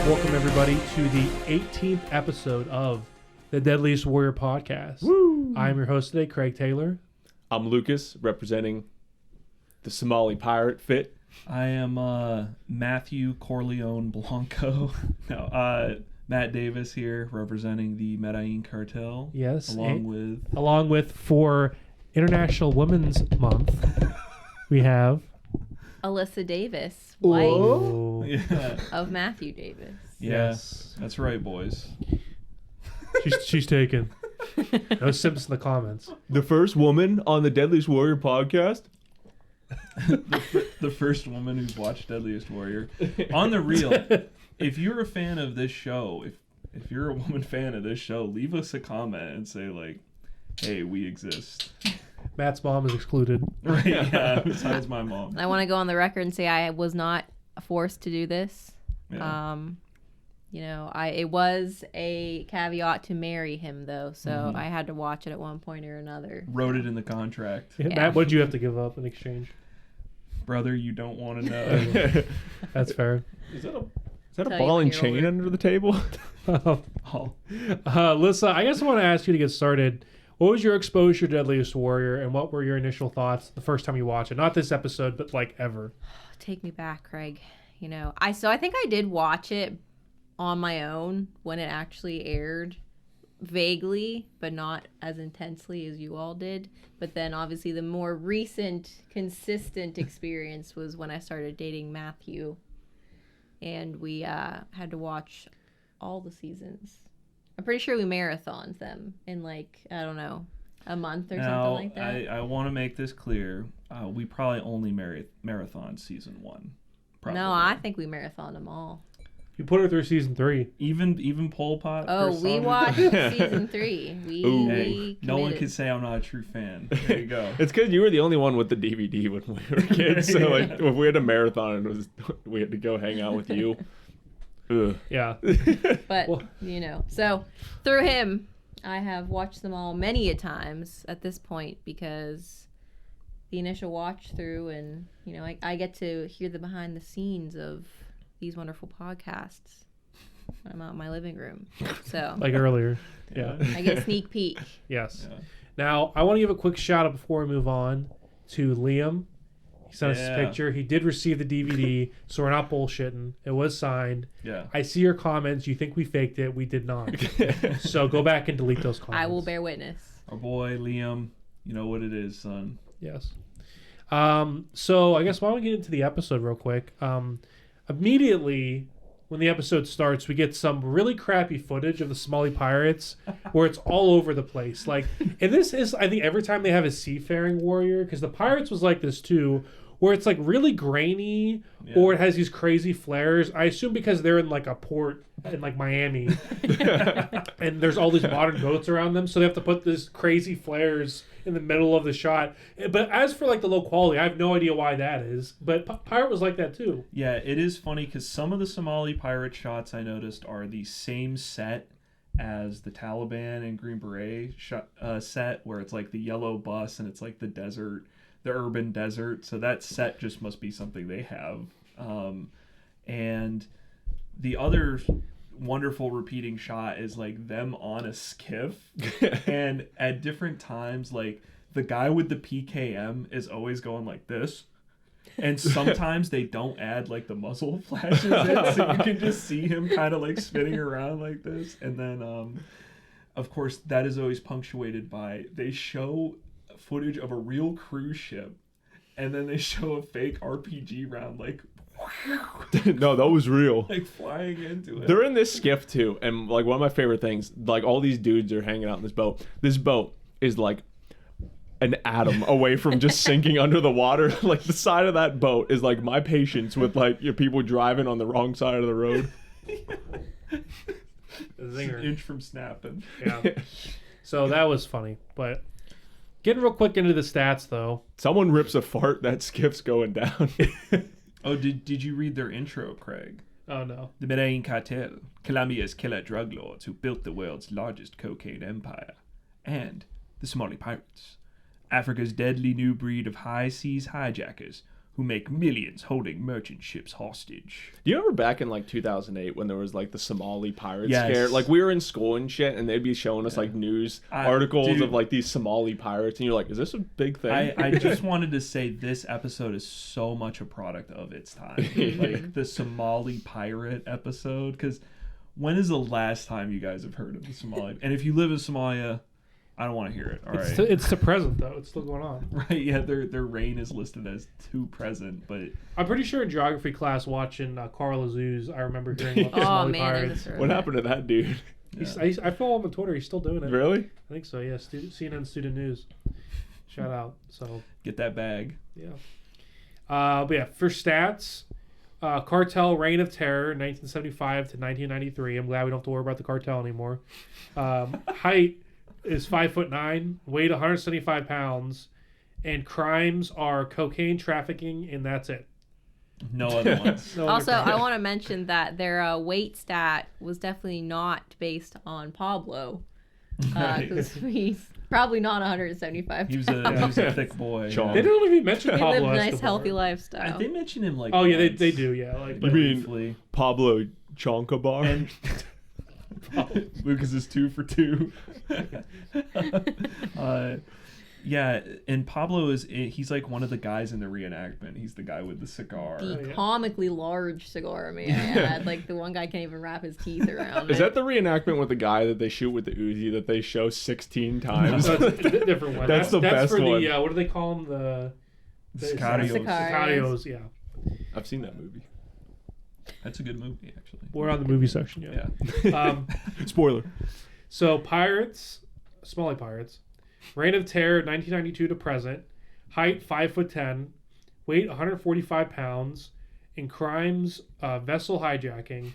Welcome, everybody, to the 18th episode of the Deadliest Warrior podcast. Woo! I'm your host today, Craig Taylor. I'm Lucas, representing the Somali pirate fit. I am Matthew Corleone Blanco. Matt Davis here, representing the Medellin Cartel. Yes. Along with for International Women's Month, we have... Alyssa Davis, wife yeah, of Matthew Davis. Yes. That's right, boys. She's taken. No simps in the comments. The first woman on the Deadliest Warrior podcast. the first woman who's watched Deadliest Warrior. On the real, if you're a fan of this show, if you're a woman fan of this show, leave us a comment and say like, "Hey, we exist." Matt's mom is excluded. Right? Yeah. Besides my mom. I want to go on the record and say I was not forced to do this. Yeah. It was a caveat to marry him though, so I had to watch it at one point or another. Wrote it in the contract. Yeah. Matt, what'd you have to give up in exchange? Brother, you don't want to know. That's fair. Is that a Tell ball you and when you're chain older. under the table? Oh. Alyssa, I guess I want to ask you to get started. What was your exposure to Deadliest Warrior, and what were your initial thoughts the first time you watched it? Not this episode, but like ever. Take me back, Craig. I think I did watch it on my own when it actually aired, vaguely, but not as intensely as you all did. But then obviously the more recent, consistent experience was when I started dating Matthew, and we had to watch all the seasons. I'm pretty sure we marathoned them in a month or something like that. I want to make this clear. We probably only marathon season 1. Probably. No, I think we marathoned them all. You put her through season 3. Even Pol Pot. Oh, first we song? watched season 3. Hey, no one can say I'm not a true fan. There you go. It's because you were the only one with the DVD when we were kids. So like, if we had a marathon, we had to go hang out with you. Ugh. Yeah. But, Well- so through him, I have watched them all many a times at this point because the initial watch through and, I get to hear the behind the scenes of these wonderful podcasts when I'm out in my living room. So Like earlier. Yeah. I get a sneak peek. Yes. Yeah. Now, I want to give a quick shout out before we move on to Liam. He sent us his Yeah. picture. He did receive the DVD, so we're not bullshitting. It was signed. Yeah. I see your comments. You think we faked it. We did not. So go back and delete those comments. I will bear witness. Our boy Liam, you know what it is, son. Yes. So I guess why don't we get into the episode real quick? Immediately when the episode starts, we get some really crappy footage of the Somali pirates where it's all over the place. Like, and this is, I think, every time they have a seafaring warrior, because the pirates was like this too, where it's like really grainy, or it has these crazy flares. I assume because they're in like a port in like Miami, and there's all these modern boats around them, so they have to put this crazy flares in the middle of the shot. But as for like the low quality, I have no idea why that is. But Pirate was like that too. Yeah, it is funny because some of the Somali pirate shots I noticed are the same set as the Taliban and Green Beret set, where it's like the yellow bus and it's like the desert, the urban desert. So that set just must be something they have. And the other wonderful repeating shot is like them on a skiff, and at different times, like the guy with the PKM is always going like this. And sometimes they don't add like the muzzle flashes in, so you can just see him kind of like spinning around like this. And then, of course, that is always punctuated by they show footage of a real cruise ship, and then they show a fake RPG round like No, that was real. like flying into it. They're in this skiff too, and like one of my favorite things, like all these dudes are hanging out in this boat. This boat is like an atom away from just sinking under the water. Like the side of that boat is like my patience with like your people driving on the wrong side of the road. Zinger. An inch from snapping. Yeah. So that was funny. But getting real quick into the stats though. Someone rips a fart, that skiff's going down. Oh, did you read their intro, Craig? Oh no. The Medellin Cartel, Colombia's killer drug lords who built the world's largest cocaine empire, and the Somali pirates, Africa's deadly new breed of high seas hijackers who make millions holding merchant ships hostage. Do you remember back in like 2008 when there was like the Somali pirate Yes. scare? Like we were in school and shit, and they'd be showing us like news articles dude. of like these Somali pirates, and you're like, is this a big thing? I just wanted to say this episode is so much a product of its time. Like the Somali pirate episode, because when is the last time you guys have heard of the Somali? And if you live in Somalia, I don't want to hear it. All right. It's to present though. It's still going on. Right, yeah, their reign is listed as to present, but I'm pretty sure in geography class watching Carl Azouz, I remember hearing about the Oh Somali man, I pirates. just heard What that. happened to that dude? I follow him on Twitter. He's still doing it. Really? I think so. Yeah. CNN Student News. Shout out. So get that bag. yeah. But yeah, for stats, Cartel Reign of Terror, 1975 to 1993. I'm glad we don't have to worry about the cartel anymore. Height is 5'9", weight 175 pounds, and crimes are cocaine trafficking, and that's it. No other ones. No other Also, I crimes. want to mention that their weight stat was definitely not based on Pablo, because he's probably not 175 He was pounds. a thick boy. Chong. They don't even mention He Pablo lived a nice, Escobar. healthy lifestyle. They mention him like Oh yeah, once. they do. Yeah, like You mean briefly. Pablo Chonkabar? And Lucas is 2 for 2. Yeah, and Pablo he's like one of the guys in the reenactment. He's the guy with the cigar. the yeah. comically large cigar, may I add. Like the one guy can't even wrap his teeth around Is it. that the reenactment with the guy that they shoot with the Uzi that they show 16 times? So that's a different one. That's the best for one. the what do they call them? The Sicarios. Sicarios. Sicarios. Yeah, I've seen that movie. That's a good movie, actually. we're on the movie section. Yeah. Spoiler. So pirates, Somali pirates, Reign of Terror, 1992 to present, height 5'10", weight 145 pounds, and crimes, vessel hijacking.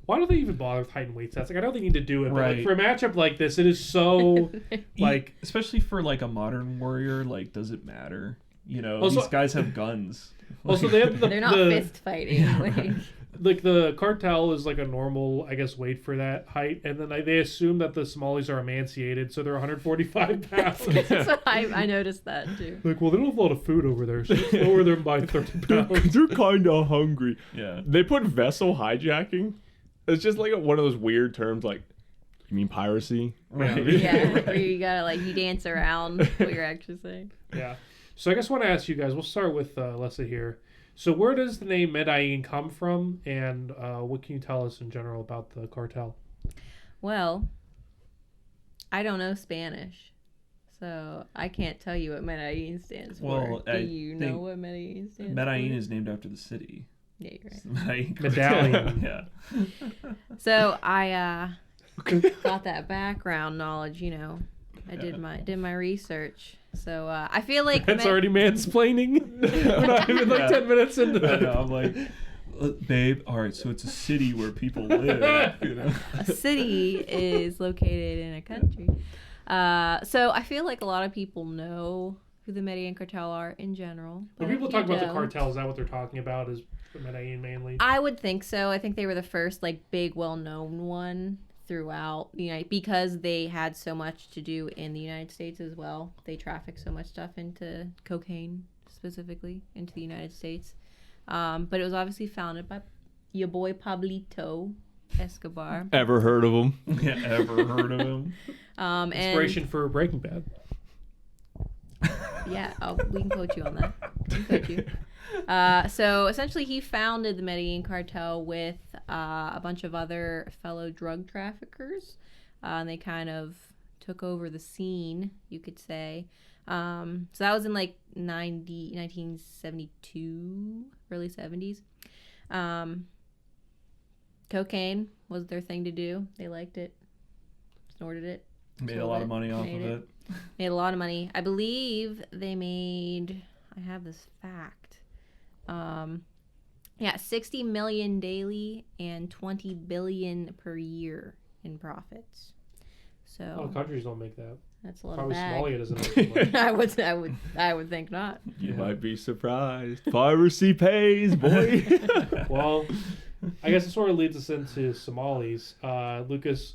Why do they even bother with height and weight stats? Like I know they need to do it, but like, Right. for a matchup like this, it is so like. Especially for like a modern warrior, like does it matter? You know, Also- these guys have guns. Also, they have They're not fist fighting. like the cartel is like a normal, I guess, weight for that height, and then they assume that the Somalis are emaciated, so they're 145 pounds. So I noticed that too. Like, well, they don't have a lot of food over there, so let's lower them by 30 pounds. They're kind of hungry. Yeah. They put vessel hijacking. It's just like one of those weird terms like, you mean piracy? Right. Yeah, where you gotta like you dance around what you're actually saying. Yeah. So I guess I want to ask you guys. We'll start with Leslie here. So where does the name Medellin come from, and what can you tell us in general about the cartel? Well, I don't know Spanish, so I can't tell you what Medellin stands for. Well, Do I you think know what Medellin stands Medellin for? is named after the city. Yeah, you're right. Medellin. Medallion. Yeah. So I got that background knowledge, you know. I did my research. So I feel like That's already mansplaining. We're not even like Yeah. 10 minutes into I that. know, I'm like, babe, all right, so it's a city where people live, you know. a city is located in a country. So I feel like a lot of people know who the Medellin Cartel are in general. When but people if talk you about the don't- cartel, is that what they're talking about? Is Medellin mainly? I would think so. I think they were the first like big, well-known one throughout, you know, because they had so much to do in the United States as well. They trafficked so much stuff into cocaine, specifically into the United States. But it was obviously founded by your boy Pablito Escobar. Ever heard of them? Yeah, ever heard of him? And Inspiration for Breaking Bad. yeah, we can quote you on that. We can quote you. So essentially, he founded the Medellin Cartel with a bunch of other fellow drug traffickers. And they kind of took over the scene, you could say. So that was in like 1972, early 70s. Cocaine was their thing to do. They liked it, snorted it. Made a sold lot of money off made of it. Made a lot of money. I believe they made, I have this fact. Yeah, 60 million daily and 20 billion per year in profits. A lot So of countries don't make that. that's a lot Probably of bag. Somalia doesn't make that much. I would think not. You might be surprised. Piracy pays, boy. Well, I guess it sort of leads us into Somalis. Lucas,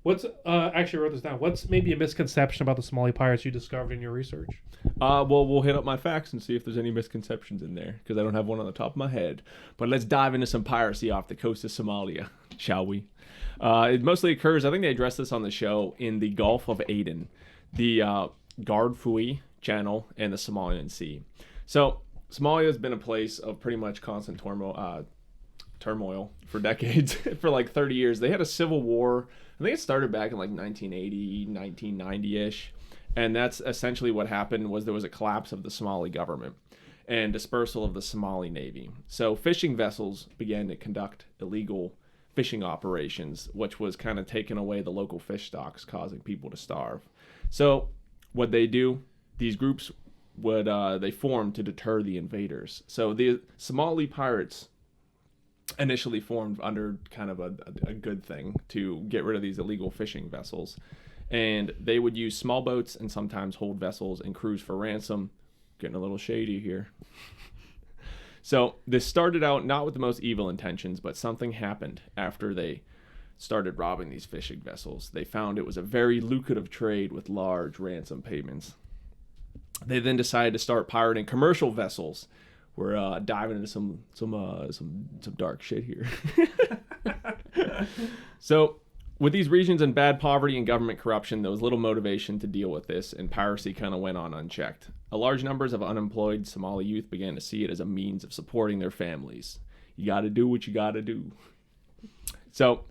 What's actually I wrote this down. What's maybe a misconception about the Somali pirates you discovered in your research? Well, we'll hit up my facts and see if there's any misconceptions in there, because I don't have one on the top of my head. But let's dive into some piracy off the coast of Somalia, shall we? It mostly occurs, I think they addressed this on the show, in the Gulf of Aden, the Gardfui Channel, and the Somalian Sea. So Somalia has been a place of pretty much constant turmoil for decades. For like 30 years. They had a civil war. I think it started back in like 1980, 1990-ish. And that's essentially what happened. Was there was a collapse of the Somali government and dispersal of the Somali Navy. So fishing vessels began to conduct illegal fishing operations, which was kind of taking away the local fish stocks, causing people to starve. So what they do, these groups would they formed to deter the invaders. So the Somali pirates initially formed under kind of a good thing to get rid of these illegal fishing vessels, and they would use small boats and sometimes hold vessels and crews for ransom. Getting a little shady here. So this started out not with the most evil intentions, but something happened after they started robbing these fishing vessels. They found it was a very lucrative trade with large ransom payments. They then decided to start pirating commercial vessels. We're diving into some dark shit here. So, with these regions in bad poverty and government corruption, there was little motivation to deal with this, and piracy kind of went on unchecked. A large numbers of unemployed Somali youth began to see it as a means of supporting their families. You got to do what you got to do. So,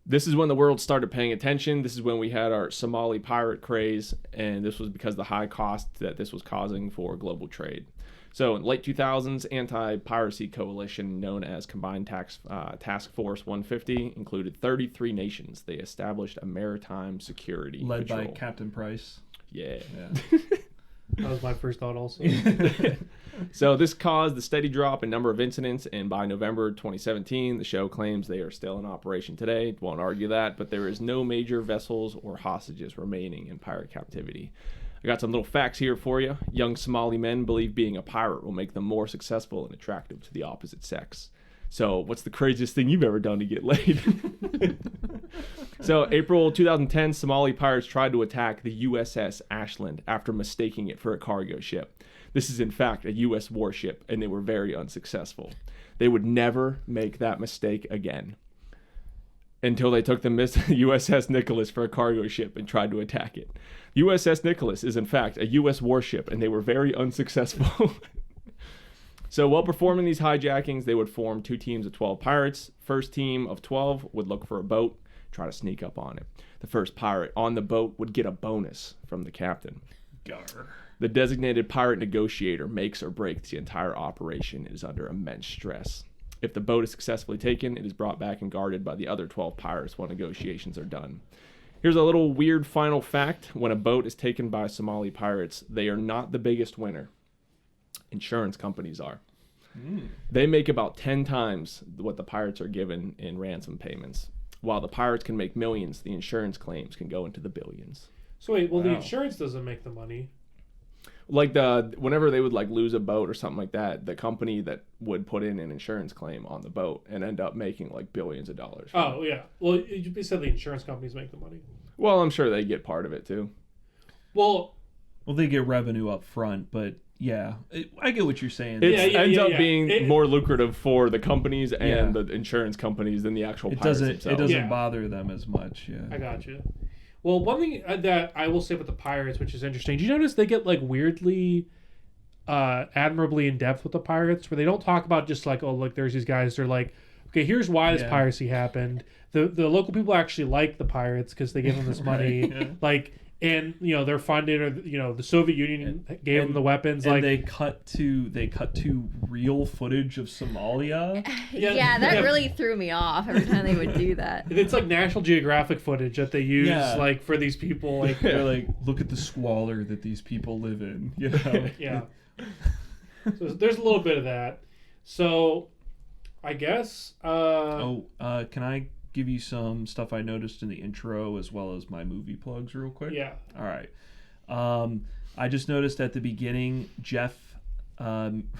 this is when the world started paying attention. This is when we had our Somali pirate craze, and this was because of the high cost that this was causing for global trade. So in late 2000s, anti-piracy coalition known as Combined Task Force 150 included 33 nations. They established a maritime security led patrol. by Captain Price. Yeah. That was my first thought also. So this caused the steady drop in number of incidents, and by November 2017, the show claims they are still in operation today. Won't argue that, but there is no major vessels or hostages remaining in pirate captivity. I got some little facts here for you. Young Somali men believe being a pirate will make them more successful and attractive to the opposite sex. So, what's the craziest thing you've ever done to get laid? So, April 2010, Somali pirates tried to attack the USS Ashland after mistaking it for a cargo ship. This is, in fact, a U.S. warship, and they were very unsuccessful. They would never make that mistake again until they took the USS Nicholas for a cargo ship and tried to attack it. USS Nicholas is, in fact, a U.S. warship, and they were very unsuccessful. So while performing these hijackings, they would form two teams of 12 pirates. First team of 12 would look for a boat, try to sneak up on it. The first pirate on the boat would get a bonus from the captain. Gar. The designated pirate negotiator makes or breaks the entire operation and is under immense stress. If the boat is successfully taken, it is brought back and guarded by the other 12 pirates while negotiations are done. Here's a little weird final fact. When a boat is taken by Somali pirates, they are not the biggest winner. Insurance companies are. They make about 10 times what the pirates are given in ransom payments. While the pirates can make millions, the insurance claims can go into the billions. So wait, well, the insurance doesn't make the money. Like whenever they would like lose a boat or something like that, the company that would put in an insurance claim on the boat and end up making like billions of dollars. Oh yeah, well you said the insurance companies make the money. Well, I'm sure they get part of it too. Well, they get revenue up front, but yeah, I get what you're saying. It ends up being more lucrative for the companies and the insurance companies than the actual pirates themselves. It doesn't bother them as much. Yeah, I got you. Well, one thing that I will say about the pirates, which is interesting, do you notice they get like weirdly, admirably in depth with the pirates, where they don't talk about just like, oh look, there's these guys. They're like, okay, here's why this piracy happened. The local people actually like the pirates because they give them this money. Right, yeah. Like, and they're funded, or the Soviet Union gave them the weapons. And like they cut to real footage of Somalia. Yeah, that really threw me off every time they would do that. It's like National Geographic footage that they use like for these people. Like they're like, look at the squalor that these people live in. You know? Yeah. So there's a little bit of that. So I guess. Can I give you some stuff I noticed in the intro as well as my movie plugs real quick? Yeah. All right. I just noticed at the beginning, Jeff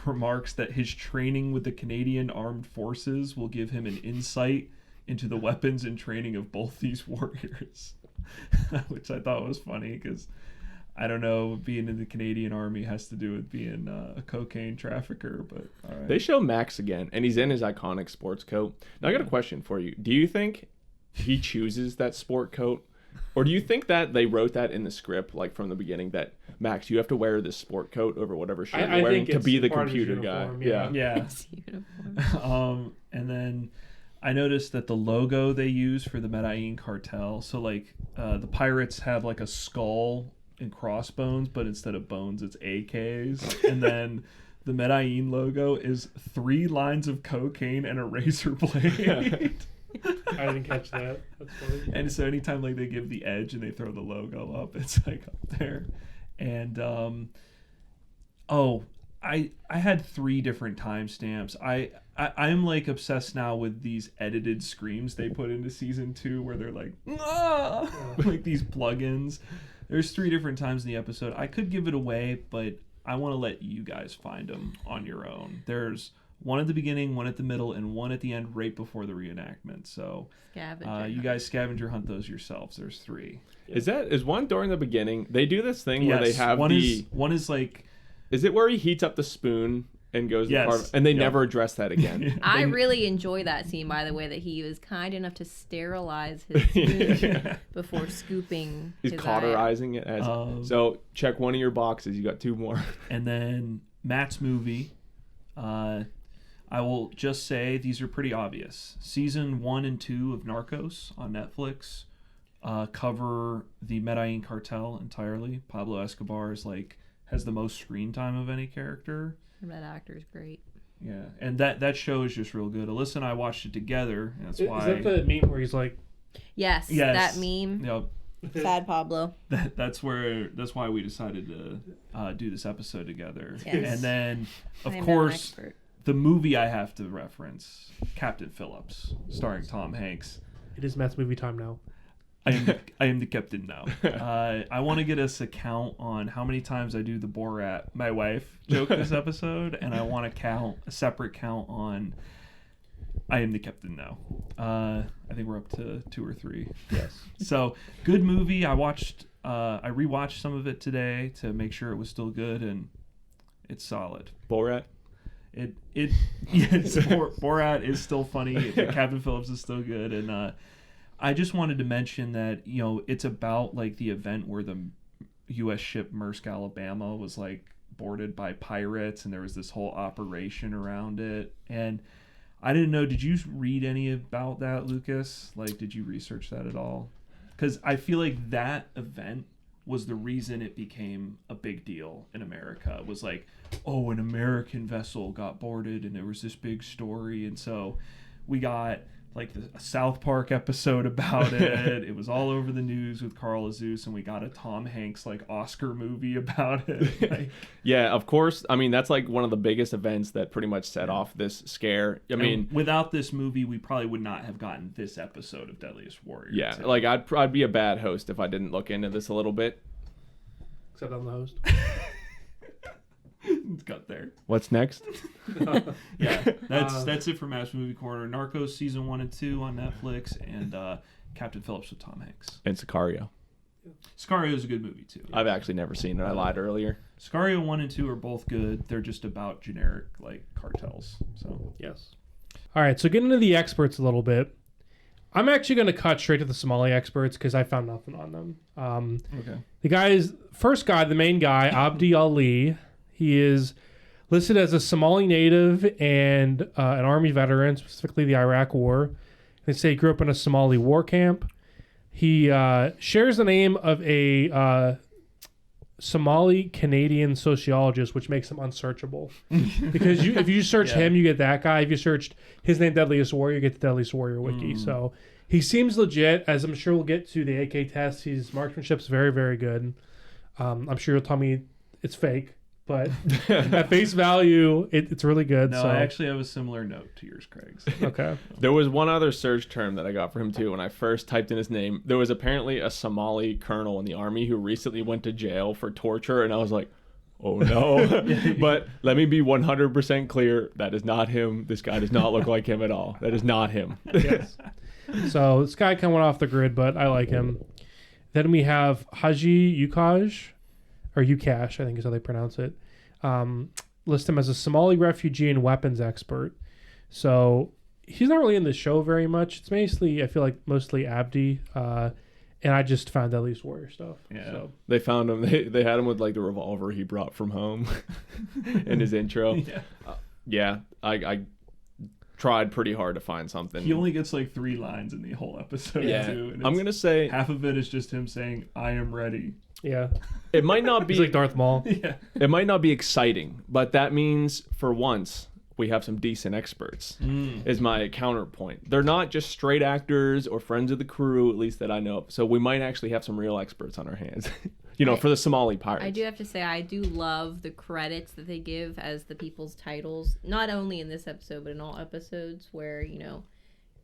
remarks that his training with the Canadian Armed Forces will give him an insight into the weapons and training of both these warriors, which I thought was funny because I don't know, being in the Canadian Army has to do with being a cocaine trafficker, but all right. They show Max again, and he's in his iconic sports coat. Now, I got a question for you. Do you think he chooses that sport coat? Or do you think that they wrote that in the script, like from the beginning, that Max, you have to wear this sport coat over whatever shirt you're wearing to be the computer guy? Yeah. And then I noticed that the logo they use for the Medellin Cartel, so like the pirates have like a skull and crossbones, but instead of bones, it's AKs. And then the Medellin logo is 3 lines of cocaine and a razor blade. I didn't catch that. That's funny. And so anytime like they give the edge and they throw the logo up, it's like up there. And I had 3 different timestamps. I'm like obsessed now with these edited screams they put into season 2 where they're like, ah! Like these plugins. There's 3 different times in the episode. I could give it away, but I want to let you guys find them on your own. There's one at the beginning, one at the middle, and one at the end right before the reenactment. So you guys scavenger hunt those yourselves. There's 3. Is one during the beginning? They do this thing where they have one is like... Is it where he heats up the spoon and goes to the part, and they never address that again? I really enjoy that scene, by the way, that he was kind enough to sterilize his spoon before scooping. He's cauterizing it as so. Check one of your boxes. You got 2 more. And then Matt's movie. I will just say these are pretty obvious. Season 1 and 2 of Narcos on Netflix cover the Medellin Cartel entirely. Pablo Escobar has the most screen time of any character. That actor's great. Yeah, and that show is just real good. Alyssa and I watched it together. And that's why. Is that the meme where he's like? Yes. That meme. Yep. Sad Pablo. That's why we decided to do this episode together. Yes. And then, of course, the movie I have to reference, Captain Phillips, starring Tom Hanks. It is Matt's movie time now. I am the captain now. I want to get us a count on how many times I do the Borat, my wife, joke this episode, and I want to count a separate count on I am the captain now. I think we're up to 2 or 3. Yes. So good movie. I rewatched some of it today to make sure it was still good, and it's solid. Borat. Borat is still funny. Captain Phillips is still good, and I just wanted to mention that it's about like the event where the U.S. ship Maersk Alabama was like boarded by pirates, and there was this whole operation around it. And I didn't know. Did you read any about that, Lucas? Like, did you research that at all? Because I feel like that event was the reason it became a big deal in America. It was like, oh, an American vessel got boarded, and there was this big story, and so we got like a South Park episode about it. It was all over the news with Carl Azus, and we got a Tom Hanks like Oscar movie about it. Yeah, of course. I mean, that's like one of the biggest events that pretty much set off this scare. I mean, without this movie, we probably would not have gotten this episode of Deadliest Warrior. Yeah, like I'd be a bad host if I didn't look into this a little bit. Except I'm the host. Got there. What's next? Yeah, that's it for Matt's Movie Corner. Narcos season 1 and 2 on Netflix, and Captain Phillips with Tom Hanks. And Sicario. Sicario is a good movie too. I've actually never seen it. I lied earlier. Sicario 1 and 2 are both good. They're just about generic like cartels. So yes. All right, so getting into the experts a little bit. I'm actually going to cut straight to the Somali experts because I found nothing on them. Okay. The main guy, Abdi Ali. He is listed as a Somali native and an Army veteran, specifically the Iraq War. They say he grew up in a Somali war camp. He shares the name of a Somali Canadian sociologist, which makes him unsearchable. Because if you search him, you get that guy. If you searched his name, Deadliest Warrior, you get the Deadliest Warrior wiki. So he seems legit, as I'm sure we'll get to the AK test. His marksmanship's very, very good. I'm sure you'll tell me it's fake. But at face value, it's really good. No, so. I actually have a similar note to yours, Craig's. Okay. There was one other search term that I got for him, too. When I first typed in his name, there was apparently a Somali colonel in the Army who recently went to jail for torture. And I was like, oh no. But let me be 100% clear. That is not him. This guy does not look like him at all. That is not him. Yes. So this guy kind of went off the grid, but I like him. Then we have Haji Yukash, or Yukash, I think is how they pronounce it. List him as a Somali refugee and weapons expert. So he's not really in the show very much. It's mostly, I feel like, mostly Abdi. And I just found Deadliest Warrior stuff. Yeah. So. They found him. They had him with like the revolver he brought from home in his intro. Yeah. I tried pretty hard to find something. He only gets like 3 lines in the whole episode too. And I'm gonna say half of it is just him saying, "I am ready." Yeah. it might not be He's like Darth Maul. Yeah. it might not be exciting, but that means for once we have some decent experts. Is my counterpoint. They're not just straight actors or friends of the crew, at least that I know of. So we might actually have some real experts on our hands. For the Somali pirates. I do have to say, I do love the credits that they give as the people's titles, not only in this episode, but in all episodes where,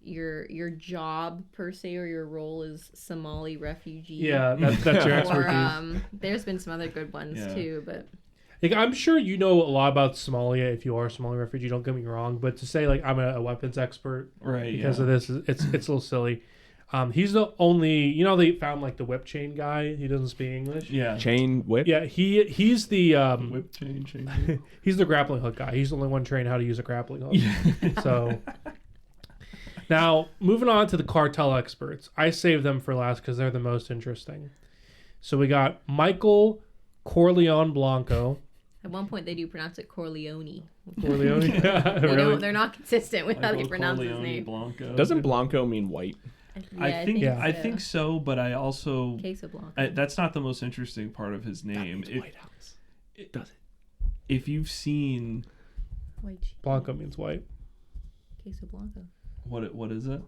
your job per se or your role is Somali refugee. Yeah, that's your expertise. Or there's been some other good ones too, but Like, I'm sure you know a lot about Somalia if you are a Somali refugee, don't get me wrong, but to say like I'm a weapons expert because of this, it's a little silly. He's the only, they found like the whip chain guy. He doesn't speak English. Yeah. Chain whip. Yeah, he's the Whip chain. he's the grappling hook guy. He's the only one trained how to use a grappling hook. So now moving on to the cartel experts, I saved them for last because they're the most interesting. So we got Michael Corleone Blanco. at one point they do pronounce it Corleone. Corleone. They're not consistent with how they Michael pronounce his Corleone name. Blanco. Doesn't Blanco mean white? I think so, but I also Queso Blanco. that's not the most interesting part of his name. White House. It does it. If you've seen White cheese. Blanco means white. Queso Blanco. what is it?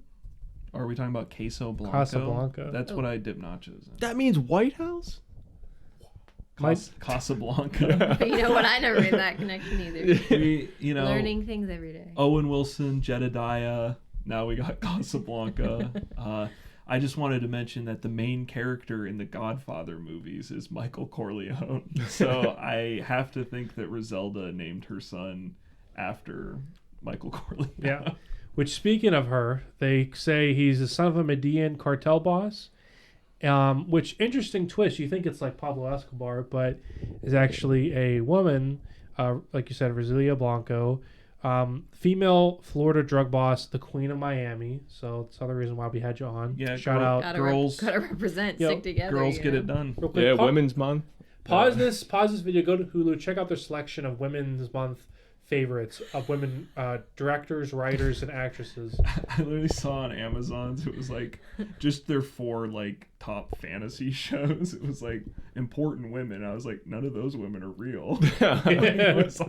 Are we talking about Queso Blanco? Casablanca. That's what I dip nachos in. That means White House? Casablanca. But you know what? I never made that connection either. Learning things every day. Owen Wilson, Jedediah. Now we got Casablanca. I just wanted to mention that the main character in the Godfather movies is Michael Corleone. So I have to think that Griselda named her son after Michael Corleone. Yeah. Which, speaking of her, they say he's the son of a Medellin Cartel boss. Which, interesting twist. You think it's like Pablo Escobar, but is actually a woman, like you said, Rosalia Blanco, female Florida drug boss, the Queen of Miami. So that's another reason why we had you on. Yeah, shout out. Gotta represent, stick together. Girls get it done. Real quick, Yeah, Women's Month. Pause this video. Go to Hulu. Check out their selection of Women's Month favorites of women directors, writers, and actresses. I literally saw on Amazon, it was like just their 4 like top fantasy shows. It was like important women. I was like, none of those women are real. It's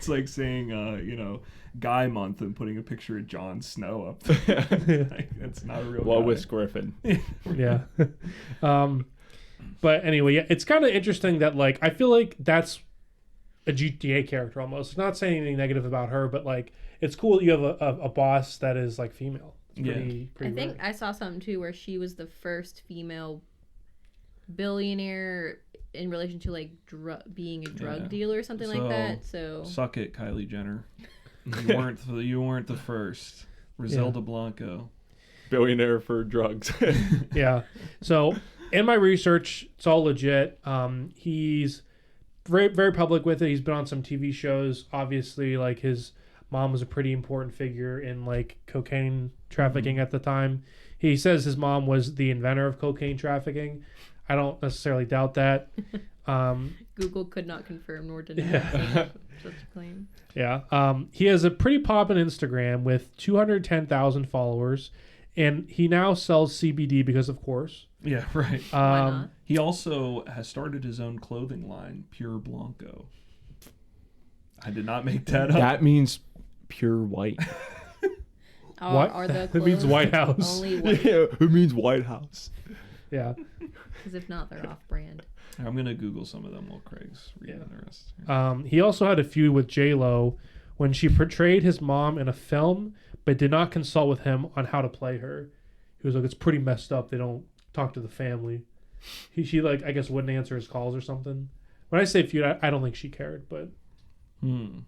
like saying Guy Month and putting a picture of Jon Snow up there. Like, that's not a real guy. Lois Griffin. Yeah. But anyway, yeah, it's kind of interesting that like I feel like that's a GTA character almost. Not saying anything negative about her, but like it's cool that you have a boss that is like female. It's pretty I think rare. I saw something too where she was the first female billionaire in relation to like being a drug dealer or something like that. So suck it, Kylie Jenner. You weren't the first. Griselda Blanco. Billionaire for drugs. Yeah. So in my research, it's all legit. He's very, very public with it. He's been on some TV shows. Obviously, like his mom was a pretty important figure in like cocaine trafficking at the time. He says his mom was the inventor of cocaine trafficking. I don't necessarily doubt that. Google could not confirm nor deny such a claim. Yeah. He has a pretty poppin' Instagram with 210,000 followers, and he now sells CBD because, of course. Yeah, right. Why not? He also has started his own clothing line, Pure Blanco. I did not make that up. That means pure white. What? Are the It means clothes White House. only white? Yeah, it means White House. Yeah. Because if not, they're off-brand. I'm going to Google some of them while Craig's reading the rest. He also had a feud with J-Lo when she portrayed his mom in a film, but did not consult with him on how to play her. He was like, it's pretty messed up. They don't talk to the family. She like, I guess, wouldn't answer his calls or something. when I say feud, I don't think she cared, but Well,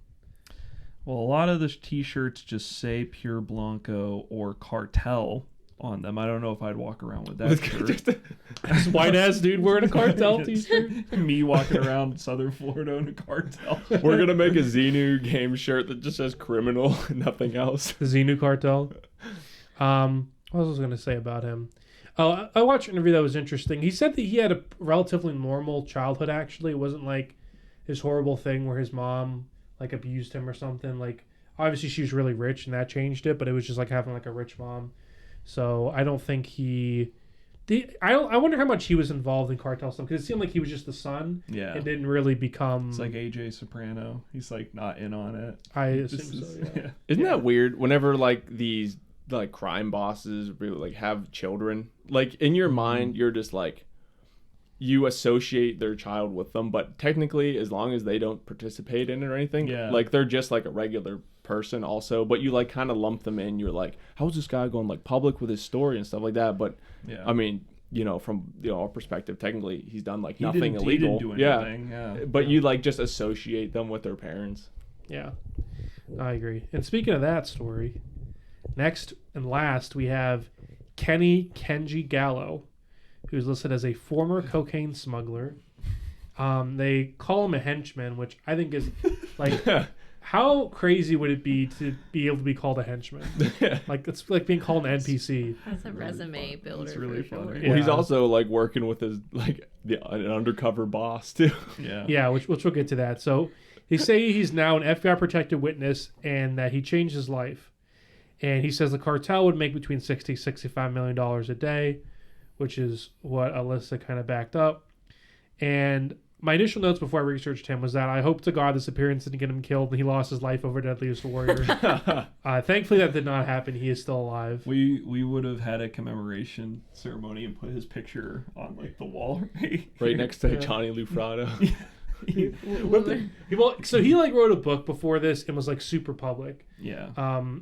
a lot of the t-shirts just say Pure Blanco or Cartel on them. I don't know if I'd walk around with that shirt. this white ass dude wearing a Cartel t-shirt. Me walking around Southern Florida in a Cartel. We're gonna make a Xenu game shirt that just says criminal and nothing else. The Xenu Cartel. What was I going to say about him? Oh, I watched an interview that was interesting. He said that he had a relatively normal childhood, actually. It wasn't like his horrible thing where his mom like abused him or something. Like, obviously she was really rich and that changed it, but it was just like having like a rich mom. So I don't think he... I wonder how much he was involved in cartel stuff, because it seemed like he was just the son. Yeah. It didn't really become... It's like AJ Soprano. He's like not in on it. I assume so, yeah. Isn't that weird? Whenever like these like crime bosses really like have children, like in your mind you're just like, you associate their child with them, but technically as long as they don't participate in it or anything, like they're just like a regular person also, but you like kind of lump them in. You're like, how's this guy going like public with his story and stuff like that? But I mean, you know, from our perspective, technically he's done like nothing illegal. He didn't do anything. Yeah. But you like just associate them with their parents. Yeah, I agree. And speaking of that story, next and last we have Kenji Gallo, who's listed as a former cocaine smuggler. They call him a henchman, which I think is like, how crazy would it be to be able to be called a henchman? Like, it's like being called an NPC. That's a resume builder. It's really for funny. sure. Well, he's also like working with his like an undercover boss too. Yeah, which we'll get to that. So they say he's now an FBI protected witness and that he changed his life. And he says the cartel would make between $60-65 million a day, which is what Alyssa kind of backed up. And my initial notes before I researched him was that I hope to God this appearance didn't get him killed and he lost his life over Deadliest Warrior. Thankfully that did not happen. He is still alive. We would have had a commemoration ceremony and put his picture on like the wall right next to Johnny Lufrado. So he like wrote a book before this and was like super public. Yeah.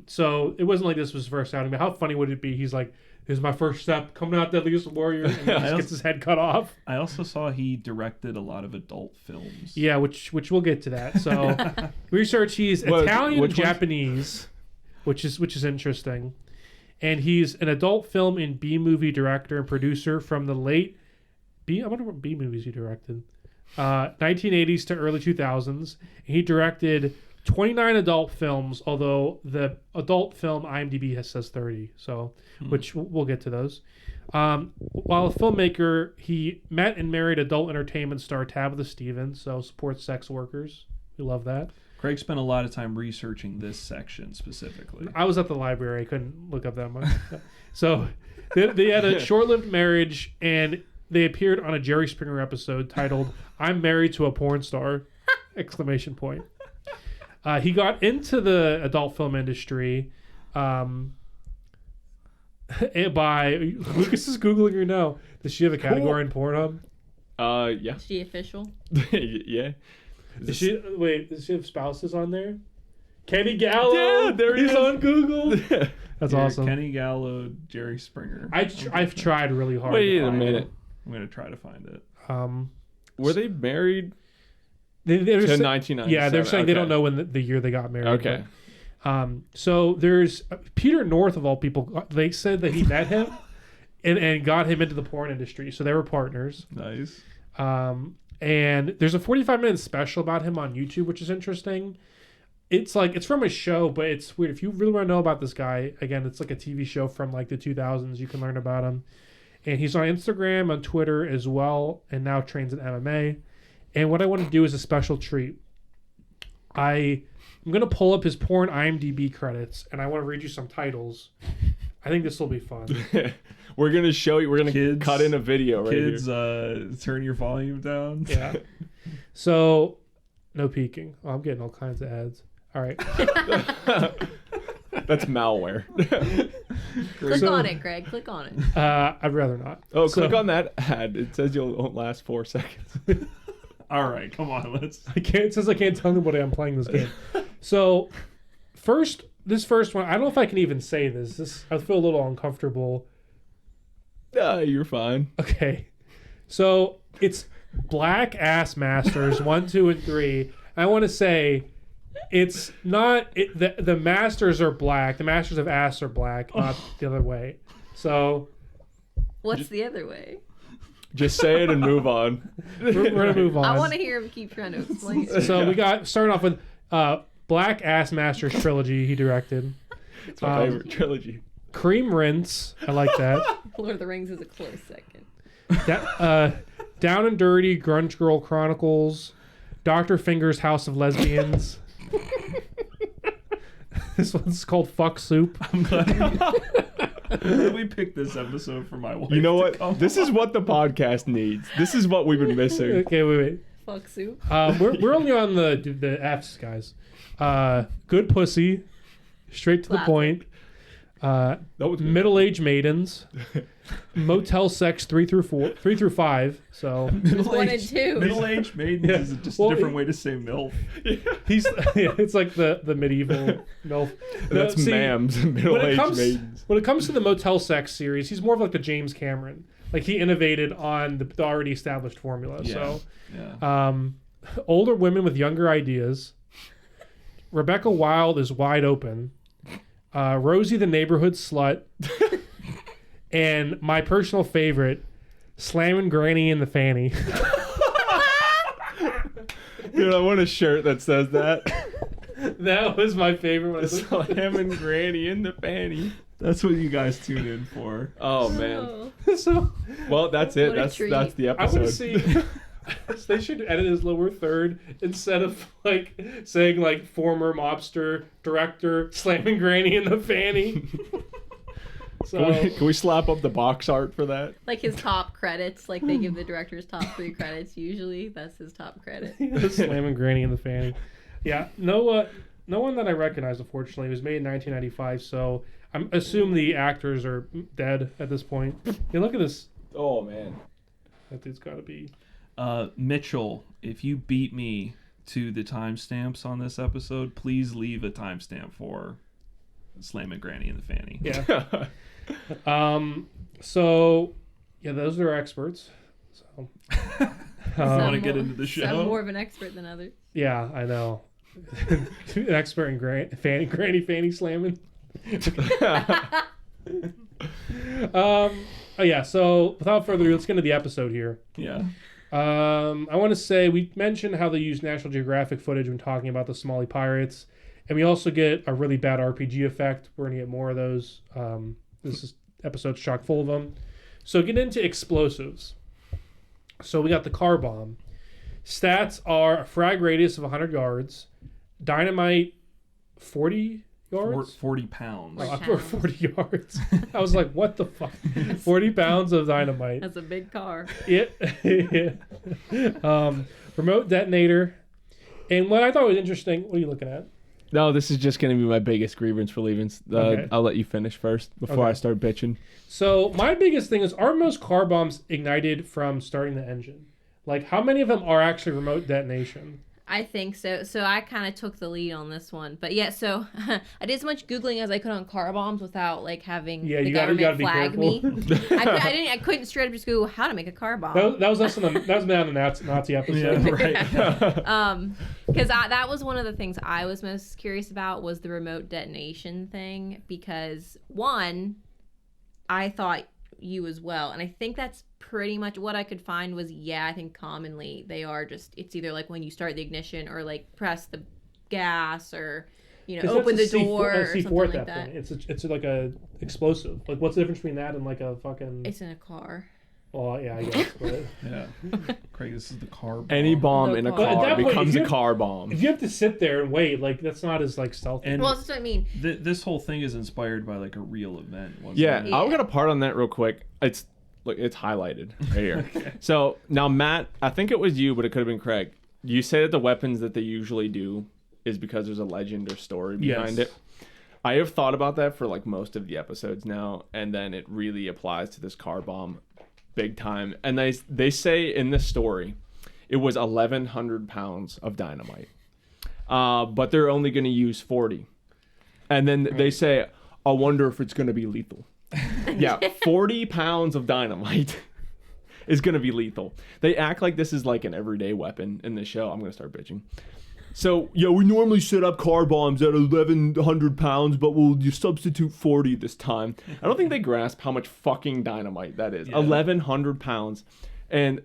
So it wasn't like this was his first outing, but how funny would it be? He's like, "Here's my first step, coming out Deadliest Warrior," and he just gets his head cut off. I also saw he directed a lot of adult films. Yeah, which we'll get to that. So research, he's Italian and Japanese, which is interesting, and he's an adult film and B movie director and producer from the late I wonder what B movies he directed. 1980s to early 2000s. He directed 29 adult films, although the adult film IMDb says 30, so which we'll get to those. While a filmmaker, he met and married adult entertainment star Tabitha Stevens, so supports sex workers. We love that. Craig spent a lot of time researching this section specifically. I was at the library. I couldn't look up that much. So they had a short-lived marriage, and they appeared on a Jerry Springer episode titled "I'm Married to a Porn Star!" exclamation point. He got into the adult film industry by Lucas is Googling her now. Does she have a category in Pornhub? Yeah. Is she official? Yeah. Does she have spouses on there? Kenny Gallo. Yeah, there he he's is. on Google. That's awesome. Kenny Gallo, Jerry Springer. I've tried really hard. Wait to a find minute. it. I'm gonna try to find it. Were they married They're to 1997? Yeah, they're saying they Okay. don't know when the year they got married. Okay. But, so there's Peter North, of all people. They said that he met him and got him into the porn industry. So they were partners. Nice. And there's a 45-minute special about him on YouTube, which is interesting. It's from a show, but it's weird. If you really want to know about this guy, again, it's like a TV show from like the 2000s. You can learn about him. And he's on Instagram, on Twitter as well, and now trains in MMA. And what I want to do is a special treat. I'm going to pull up his porn IMDb credits, and I want to read you some titles. I think this will be fun. We're going to show you. We're going to Kids- cut in a video right Kids, here. turn your volume down. Yeah. So, no peeking. Oh, I'm getting all kinds of ads. All right. That's malware. Click on it, Greg. Click on it. I'd rather not. Oh, click on that ad. It says you'll won't last 4 seconds. All right, come on, let's. It says I can't tell anybody I'm playing this game. So, this first one, I don't know if I can even say this. I feel a little uncomfortable. You're fine. Okay. So, it's Black Ass Masters 1, 2, and 3. I want to say it's not the masters are black. The masters of ass are black, not the other way. So What's the other way? Just say it and move on. we're gonna move on. I want to hear him keep trying to explain it. So we got starting off with Black Ass Masters trilogy he directed. It's my favorite trilogy. Cream Rinse, I like that. Lord of the Rings is a close second. Down and Dirty, Grunge Girl Chronicles, Dr. Finger's House of Lesbians. This one's called Fuck Soup. I'm glad we picked this episode for my wife. You know to what? come This is on. what the podcast needs. This is what we've been missing. Okay, wait. Fuck soup. We're only on the F's, guys. Good Pussy, Straight to the Classic. Point, That was good. Middle-Aged Maidens, Motel Sex 3 through 5. So One and two. Middle-aged maidens Yeah. is just Well, a different way to say MILF. it's like the medieval MILF. That's See, mams, when it middle-aged comes maidens. when it comes to the Motel Sex series, he's more of like the James Cameron. Like he innovated on the already established formula. Yeah. So Yeah. older women with younger ideas. Rebecca Wilde is Wide Open. Rosie the Neighborhood Slut. And my personal favorite, Slamming Granny in the Fanny. Dude, I want a shirt that says that. That was my favorite one. Slamming Granny in the fanny. That's what you guys tune in for. Oh man. So Well, that's it. What a That's treat. the I want episode. to see. They should edit his lower third instead of like saying like former mobster director slamming Granny in the fanny. So Can we slap up the box art for that? Like his top credits, like they give the director's top 3 credits usually. That's his top credit. slamming Granny in the fanny. Yeah, no one that I recognize. Unfortunately, it was made in 1995. So I assume the actors are dead at this point. Yeah, look at this. Oh man. That dude's got to be. Mitchell, if you beat me to the timestamps on this episode, please leave a timestamp for slamming Granny in the fanny. Yeah. So yeah, those are our experts. So I Some want to get more- into the Some show. more of an expert than others. yeah, I know. An expert in granny fanny slamming. Oh yeah. So without further ado, let's get into the episode here. Yeah. I want to say we mentioned how they use National Geographic footage when talking about the Somali pirates, and we also get a really bad RPG effect. We're gonna get more of those. This episode's chock full of them. So get into explosives. So we got the car bomb. Stats are a frag radius of 100 yards, dynamite 40 yards. 40 pounds. Oh, I thought 40 yards. I was like, what the fuck? 40 pounds of dynamite. That's a big car. Yeah. Remote detonator. And what I thought was interesting, what are you looking at? No, this is just going to be my biggest grievance for leaving. Okay. I'll let you finish first before Okay. I start bitching. So my biggest thing is, are most car bombs ignited from starting the engine? Like, how many of them are actually remote detonation? I think so. So I kind of took the lead on this one. But yeah, so I did as much Googling as I could on car bombs without like having Yeah, the you gotta government be flag me. careful. I couldn't straight up just Google how to make a car bomb. That was us on the Nazi episode. Yeah, right. Because that was one of the things I was most curious about was the remote detonation thing. Because one, I thought you as well, and I think that's pretty much what I could find was I think commonly they are just it's either like when you start the ignition or like press the gas or 'Cause open the that's a door or C4 something at like that that. point. It's like a explosive. Like, what's the difference between that and like a fucking? It's in a car. Well, yeah, I guess. But Yeah. Craig, this is the car bomb. Any bomb No in a car. But at car that point, becomes if a you- car bomb. if you have to sit there and wait, like that's not as like stealthy. And Well, that's what I mean. this whole thing is inspired by like a real event. wasn't Yeah, it? I've got a part on that real quick. It's highlighted right here. So now, Matt, I think it was you, but it could have been Craig. You say that the weapons that they usually do is because there's a legend or story behind Yes. it. I have thought about that for like most of the episodes now, and then it really applies to this car bomb big time. And they say in this story, it was 1,100 pounds of dynamite, but they're only going to use 40. And then they say, I wonder if it's going to be lethal. Yeah, 40 pounds of dynamite is gonna be lethal. They act like this is like an everyday weapon in this show. I'm gonna start bitching. So, we normally set up car bombs at 1,100 pounds, but we'll substitute 40 this time. I don't think they grasp how much fucking dynamite that is. 1,100 pounds. And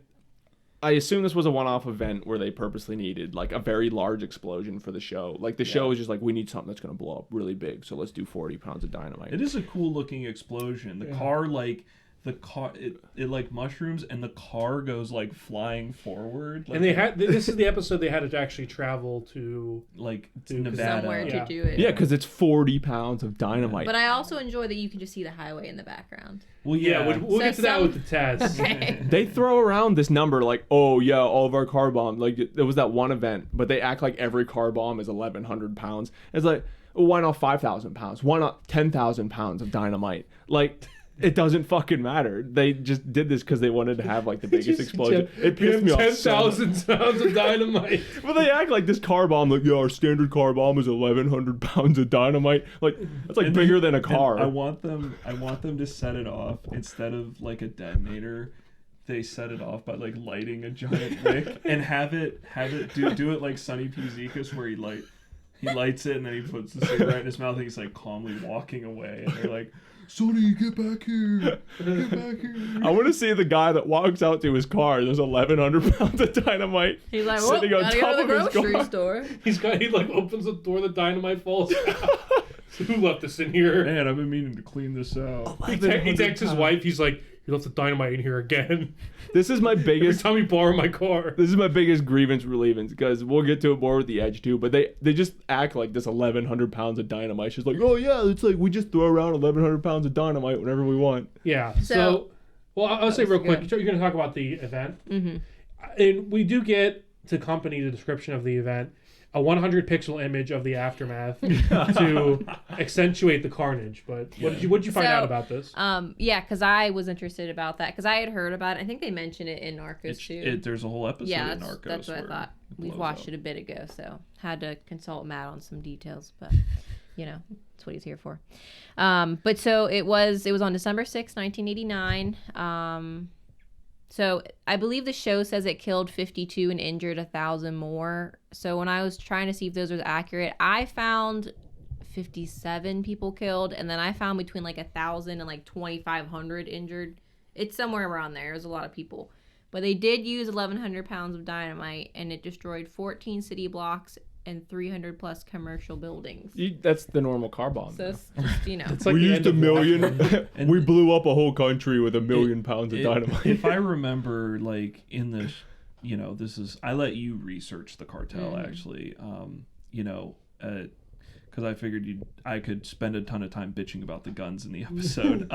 I assume this was a one-off event where they purposely needed, like, a very large explosion for the show. Like, the show is just like, we need something that's going to blow up really big, so let's do 40 pounds of dynamite. It is a cool-looking explosion. The car, like... it like mushrooms and the car goes like flying forward, like, and they had this is the episode they had to actually travel to Nevada somewhere to do it. Yeah, because it's 40 pounds of dynamite. But I also enjoy that you can just see the highway in the background. Well, we'll get to that with the test. Okay. They throw around this number like, oh yeah, all of our car bombs, like there was that one event, but they act like every car bomb is 1,100 pounds. It's like, well, why not 5,000 pounds? Why not 10,000 pounds of dynamite? Like, it doesn't fucking matter. They just did this because they wanted to have like the biggest explosion. It pissed me off. 10,000 pounds of dynamite. But they act like this car bomb, like, our standard car bomb is 1,100 pounds of dynamite. Like, that's like bigger than a car. I want them to set it off instead of like a detonator. They set it off by like lighting a giant wick and have it do it like Sonny P. Zekas where he lights it and then he puts the cigarette in his mouth and he's like calmly walking away and they're like, Sonny, get back here! Get back here! I want to see the guy that walks out to his car. And there's 1,100 pounds of dynamite. He's like, sitting on gotta top go to the of his grocery car. store. He like opens the door, the dynamite falls out. Who left this in here? Man, I've been meaning to clean this out. He texts his wife. He's like, you left the dynamite in here again. This is my Every biggest. time you borrow my car. This is my biggest grievance relievance because we'll get to it more with the Edge too. But they just act like this 1,100 pounds of dynamite. She's like, oh yeah, it's like we just throw around 1,100 pounds of dynamite whenever we want. Yeah. So well, I'll say real quick. You're going to talk about the event, and we do get to accompany the description of the event a 100 pixel image of the aftermath to accentuate the carnage. But what did you find out about this? Yeah, because I was interested about that because I had heard about it. I think they mentioned it in Narcos too. There's a whole episode in Narcos. That's what I thought. We've watched it a bit ago, so had to consult Matt on some details, but that's what he's here for. But so it was on December 6th, 1989. So I believe the show says it killed 52 and injured 1,000 more. So when I was trying to see if those was accurate, I found 57 people killed, and then I found between like 1,000 and like 2,500 injured. It's somewhere around there. It was a lot of people. But they did use 1,100 pounds of dynamite, and it destroyed 14 city blocks and 300 plus commercial buildings. That's the normal car bomb. So it's just, It's like we the used end 1 of million. We blew up a whole country with 1 million pounds of dynamite. If I remember, like in the, this is I let you research the cartel actually. Because I figured I could spend a ton of time bitching about the guns in the episode.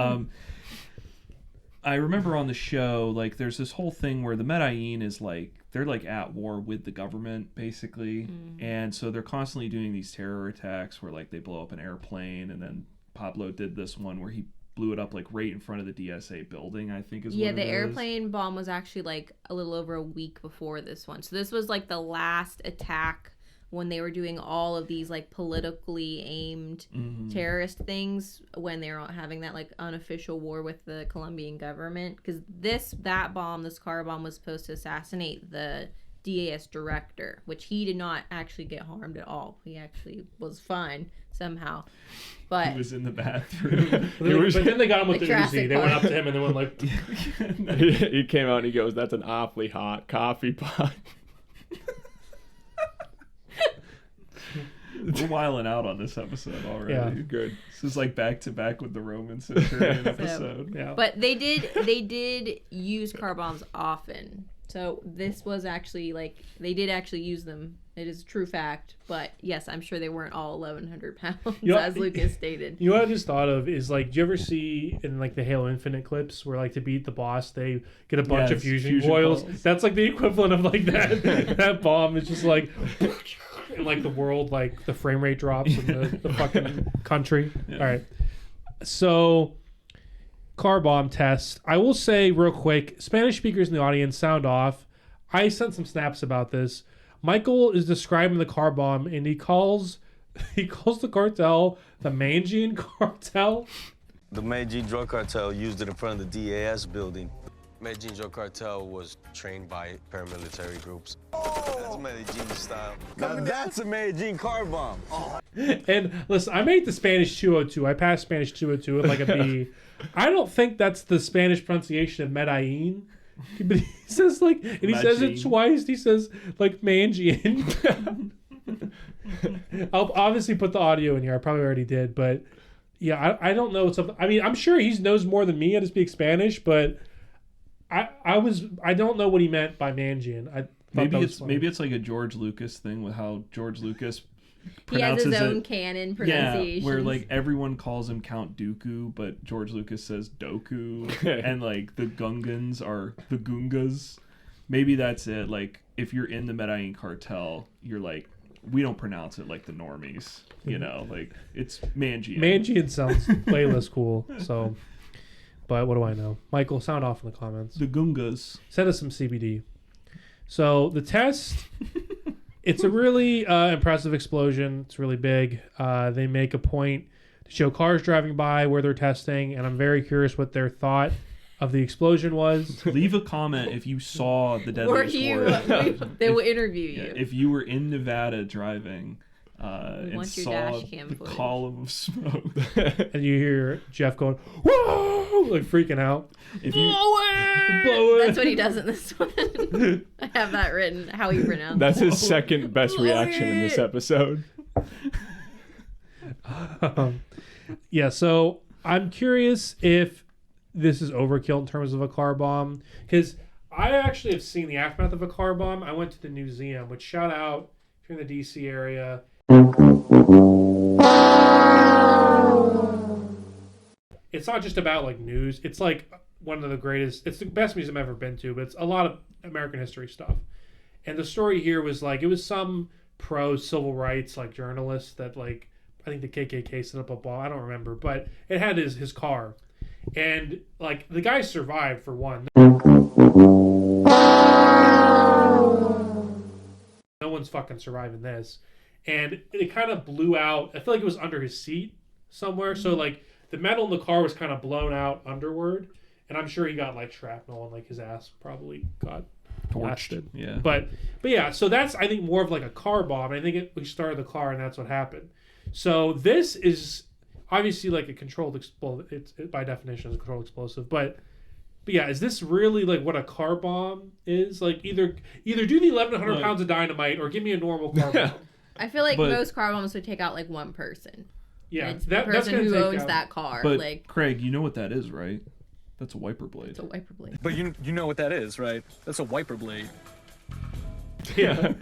I remember on the show, like, there's this whole thing where the Medellin is like, they're like at war with the government, basically. And so they're constantly doing these terror attacks where, like, they blow up an airplane. And then Pablo did this one where he blew it up, like, right in front of the DSA building, I think is what it is. Yeah, the airplane bomb was actually, like, a little over a week before this one. So this was, like, the last attack when they were doing all of these like politically aimed terrorist things when they were having that like unofficial war with the Colombian government, because this car bomb was supposed to assassinate the DAS director, which he did not actually get harmed at all. He actually was fine somehow, but he was in the bathroom. But then they got him with the Jurassic Uzi. They went up to him and they went like he came out and he goes, that's an awfully hot coffee pot. We're wilding out on this episode already. Yeah. Good. This is like back to back with the Roman Centurion episode. yeah. But they did use car bombs often. So this was actually like they did actually use them. It is a true fact. But yes, I'm sure they weren't all 1,100 pounds, as Lucas stated. You know what I just thought of is like, do you ever see in like the Halo Infinite clips where like to beat the boss they get a bunch of fusion coils? That's like the equivalent of like that. That bomb is just like. And like the world, like the frame rate drops in the fucking country. Yeah. All right. So, car bomb test. I will say real quick, Spanish speakers in the audience, sound off. I sent some snaps about this. Michael is describing the car bomb and he calls the cartel the Medellin Cartel. The Medellin drug cartel used it in front of the DAS building. Medellin Cartel was trained by paramilitary groups. That's Medellin style. Now that's a Medellin car bomb. And listen, I made the Spanish 202. I passed Spanish 202 with like a B. I don't think that's the Spanish pronunciation of Medellin. But he says like, and he says it twice. He says like Mangian. I'll obviously put the audio in here. I probably already did, but yeah, I don't know something. I mean, I'm sure he knows more than me how to speak Spanish, but I don't know what he meant by Mangian. Maybe it's like a George Lucas thing with how George Lucas he has his own it, canon pronunciation. where like everyone calls him Count Dooku, but George Lucas says Doku, and like the Gungans are the Gungas. Maybe that's it. Like if you're in the Medellin Cartel, you're like, we don't pronounce it like the normies, you know, like it's Mangian. Mangian sounds way less cool. So, but what do I know? Michael, sound off in the comments. The Gungas. Send us some CBD. So the test, it's a really impressive explosion. It's really big. They make a point to show cars driving by where they're testing, and I'm very curious what their thought of the explosion was. Leave a comment if you saw the Deadliest. They will interview you. If you were in Nevada driving and saw the footage. column of smoke. And you hear Jeff going, whoa, like freaking out. If you, blow it. That's what he does in this one. I have that written, how he pronounced That's it. his second best reaction in this episode. Yeah, so I'm curious if this is overkill in terms of a car bomb, because I actually have seen the aftermath of a car bomb. I went to the museum, which, shout out if you're in the DC area. It's not just about like news. It's like one of the greatest. It's the best museum I've ever been to, but it's a lot of American history stuff. And the story here was like, it was some pro civil rights like journalist that like, I think the KKK set up a ball. I don't remember, but it had his car. And like the guy survived for one. No one's fucking surviving this. And it kind of blew out. I feel like it was under his seat somewhere. So like the metal in the car was kind of blown out underward. And I'm sure he got like shrapnel and like his ass probably got blasted. Yeah. But yeah, so that's I think more of like a car bomb. I think we started the car and that's what happened. So this is obviously like a controlled explosive. It by definition is a controlled explosive. But yeah, is this really like what a car bomb is? Like either do the 1,100 pounds of dynamite or give me a normal car bomb. I feel like most car bombs would take out like one person. Yeah, it's the person who owns that car. But like, Craig, you know what that is, right? That's a wiper blade. It's a wiper blade. But you know what that is, right? That's a wiper blade. Yeah,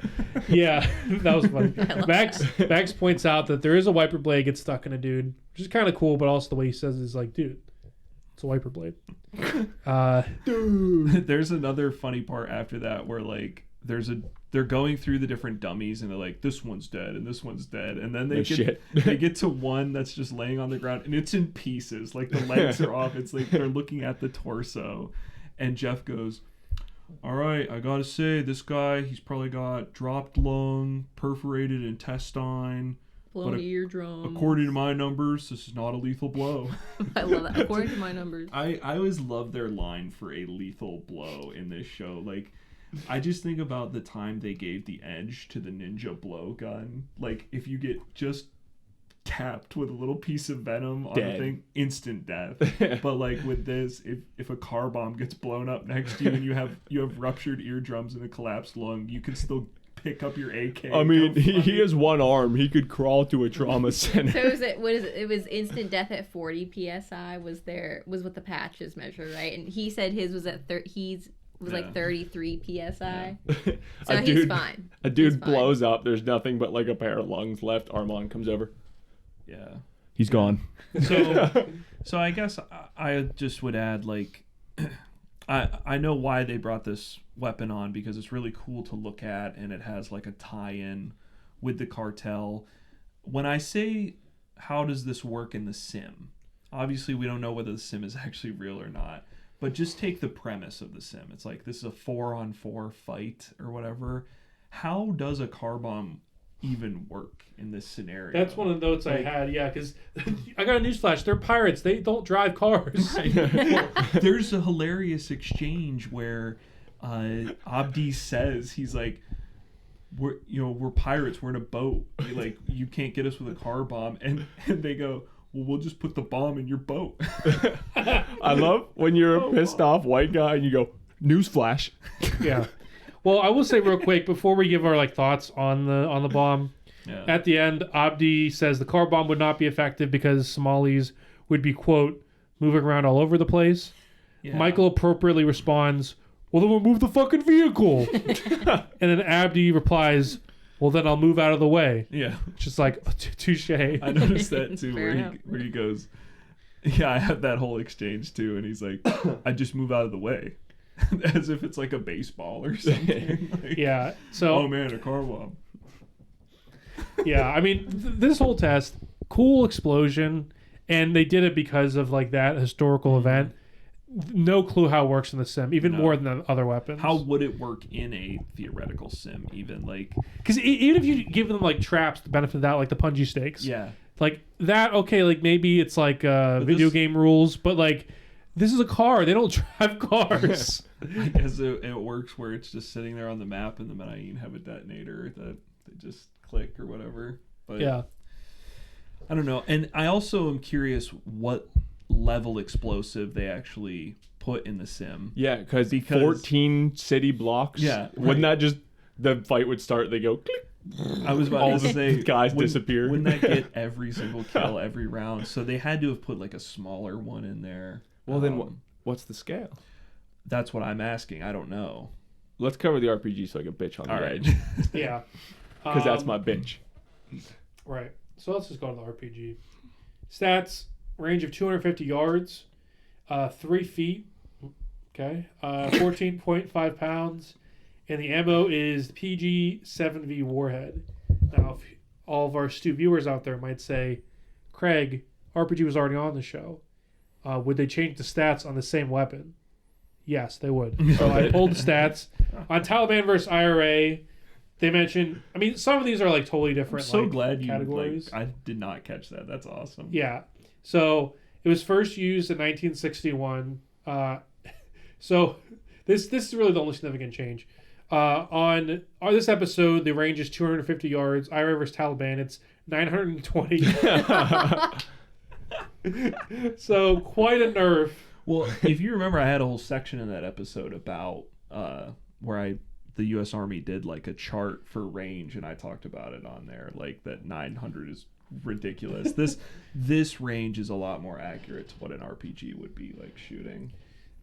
yeah, that was funny. Max points out that there is a wiper blade gets stuck in a dude, which is kind of cool, but also the way he says it is like, dude, it's a wiper blade. Dude, there's another funny part after that where like they're going through the different dummies and they're like, this one's dead and this one's dead, and then they get to one that's just laying on the ground and it's in pieces, like the legs are off. It's like they're looking at the torso, and Jeff goes, all right, I gotta say, this guy, he's probably got dropped lung, perforated intestine, blown eardrum. According to my numbers, this is not a lethal blow. I love that. According to my numbers. I always love their line for a lethal blow in this show. Like, I just think about the time they gave the edge to the ninja blow gun. Like, if you get just tapped with a little piece of venom on the thing, instant death. But like with this, if a car bomb gets blown up next to you and you have ruptured eardrums and a collapsed lung, you can still pick up your AK. I mean, he has one arm. He could crawl to a trauma center. So it was instant death at 40 psi was what the patches measure, right? And he said his was at like 33 psi. So he's fine. A dude blows up. There's nothing but like a pair of lungs left. Armand comes over. Yeah. He's gone. So I guess I just would add, like, I know why they brought this weapon on, because it's really cool to look at and it has like a tie-in with the cartel. When I say, how does this work in the sim? Obviously, we don't know whether the sim is actually real or not, but just take the premise of the sim. It's like, this is a 4-on-4 fight or whatever. How does a car bomb even work in this scenario. That's one of the notes I had, yeah, because I got a newsflash. They're pirates. They don't drive cars. Well, there's a hilarious exchange where Abdi says, he's like, we're pirates. We're in a boat. Like, you can't get us with a car bomb. And they go, well, we'll just put the bomb in your boat. I love when you're a pissed off white guy and you go, newsflash. Yeah. Well, I will say real quick before we give our like thoughts on the bomb. Yeah. At the end, Abdi says the car bomb would not be effective because Somalis would be, quote, moving around all over the place. Yeah. Michael appropriately responds, well, then we'll move the fucking vehicle. And then Abdi replies, well, then I'll move out of the way. Yeah. Just like, touche. I noticed that too, Fair where he goes, yeah, I had that whole exchange too, and he's like, I just move out of the way. As if it's like a baseball or something. Like, Yeah. So, oh man, a car bomb. yeah, I mean, this whole test, cool explosion, and they did it because of like that historical event. No clue how it works in the sim, even more than the other weapons. How would it work in a theoretical sim, even like? Because even if you give them like traps, the benefit of that, like the punji stakes, Yeah. like that, okay, like maybe it's like video game rules, but like this is a car. They don't drive cars. I guess it works where it's just sitting there on the map, and the Medellin have a detonator that they just click or whatever. But Yeah. I don't know. And I also am curious what level explosive they actually put in the sim. Yeah, because 14 city blocks. Yeah, Wouldn't right. that just, the fight would start, they go click. I was about All to the say guys disappear. Wouldn't that get every single kill every round? So they had to have put like a smaller one in there. Well, then what's the scale? That's what I'm asking. I don't know. Let's cover the RPG so I can bitch on All the right. edge. Yeah. Because that's my bitch. Right. So let's just go to the RPG. Stats, range of 250 yards, 3 feet, okay, 14.5 pounds, and the ammo is PG-7V Warhead. Now, if all of our astute viewers out there might say, Craig, RPG was already on the show. Would they change the stats on the same weapon? Yes, they would. So I pulled the stats. On Taliban versus IRA, they mentioned, I mean, some of these are like totally I'm different so like, glad you categories. I did not catch that. That's awesome. Yeah. So it was first used in 1961. So this is really the only significant change. On this episode, the range is 250 yards. IRA versus Taliban, it's 920. So quite a nerf. Well, if you remember, I had a whole section in that episode about where the U.S. Army did like a chart for range, and I talked about it on there, like that 900 is ridiculous. This range is a lot more accurate to what an RPG would be like shooting.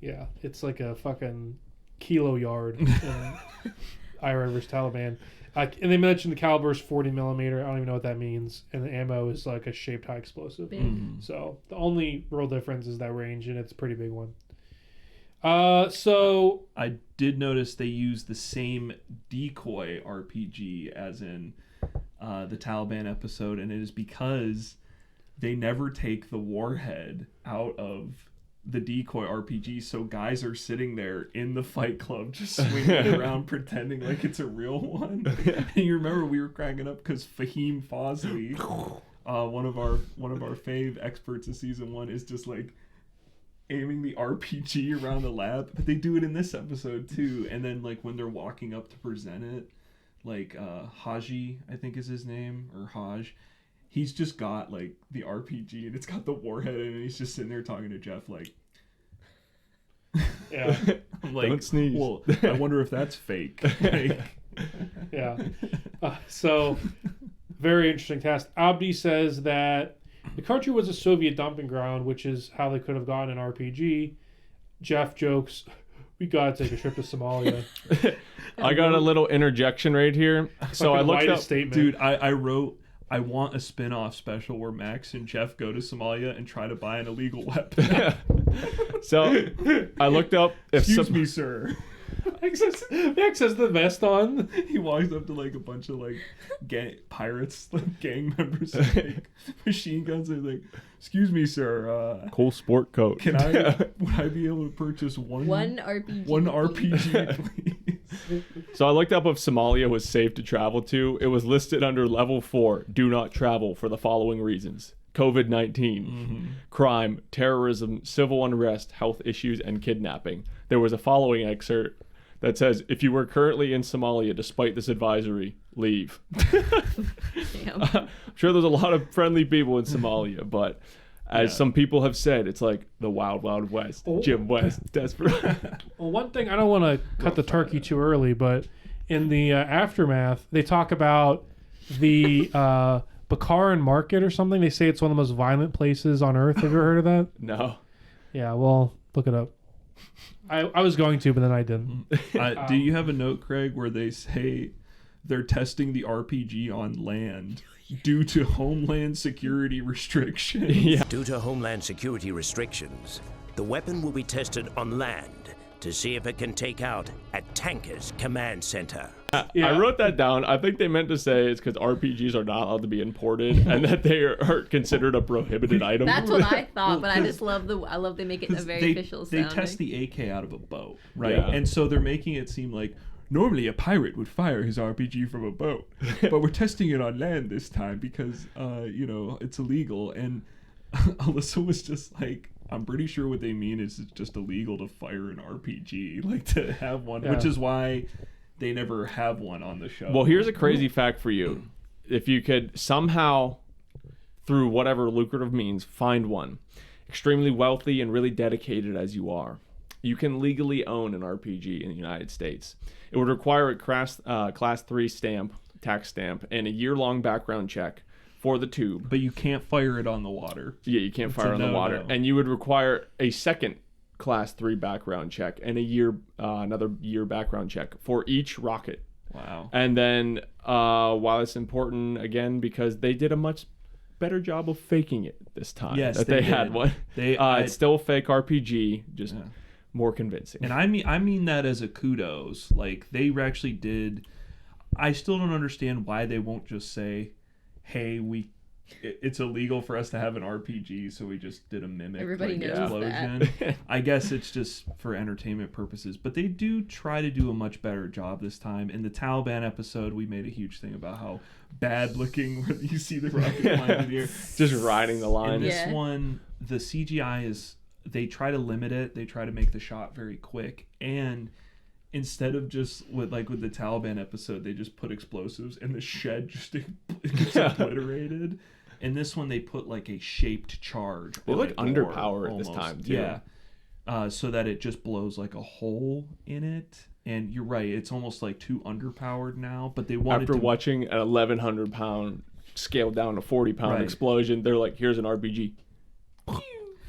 Yeah, it's like a fucking kilo yard in IRA versus Taliban. And they mentioned the caliber is 40 millimeter. I don't even know what that means. And the ammo is like a shaped high explosive. So the only real difference is that range, and it's a pretty big one. So I did notice they use the same decoy RPG as in the Taliban episode, and it is because they never take the warhead out of the decoy RPG, so guys are sitting there in the fight club just swinging around pretending like it's a real one. And you remember we were cracking up because Fahim Fazli, one of our fave experts of season 1, is just like aiming the RPG around the lab. But they do it in this episode too. And then like when they're walking up to present it, like Haji, I think is his name, or Haj, he's just got like the RPG and it's got the warhead in it, and he's just sitting there talking to Jeff like, yeah. I'm like, don't sneeze. Well, I wonder if that's fake. Like, Yeah. So, very interesting test. Abdi says that the country was a Soviet dumping ground, which is how they could have gotten an RPG. Jeff jokes, we gotta take a trip to Somalia. I got a little interjection right here. So I Fucking looked whitest up. statement. dude, I wrote, I want a spin-off special where Max and Jeff go to Somalia and try to buy an illegal weapon. So I looked up if Excuse me, sir. Max has the vest on. He walks up to like a bunch of like pirates, like gang members with like machine guns, and like, "Excuse me, sir. cool sport coat. Would I be able to purchase one One RPG. RPG, please?" So I looked up if Somalia was safe to travel to. It was listed under level 4, do not travel for the following reasons. COVID-19, crime, terrorism, civil unrest, health issues, and kidnapping. There was a following excerpt that says, if you were currently in Somalia despite this advisory, leave. Damn. I'm sure there's a lot of friendly people in Somalia, but as some people have said, it's like the wild, wild west. Jim West, desperate. Well, one thing, I don't want to cut the turkey too early, but in the aftermath, they talk about the Bakaran Market or something. They say it's one of the most violent places on earth. Have you ever heard of that? No. Yeah, well, look it up. I was going to, but then I didn't. Do you have a note, Craig, where they say they're testing the RPG on land due to Homeland Security restrictions? Yeah. Due to Homeland Security restrictions, the weapon will be tested on land to see if it can take out a tanker's command center. Yeah. I wrote that down. I think they meant to say it's because RPGs are not allowed to be imported and that they are considered a prohibited item. That's what I thought, but I just love they make it a very official They sounding. test the AK out of a boat, right? Yeah. And so they're making it seem like normally a pirate would fire his RPG from a boat, but we're testing it on land this time because, it's illegal. And Alyssa was just like, I'm pretty sure what they mean is it's just illegal to fire an RPG, like to have one, which is why they never have one on the show. Well, here's a crazy fact for you. If you could somehow, through whatever lucrative means, find one, extremely wealthy and really dedicated as you are, you can legally own an RPG in the United States. It would require a class 3 stamp, tax stamp, and a year-long background check for the tube. But you can't fire it on the water. Yeah, you can't fire on the water. And you would require a second class 3 background check and another year background check for each rocket. Wow. And then while it's important, again, because they did a much better job of faking it this time. Yes, that they they had did. one. They- it's still a fake RPG, just more convincing. And I mean that as a kudos. Like, they actually did. I still don't understand why they won't just say, hey, it's illegal for us to have an RPG, so we just did a mimic Everybody knows explosion. I guess it's just for entertainment purposes, but they do try to do a much better job this time. In the Taliban episode, we made a huge thing about how bad looking where you see the rocket flying in the air. Just riding the line. In this one, the CGI is, they try to limit it. They try to make the shot very quick, and instead of just with the Taliban episode, they just put explosives and the shed just gets obliterated. In this one, they put like a shaped charge. They look on a door, underpowered this almost. time, too. Yeah. So that it just blows like a hole in it. And you're right, it's almost like too underpowered now. But they wanted After watching an 1,100 pound scaled down to 40 pound explosion, they're like, here's an RPG.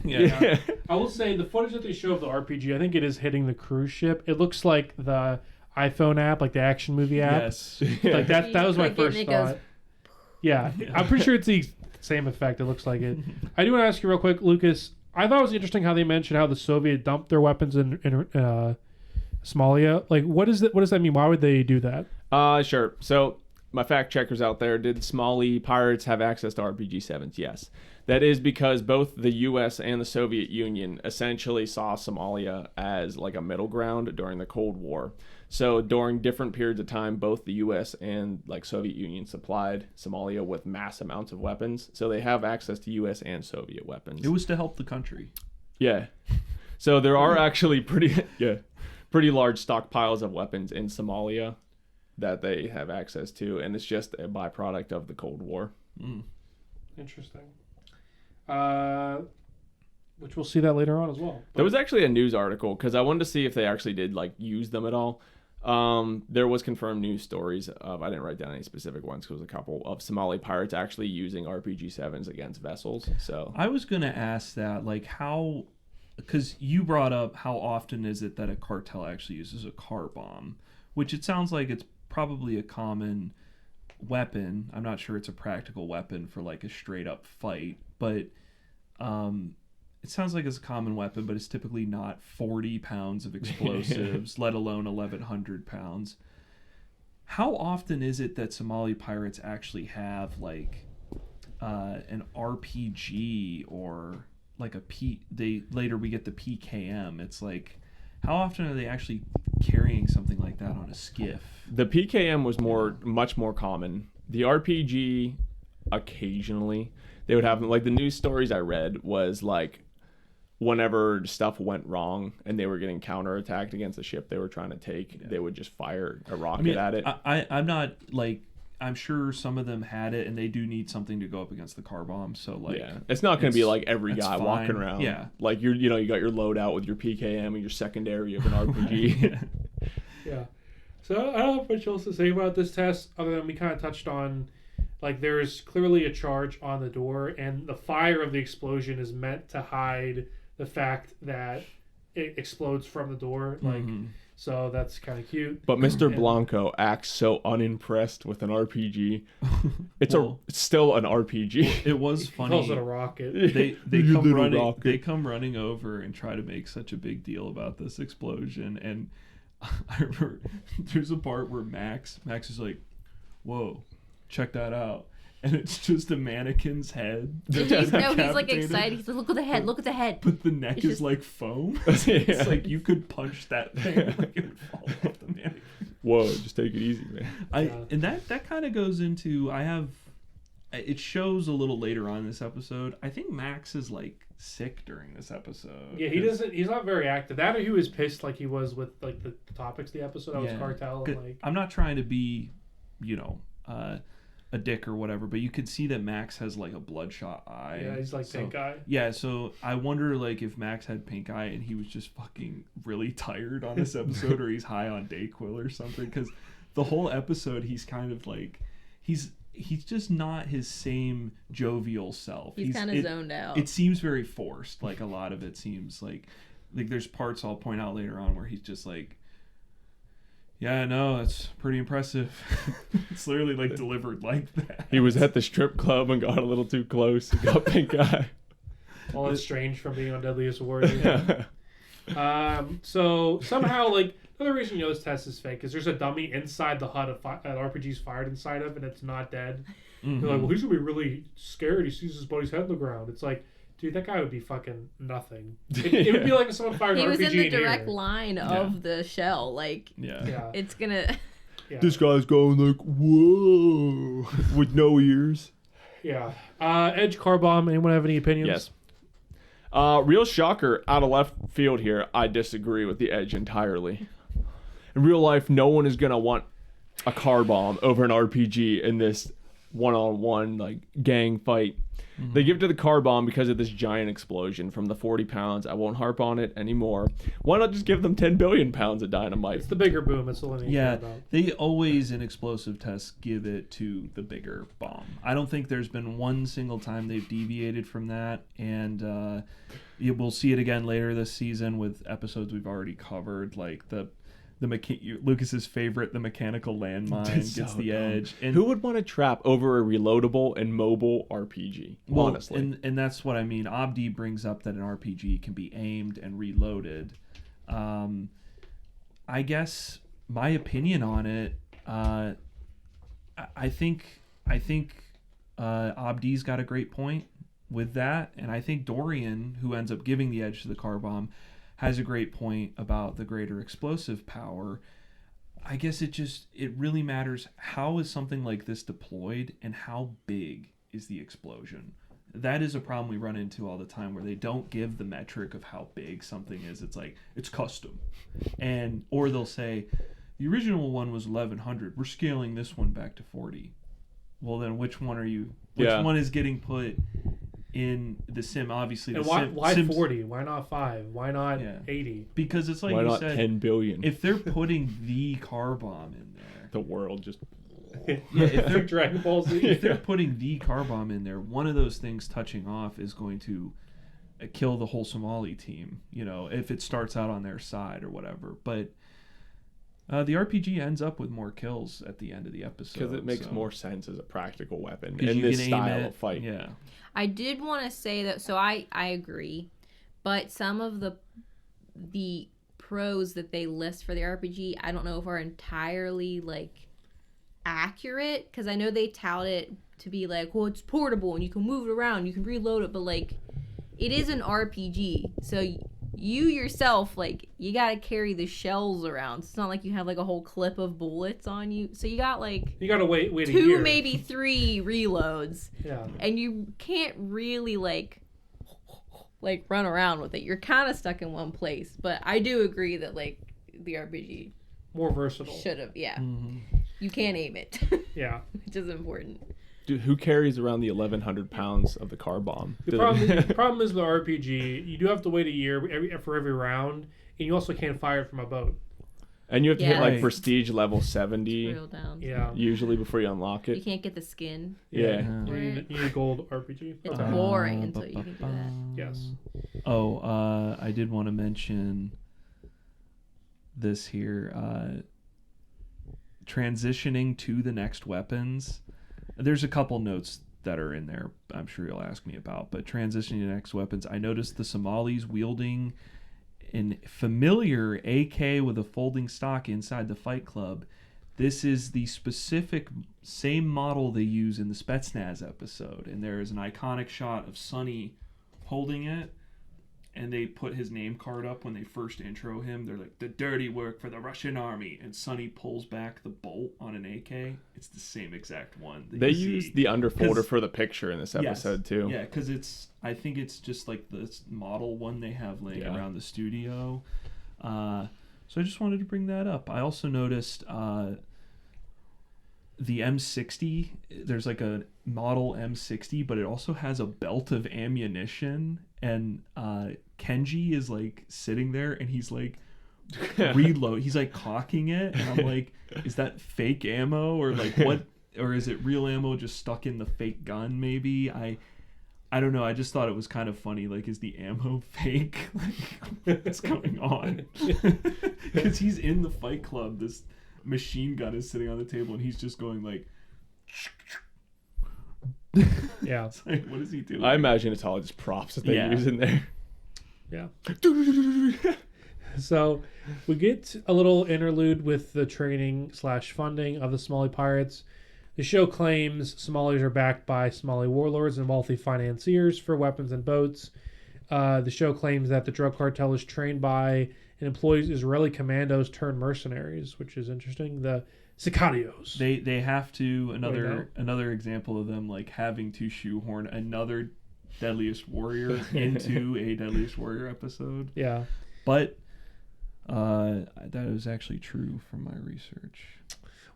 Yeah. I will say the footage that they show of the RPG, I think it is hitting the cruise ship. It looks like the iPhone app, like the action movie app. Yes. Like that was my Click it first and it goes- thought. Yeah, I'm pretty sure it's the same effect. It looks like it. I do want to ask you real quick, Lucas. I thought it was interesting how they mentioned how the Soviet dumped their weapons in Somalia. Like, what does that mean? Why would they do that? Sure. So my fact checkers out there, did Somali pirates have access to RPG-7s? Yes. That is because both the U.S. and the Soviet Union essentially saw Somalia as like a middle ground during the Cold War. So during different periods of time, both the U.S. and like Soviet Union supplied Somalia with mass amounts of weapons. So they have access to U.S. and Soviet weapons. It was to help the country. Yeah. So there are actually pretty large stockpiles of weapons in Somalia that they have access to, and it's just a byproduct of the Cold War. Interesting. Which we'll see that later on as well. There was actually a news article because I wanted to see if they actually did like use them at all. There was confirmed news stories of, I didn't write down any specific ones because it was a couple of Somali pirates actually using RPG-7s against vessels. So I was gonna ask that, like, how, because you brought up how often is it that a cartel actually uses a car bomb, which it sounds like it's probably a common weapon. I'm not sure it's a practical weapon for like a straight up fight, but it sounds like it's a common weapon, but it's typically not 40 pounds of explosives, let alone 1,100 pounds. How often is it that Somali pirates actually have like an RPG or like we get the PKM? It's like, how often are they actually carrying something like that on a skiff. The PKM was much more common. The RPG, occasionally, they would have, like, the news stories I read was, like, whenever stuff went wrong and they were getting counterattacked against the ship they were trying to take, they would just fire a rocket at it. I'm not, like, I'm sure some of them had it, and they do need something to go up against the car bomb. So, like, it's not going to be like every guy fine. walking around. Yeah, like you got your loadout with your PKM and your secondary of an RPG. Yeah. So I don't have much else to say about this test other than we kind of touched on, like, there is clearly a charge on the door, and the fire of the explosion is meant to hide the fact that it explodes from the door. Like, so that's kind of cute. But Mr. Blanco acts so unimpressed with an RPG. It's still an RPG. It was funny. He calls it a rocket. They come running over and try to make such a big deal about this explosion. And I remember there's a part where Max is like, "Whoa, check that out." And it's just a mannequin's head. He's like excited. He's like, "Look at the head! Look at the head!" But the neck is like foam. It's like you could punch that thing, like it would fall off the mannequin. Whoa, just take it easy, man. And that kind of goes into, it shows a little later on in this episode. I think Max is like sick during this episode. Yeah, he's not very active. That or he was pissed like he was with, like, the topics of the episode. That was Cartel. And, like, I'm not trying to be, a dick or whatever, but you could see that Max has like a bloodshot eye. Yeah, he's like pink eye. Yeah, so I wonder, like, if Max had pink eye and he was just fucking really tired on this episode, or he's high on Dayquil or something, because the whole episode he's kind of like he's just not his same jovial self. He's kind of zoned out. It seems very forced. Like, a lot of it seems like there's parts I'll point out later on where he's just like, "Yeah, no, that's pretty impressive." It's literally like delivered like that. He was at the strip club and got a little too close. He got pink eye. All that's strange from being on Deadliest Award. So somehow, like, another reason this test is fake is there's a dummy inside the hut that RPG's fired inside of, and it's not dead. You're like, well, he's gonna be really scared. He sees his buddy's head on the ground. It's like, dude, that guy would be fucking nothing. It would be like if someone fired an RPG. He was in the direct here. line of the shell. Like, it's gonna. Yeah. This guy's going like, whoa, with no ears. Yeah. Edge car bomb. Anyone have any opinions? Yes. Real shocker out of left field here. I disagree with the Edge entirely. In real life, no one is gonna want a car bomb over an RPG in this one-on-one, like, gang fight. They give it to the car bomb because of this giant explosion from the 40 pounds. I won't harp on it anymore. Why not just give them 10 billion pounds of dynamite? It's the bigger boom. It's the one you care about. They always, in explosive tests, give it to the bigger bomb. I don't think there's been one single time they've deviated from that. And we'll see it again later this season with episodes we've already covered, like Lucas's favorite, the mechanical landmine gets the edge. And who would want to trap over a reloadable and mobile RPG? Honestly, and that's what I mean. Abdi brings up that an RPG can be aimed and reloaded. I guess my opinion on it, I think Abdi's got a great point with that, and I think Dorian, who ends up giving the edge to the car bomb, has a great point about the greater explosive power. I guess it really matters how is something like this deployed and how big is the explosion. That is a problem we run into all the time, where they don't give the metric of how big something is. It's like, it's custom. Or they'll say, the original one was 1100. We're scaling this one back to 40. Well, then which one one is getting put in the sim? Obviously, why 40? Why not 5? Why not 80? Because it's like, why you not said, 10 billion? If they're putting the car bomb in there, the world just if they're Dragon Ball Z, if they're putting the car bomb in there, one of those things touching off is going to kill the whole Somali team. If it starts out on their side or whatever. But the RPG ends up with more kills at the end of the episode because it makes more sense as a practical weapon in this style of fight. Yeah. I did want to say that, so I agree, but some of the pros that they list for the RPG, I don't know if are entirely, like, accurate, because I know they tout it to be like, well, it's portable and you can move it around, you can reload it, but, like, it is an RPG, so you yourself, like, you gotta carry the shells around. It's not like you have like a whole clip of bullets on you. So you got like You gotta wait a 2, year. maybe 3 reloads. Yeah. And you can't really like run around with it. You're kind of stuck in one place. But I do agree that like the RPG More versatile. should have, yeah. Mm-hmm. You can aim it. Yeah. Which is important. Dude, who carries around the 1,100 pounds of the car bomb? The problem is with RPG, you do have to wait a year for every round, and you also can't fire it from a boat. And you have to hit like Right. prestige level 70 Real down. Yeah. usually before you unlock You it. can't get the skin. Yeah. You need a gold RPG. It's Okay. boring until you can do that. Yes. Oh, I did want to mention this here. Transitioning to the next weapons. There's a couple notes that are in there I'm sure you'll ask me about, but transitioning to next weapons, I noticed the Somalis wielding an familiar AK with a folding stock inside the Fight Club. This is the specific same model they use in the Spetsnaz episode, and there is an iconic shot of Sonny holding it, and they put his name card up when they first intro him. They're like, the dirty work for the Russian army, and Sonny pulls back the bolt on an AK. It's the same exact one that They you use see. the underfolder 'Cause- for the picture in this episode too. Yeah, because I think it's just like this model one they have laying Yeah. around the studio. So I just wanted to bring that up. I also noticed the M60. There's like a model M60, but it also has a belt of ammunition. And Kenji is like sitting there, and he's like reload. He's like cocking it, and I'm like, is that fake ammo or like what? Or is it real ammo just stuck in the fake gun? Maybe I don't know. I just thought it was kind of funny. Like, is the ammo fake? Like, what's going on? Because he's in the Fight Club. This machine gun is sitting on the table, and he's just going like. Yeah. It's like, what is he doing? I imagine it's all just props that they Yeah. use in there. Yeah. So we get a little interlude with the training/funding of the Somali pirates. The show claims Somalis are backed by Somali warlords and wealthy financiers for weapons and boats. The show claims that the drug cartel is trained by and employs Israeli commandos turned mercenaries, which is interesting. The sicarios. They have to no. another example of them like having to shoehorn another Deadliest Warrior into a Deadliest Warrior episode. Yeah. But that is actually true from my research.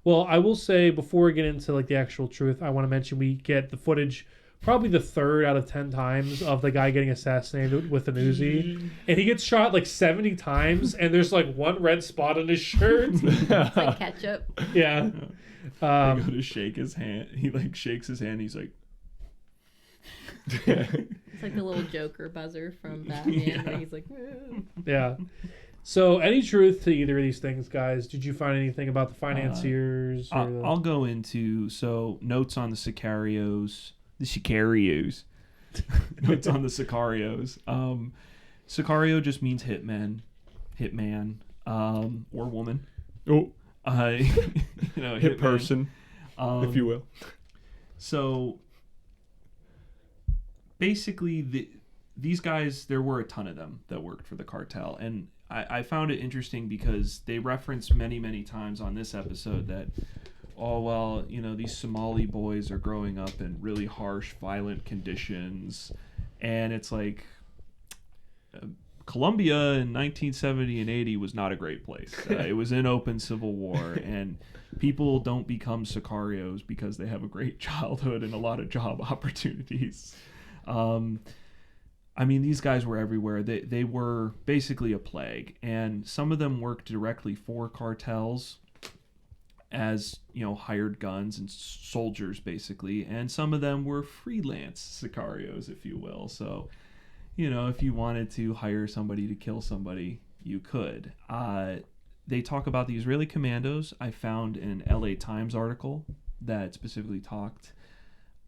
Well, I will say before we get into like the actual truth, I want to mention we get the footage probably the 3rd out of 10 times of the guy getting assassinated with an Uzi, and he gets shot like 70 times, and there's like one red spot on his shirt. It's like ketchup. Yeah. I go to shake his hand. He like shakes his hand. He's like, It's like the little Joker buzzer from Batman Yeah. where he's like, "Eh." Yeah. So, any truth to either of these things, guys? Did you find anything about the financiers? Or the... I'll go into notes on the Sicarios. The Sicarios. Notes on the Sicarios. Sicario just means hitman, or woman. Oh, Hit person, if you will. So basically, these guys, there were a ton of them that worked for the cartel, and I found it interesting because they referenced many, many times on this episode that, oh, well, these Somali boys are growing up in really harsh, violent conditions. And it's like, Colombia in 1970 and 80 was not a great place. It was in open civil war, and people don't become sicarios because they have a great childhood and a lot of job opportunities. I mean, these guys were everywhere. They were basically a plague, and some of them worked directly for cartels as, hired guns and soldiers, basically, and some of them were freelance sicarios, if you will. So, if you wanted to hire somebody to kill somebody, you could. They talk about the Israeli commandos. I found an LA Times article that specifically talked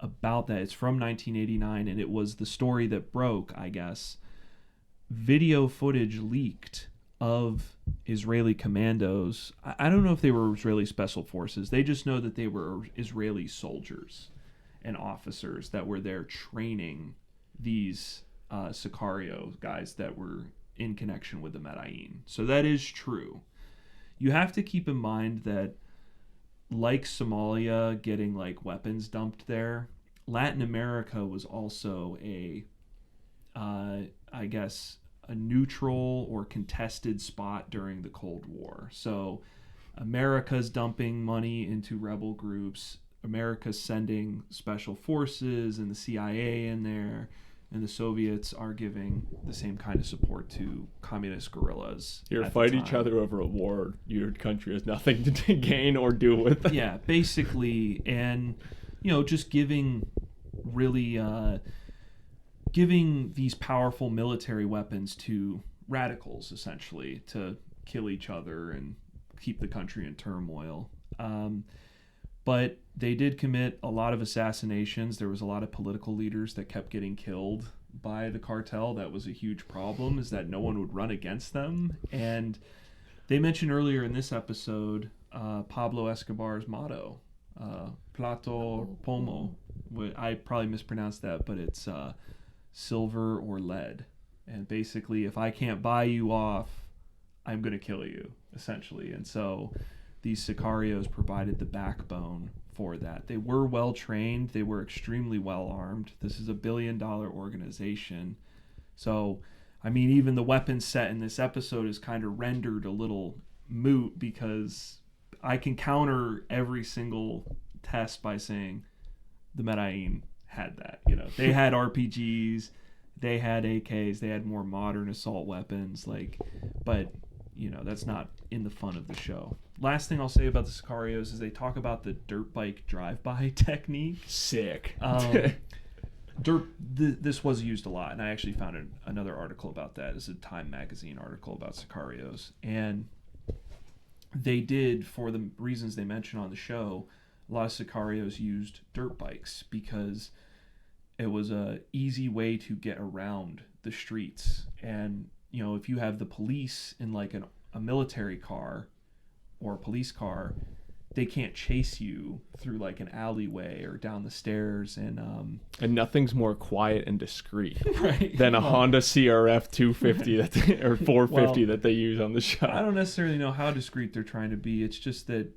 about that. It's from 1989, and it was the story that broke, I guess. Video footage leaked of Israeli commandos. I don't know if they were Israeli special forces. They just know that they were Israeli soldiers and officers that were there training these Sicario guys that were in connection with the Medellin. So that is true. You have to keep in mind that, like Somalia getting like weapons dumped there, Latin America was also I guess, a neutral or contested spot during the Cold War. So America's dumping money into rebel groups. America's sending special forces and the CIA in there. And the Soviets are giving the same kind of support to communist guerrillas. You fight each other over a war your country has nothing to gain or do with. Yeah, basically. And, just giving really... giving these powerful military weapons to radicals, essentially, to kill each other and keep the country in turmoil. But they did commit a lot of assassinations. There was a lot of political leaders that kept getting killed by the cartel. That was a huge problem, is that no one would run against them. And they mentioned earlier in this episode Pablo Escobar's motto, Plato Pomo. I probably mispronounced that, but it's silver or lead. And basically, if I can't buy you off, I'm going to kill you, essentially. And so these sicarios provided the backbone for that. They were well trained. They were extremely well armed. This is a $1 billion organization. So, I mean, even the weapon set in this episode is kind of rendered a little moot, because I can counter every single test by saying the Medellin had that. They had RPGs, they had AKs, they had more modern assault weapons, but that's not in the fun of the show. Last thing I'll say about the sicarios is they talk about the dirt bike drive-by technique. Sick. This was used a lot, and I actually found another article about that. It's a Time magazine article about sicarios, and they did, for the reasons they mentioned on the show, a lot of sicarios used dirt bikes because it was a easy way to get around the streets. And if you have the police in like a military car or a police car, they can't chase you through like an alleyway or down the stairs. And nothing's more quiet and discreet right. than a Honda CRF 250 or 450 that they use on the show. I don't necessarily know how discreet they're trying to be. It's just that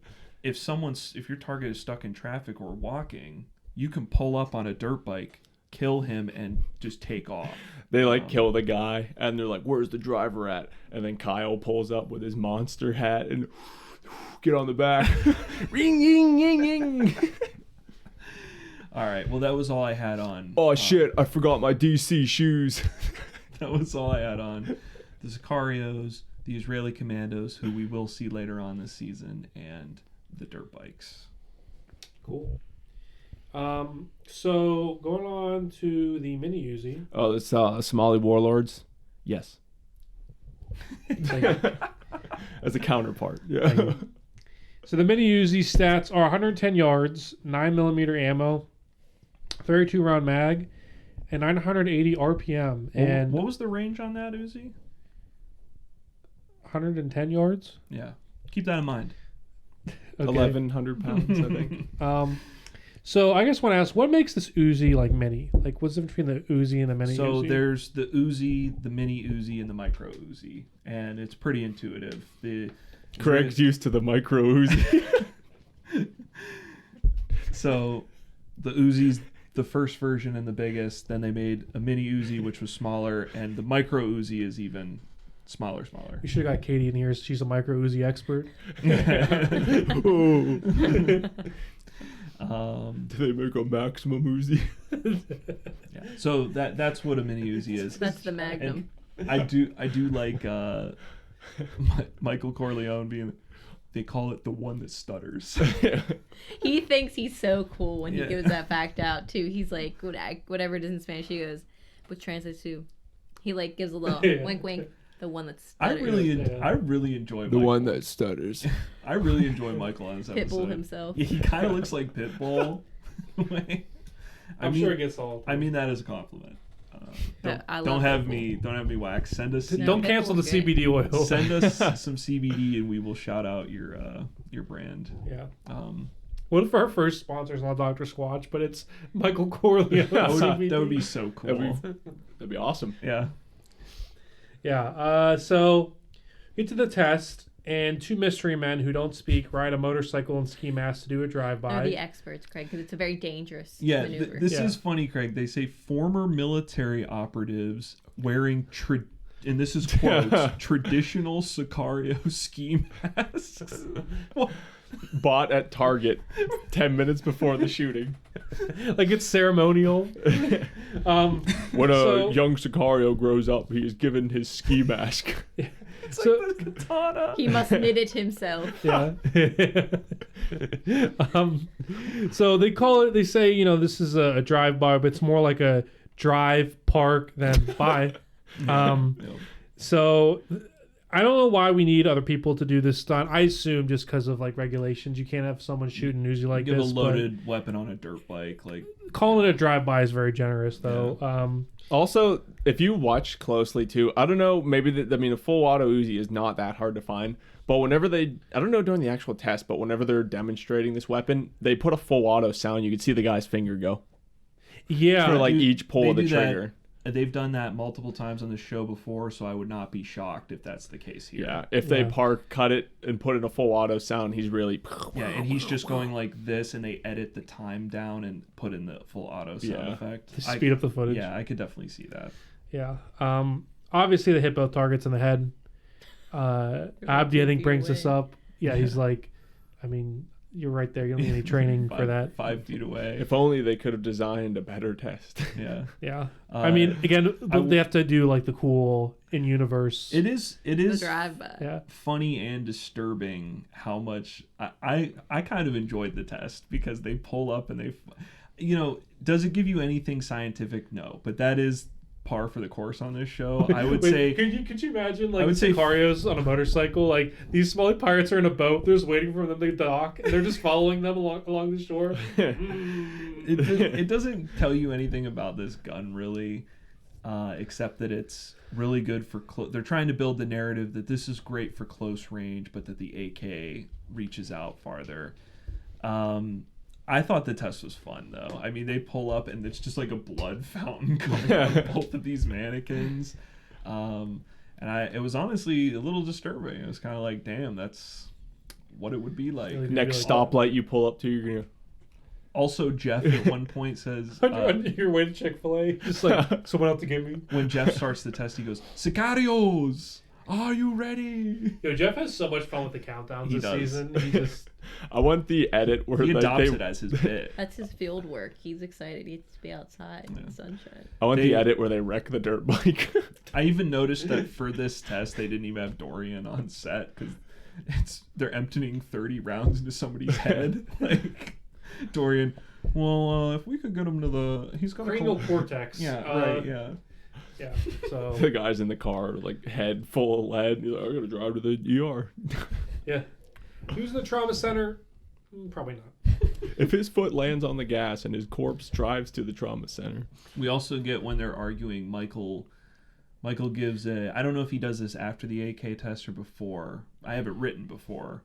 if your target is stuck in traffic or walking, you can pull up on a dirt bike, kill him, and just take off. They kill the guy, and they're like, "Where's the driver at?" And then Kyle pulls up with his monster hat and get on the back. Ring, ying, ying, ying. All right. Well, that was all I had on. Oh shit! I forgot my DC shoes. That was all I had on the Sicarios, the Israeli commandos, who we will see later on this season, and the dirt bikes. Cool. So going on to the mini Uzi. Oh, it's Somali warlords. Yes. As a counterpart. Yeah. So the mini Uzi stats are 110 yards, 9mm ammo, 32 round mag, and 980 RPM. And what was the range on that Uzi? 110 yards. Yeah. Keep that in mind. Okay. 1,100 pounds, I think. So I just want to ask, what makes this Uzi mini? What's the difference between the Uzi and the mini Uzi? So there's the Uzi, the mini Uzi, and the micro Uzi, and it's pretty intuitive. Craig's used to the micro Uzi. So the Uzi's the first version and the biggest. Then they made a mini Uzi, which was smaller, and the micro Uzi is even smaller. You should have got Katie in here. She's a micro Uzi expert. Do they make a maximum Uzi? Yeah. So that's what a mini Uzi is. That's the Magnum. And I do like Michael Corleone being. They call it the one that stutters. He thinks he's so cool when he gives that fact out too. He's like, whatever it is in Spanish, he goes, which translates to, he gives a little wink, wink. The one that stutters. I really enjoy the Michael. one that stutters. I really enjoy Michael on this episode. Pitbull himself. Yeah, he kind of looks like Pitbull. I'm sure it gets all. I mean that as a compliment. I Don't love have Pitbull. me wax. Send us. Don't cancel the CBD oil. Send us some CBD and we will shout out your brand. Yeah. What if our first sponsor is not Dr. Squatch, but it's Michael Corleone? That would be so cool. That'd be awesome. Yeah. Yeah. So get to the test, and two mystery men who don't speak ride a motorcycle and ski mask to do a drive-by. They're the experts, Craig, because it's a very dangerous Yeah, maneuver. this is funny, Craig. They say former military operatives wearing and this is quotes, traditional Sicario ski masks. Bought at Target 10 minutes before the shooting. Like it's ceremonial. When a young Sicario grows up, he is given his ski mask. It's like the katana. He must knit it himself. Yeah. So they call it, they say, you know, this is a drive-by, but it's more like a drive, park, than by. So I don't know why we need other people to do this stunt. I assume just because of like regulations, you can't have someone shoot an Uzi like Give this. a loaded weapon on a dirt bike, like calling it a drive-by is very generous, though. Yeah. Also, if you watch closely too, I don't know, maybe a full auto Uzi is not that hard to find. But whenever I don't know during the actual test, but whenever they're demonstrating this weapon, they put a full auto sound. You can see the guy's finger go. Yeah. For like each pull of the do trigger. They've done that multiple times on the show before, so I would not be shocked if that's the case here. Yeah, if they cut it and put in a full auto sound, he's really... Yeah, and he's just going like this, and they edit the time down and put in the full auto sound effect. To speed up the footage. Yeah, I could definitely see that. Yeah. Obviously, they hit both targets in the head. Abdi, I think, brings this up. Yeah, he's like, I mean... You're right there. You don't need any training for that. 5 feet away. If only they could have designed a better test. Yeah. Yeah. I mean, again, they have to do like the cool in-universe. It is The drive-by. funny and disturbing how much I kind of enjoyed the test because they pull up and they, you know, does it give you anything scientific? No, but that is par for the course on this show. I would say. Could you imagine like I would say Sicarios on a motorcycle? Like these Somali pirates are in a boat. They're just waiting for them to dock, and they're just following them along the shore. It doesn't tell you anything about this gun really, except that it's really good for. They're trying to build the narrative that this is great for close range, but that the AK reaches out farther. I thought the test was fun though. I mean, they pull up and it's just like a blood fountain coming out of both of these mannequins, and it was honestly a little disturbing. It was kind of like, damn, that's what it would be like. Next stoplight you pull up to, you're gonna. Also, Jeff at one point says, on your way to Chick-fil-A, just like someone out to get me. When Jeff starts the test, he goes, "Sicarios, are you ready?" Yo, Jeff has so much fun with the countdowns this season. He just. I want the edit where he adopts it as his bit. That's his field work. He's excited. He gets to be outside in the sunshine. I want the edit where they wreck the dirt bike. I even noticed that for this test, they didn't even have Dorian on set because they're emptying 30 rounds into somebody's head. Like Dorian, well, if we could get him to he's got cranial cortex. Yeah, right. Yeah. Yeah. So the guy's in the car, like head full of lead. He's like, I gotta drive to the ER. Yeah. Who's in the trauma center? Probably not. If his foot lands on the gas and his corpse drives to the trauma center. We also get when they're arguing, Michael gives I don't know if he does this after the AK test or before. I have it written before.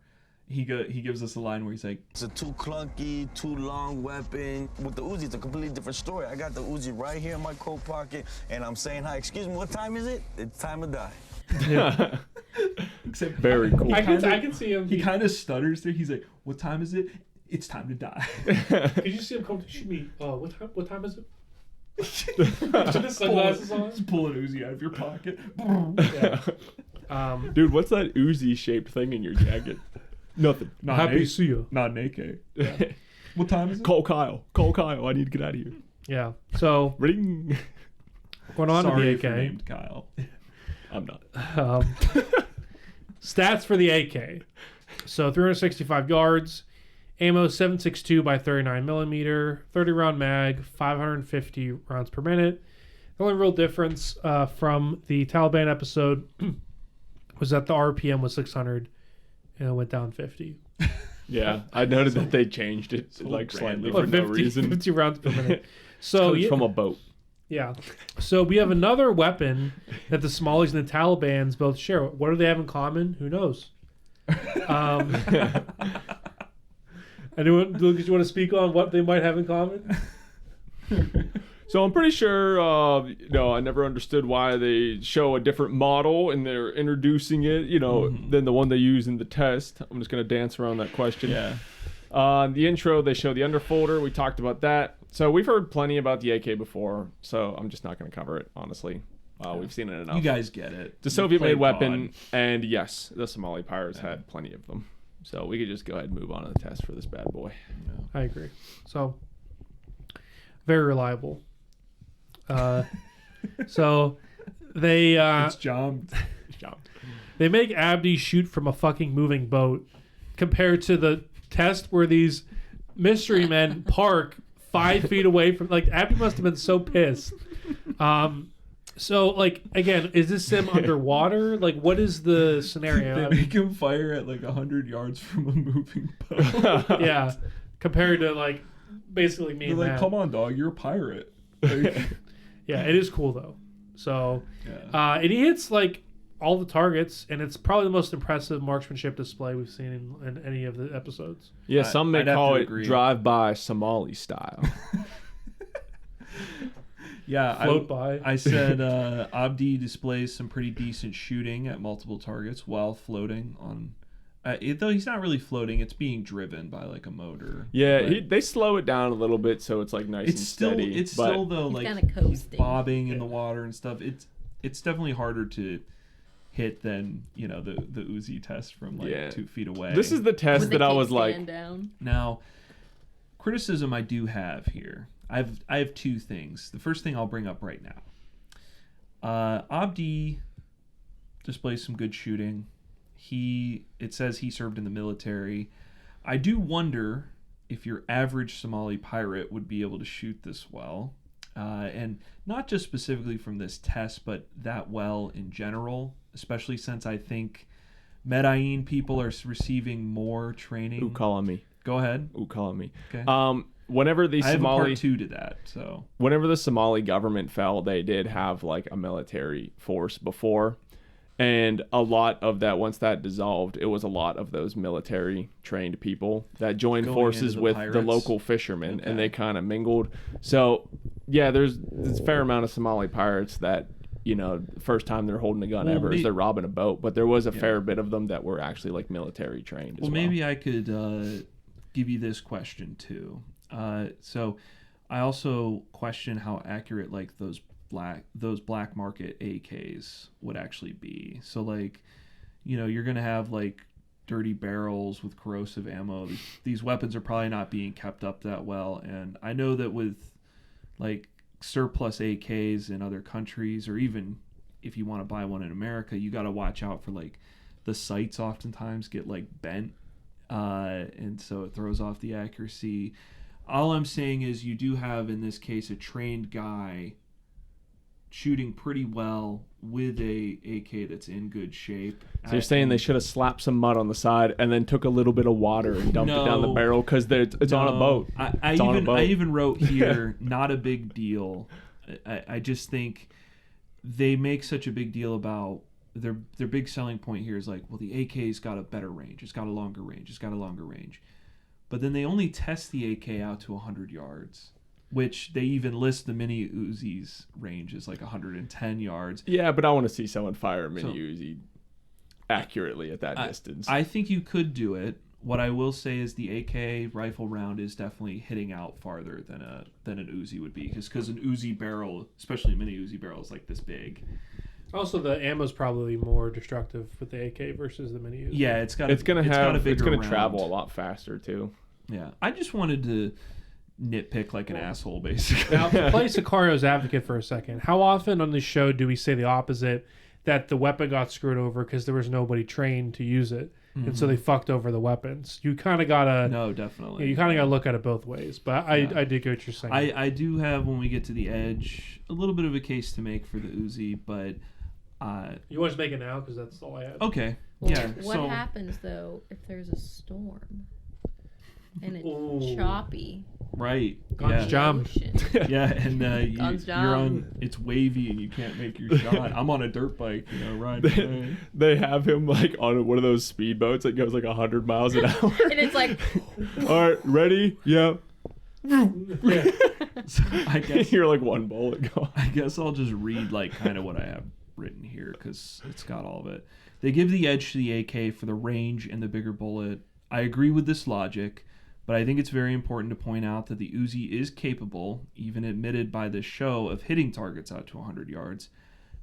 He gives us a line where he's like, it's a too clunky, too long weapon. With the Uzi, it's a completely different story. I got the Uzi right here in my coat pocket, and I'm saying, hi, excuse me, what time is it? It's time to die. Yeah. Except very cool. I can see him. He kind of stutters there. He's like, what time is it? It's time to die. Could you see him come to shoot me? What time is it? Put his sunglasses on. Just pull an Uzi out of your pocket. Yeah. Dude, what's that Uzi shaped thing in your jacket? Nothing. Not Happy to see you. Not an AK. Yeah. What time is it? Call Kyle. I need to get out of here. Yeah. So ring. Going on Sorry to the AK. Named Kyle. I'm not. Stats for the AK. So 365 yards, ammo 7.62 by 39 millimeter, 30 round mag, 550 rounds per minute. The only real difference from the Taliban episode was that the RPM was 600 and it went down 50. Yeah, I noted that they changed it like slightly for no reason. 50 rounds per minute. So it's from a boat. Yeah. So we have another weapon that the Somalis and the Talibans both share. What do they have in common? Who knows? Anyone, Lucas, you want to speak on what they might have in common? So I'm pretty sure, I never understood why they show a different model and they're introducing it, than the one they use in the test. I'm just going to dance around that question. Yeah. The intro, they show the underfolder. We talked about that. So we've heard plenty about the AK before, so I'm just not going to cover it, honestly. We've seen it enough. You guys get it. It's a Soviet-made weapon, and yes, the Somali pirates had plenty of them. So we could just go ahead and move on to the test for this bad boy. I agree. So, very reliable. So they It's jumped. they make Abdi shoot from a fucking moving boat, compared to the test where these mystery men park 5 feet away from. Like, Abdi must have been so pissed. So, like, again, is this sim underwater? Like, what is the scenario? They make him fire at like 100 yards from a moving boat. Yeah, compared to, like, basically me They're and like, Matt. come on, dog, you're a pirate. Like, Yeah, it is cool though. So, yeah. and he hits like all the targets, and it's probably the most impressive marksmanship display we've seen in any of the episodes. Yeah, some may I'd have call to it agree. drive-by Somali style. Yeah, Float by. I said Abdi displays some pretty decent shooting at multiple targets while floating on. Though he's not really floating, it's being driven by like a motor. Yeah, But they slow it down a little bit so it's like nice and steady. It's but still though He's like kinda coasting. bobbing in the water and stuff. It's definitely harder to hit than the Uzi test from like 2 feet away. This is the test With the that I was like, kickstand down. Now, criticism I do have here. I have two things. The first thing I'll bring up right now. Abdi displays some good shooting. It says he served in the military. I do wonder if your average Somali pirate would be able to shoot this well. And not just specifically from this test, but that well in general, especially since I think Medellin people are receiving more training. ooh, call on me. Go ahead. Ooh, call on me. Okay. Whenever the I have a Somali... part 2 to that, so... Whenever the Somali government fell, they did have like a military force before. And a lot of that, once that dissolved, it was a lot of those military trained people that joined Going forces into the with pirates? the local fishermen, Okay. and they kind of mingled. So, yeah, there's a fair amount of Somali pirates that, the first time they're holding a gun Well, ever is they're robbing a boat. But there was a Yeah. fair bit of them that were actually like military trained as well. Maybe I could give you this question, too. So, I also question how accurate, like, those black market AKs would actually be. So like, you're gonna have like dirty barrels with corrosive ammo. These weapons are probably not being kept up that well, and I know that with like surplus AKs in other countries, or even if you want to buy one in America, you got to watch out for like the sights oftentimes get like bent, and so it throws off the accuracy. All I'm saying is you do have in this case a trained guy shooting pretty well with a AK that's in good shape. So you're saying they should have slapped some mud on the side and then took a little bit of water and dumped it down the barrel because it's on a boat. I even wrote here, not a big deal. I just think they make such a big deal about their big selling point here is like, well, the AK's got a better range. It's got a longer range. It's got a longer range. But then they only test the AK out to 100 yards. Which they even list the mini Uzi's range as like 110 yards. Yeah, but I want to see someone fire a mini Uzi accurately at that distance. I think you could do it. What I will say is the AK rifle round is definitely hitting out farther than an Uzi would be, because an Uzi barrel, especially a mini Uzi barrel, is like this big. Also, the ammo's probably more destructive with the AK versus the mini Uzi. Yeah, it's gonna travel a lot faster too. Yeah, I just wanted to nitpick like an asshole, basically. Now, to play Sicario's advocate for a second, how often on this show do we say the opposite, that the weapon got screwed over because there was nobody trained to use it, and so they fucked over the weapons? You kind of gotta... No, definitely. Yeah, you kind of gotta look at it both ways, but I did get what you're saying. I do have, when we get to the edge, a little bit of a case to make for the Uzi, but... you want to make it now? Because that's all I have. Okay. Well, yeah. What happens, though, if there's a storm? And it's choppy. Right. Guns jam. Yeah, and Guns you're jam. on. It's wavy, and you can't make your shot. I'm on a dirt bike, riding. They have him like on one of those speedboats that goes like 100 miles an hour. And it's like, all right, ready? Yeah. So I guess You're like one bullet gone. I guess I'll just read like kind of what I have written here because it's got all of it. They give the edge to the AK for the range and the bigger bullet. I agree with this logic, but I think it's very important to point out that the Uzi is capable, even admitted by this show, of hitting targets out to 100 yards.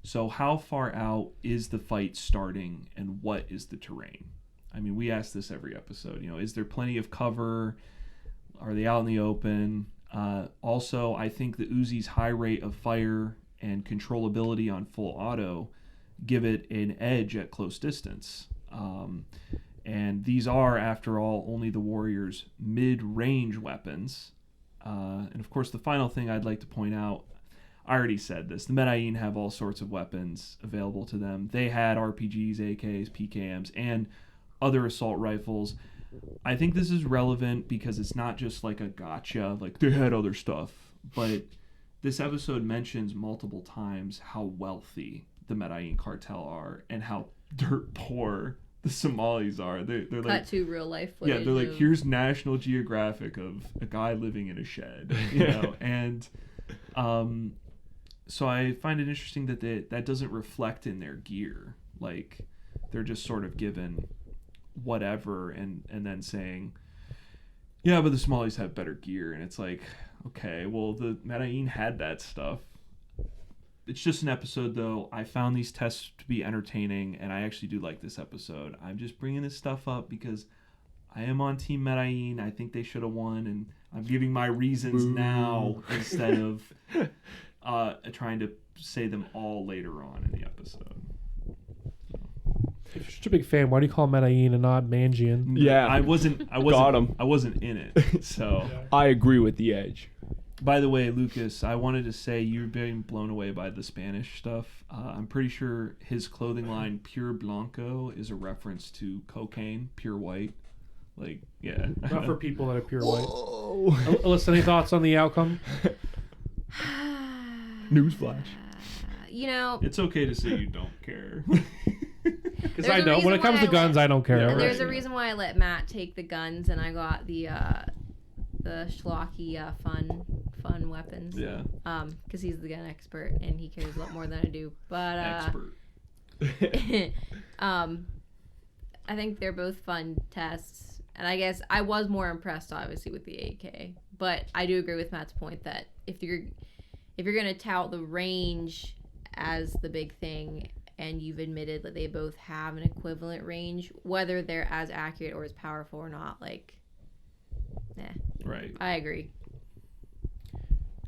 So how far out is the fight starting, and what is the terrain? I mean, we ask this every episode. You know, is there plenty of cover? Are they out in the open? Also, I think the Uzi's high rate of fire and controllability on full auto give it an edge at close distance. And these are, after all, only the Warriors' mid-range weapons. And of course, the final thing I'd like to point out, I already said this, the Medellin have all sorts of weapons available to them. They had RPGs, AKs, PKMs, and other assault rifles. I think this is relevant because it's not just like a gotcha, like they had other stuff, but this episode mentions multiple times how wealthy the Medellin Cartel are and how dirt poor the Somalis are. They're Cut like to real life footage. yeah, they're like, here's National Geographic of a guy living in a shed, you know, and so I find it interesting that that doesn't reflect in their gear. Like they're just sort of given whatever and then saying, yeah, but the Somalis have better gear, and it's like, okay, well, the Medellin had that stuff. It's just an episode, though. I found these tests to be entertaining, and I actually do like this episode. I'm just bringing this stuff up because I am on Team Medellin. I think they should have won, and I'm giving my reasons now instead of trying to say them all later on in the episode. If you're such a big fan, why do you call Medellin and not Mangian? Yeah, I wasn't Got him. I wasn't in it. So I agree with the edge. by the way, Lucas, I wanted to say you're being blown away by the Spanish stuff. I'm pretty sure his clothing line Pure Blanco is a reference to cocaine, pure white. Like, yeah. Not for people that are pure white. Alyssa, any thoughts on the outcome? Newsflash. You know, It's okay to say you don't care. Because There's I a don't. When reason it comes why to I guns, let- I don't care. Yeah, and there's right, a reason why I let Matt take the guns and I got the schlocky fun weapons. Yeah. Because he's the gun expert and he cares a lot more than I do. But Expert. I think they're both fun tests, and I guess I was more impressed, obviously, with the AK. But I do agree with Matt's point that if you're gonna tout the range as the big thing, and you've admitted that they both have an equivalent range, whether they're as accurate or as powerful or not, like, Right. I agree.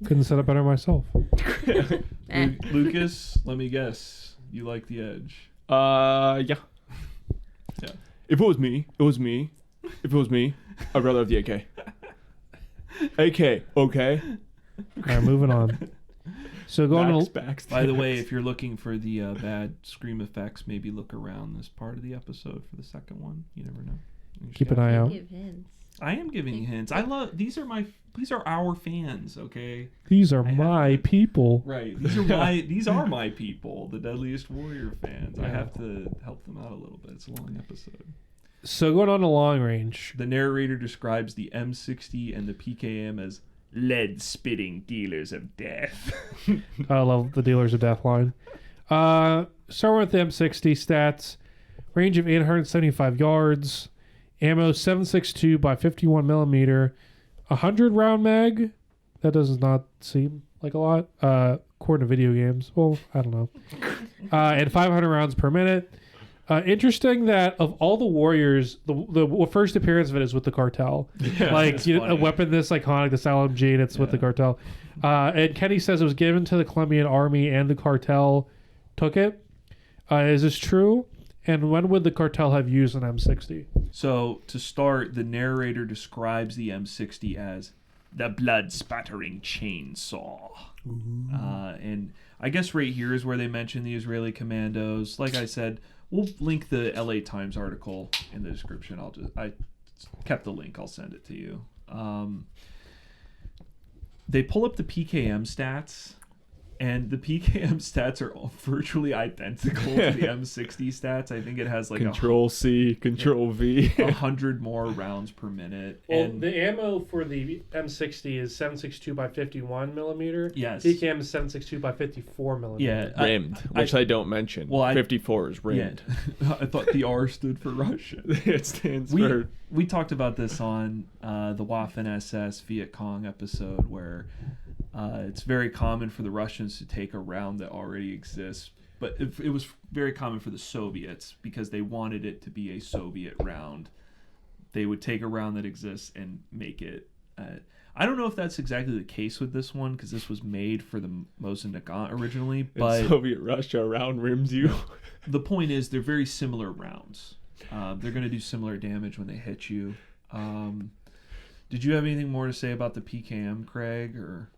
Couldn't set it better myself. Lucas, let me guess. You like the edge. Yeah. Yeah. If it was me, If it was me, I'd rather have the AK. AK, okay. All right, moving on. So going to By the way, if you're looking for the bad scream effects, maybe look around this part of the episode for the second one. You never know. keep an eye out. Give hints. I am giving hints. I love these are our fans, okay? These are my people. Right. These are my people, the Deadliest Warrior fans. I have to help them out a little bit. It's a long episode. So going on to long range. The narrator describes the M60 and the PKM as lead-spitting dealers of death. I love the Dealers of Death line. Starting with the M60 stats. Range of 875 yards. Ammo 7.62 by 51 millimeter. 100 round mag. That does not seem like a lot. According to video games. Well, I don't know. And 500 rounds per minute. Interesting that of all the Warriors, the first appearance of it is with the Cartel. Yeah, like funny. a weapon this iconic, this LMG, and it's with the Cartel. And Kenny says it was given to the Colombian Army and the Cartel took it. Is this true? And when would the Cartel have used an M60? So, to start, the narrator describes the M60 as the blood-spattering chainsaw. And I guess right here is where they mention the Israeli commandos. Like I said, we'll link the LA Times article in the description. I kept the link. I'll send it to you. They pull up the PKM stats. And the PKM stats are all virtually identical to the M60 stats. I think it has like Control C, Control V. 100 more rounds per minute. Well, And the ammo for the M60 is 7.62 by 51 millimeter. Yes. PKM is 7.62 by 54 millimeter. yeah, Rimmed, which I don't mention. Well, 54 is rimmed. Yeah. I thought the R stood for Russian. It stands for... We talked about this on the Waffen SS Viet Cong episode where it's very common for the Russians to take a round that already exists, but it was very common for the Soviets because they wanted it to be a Soviet round. They would take a round that exists and make it. I don't know if that's exactly the case with this one because this was made for the Mosin Nagant originally, but in Soviet Russia, a round rims you. The point is they're very similar rounds. They're going to do similar damage when they hit you. Did you have anything more to say about the PKM, Craig? Or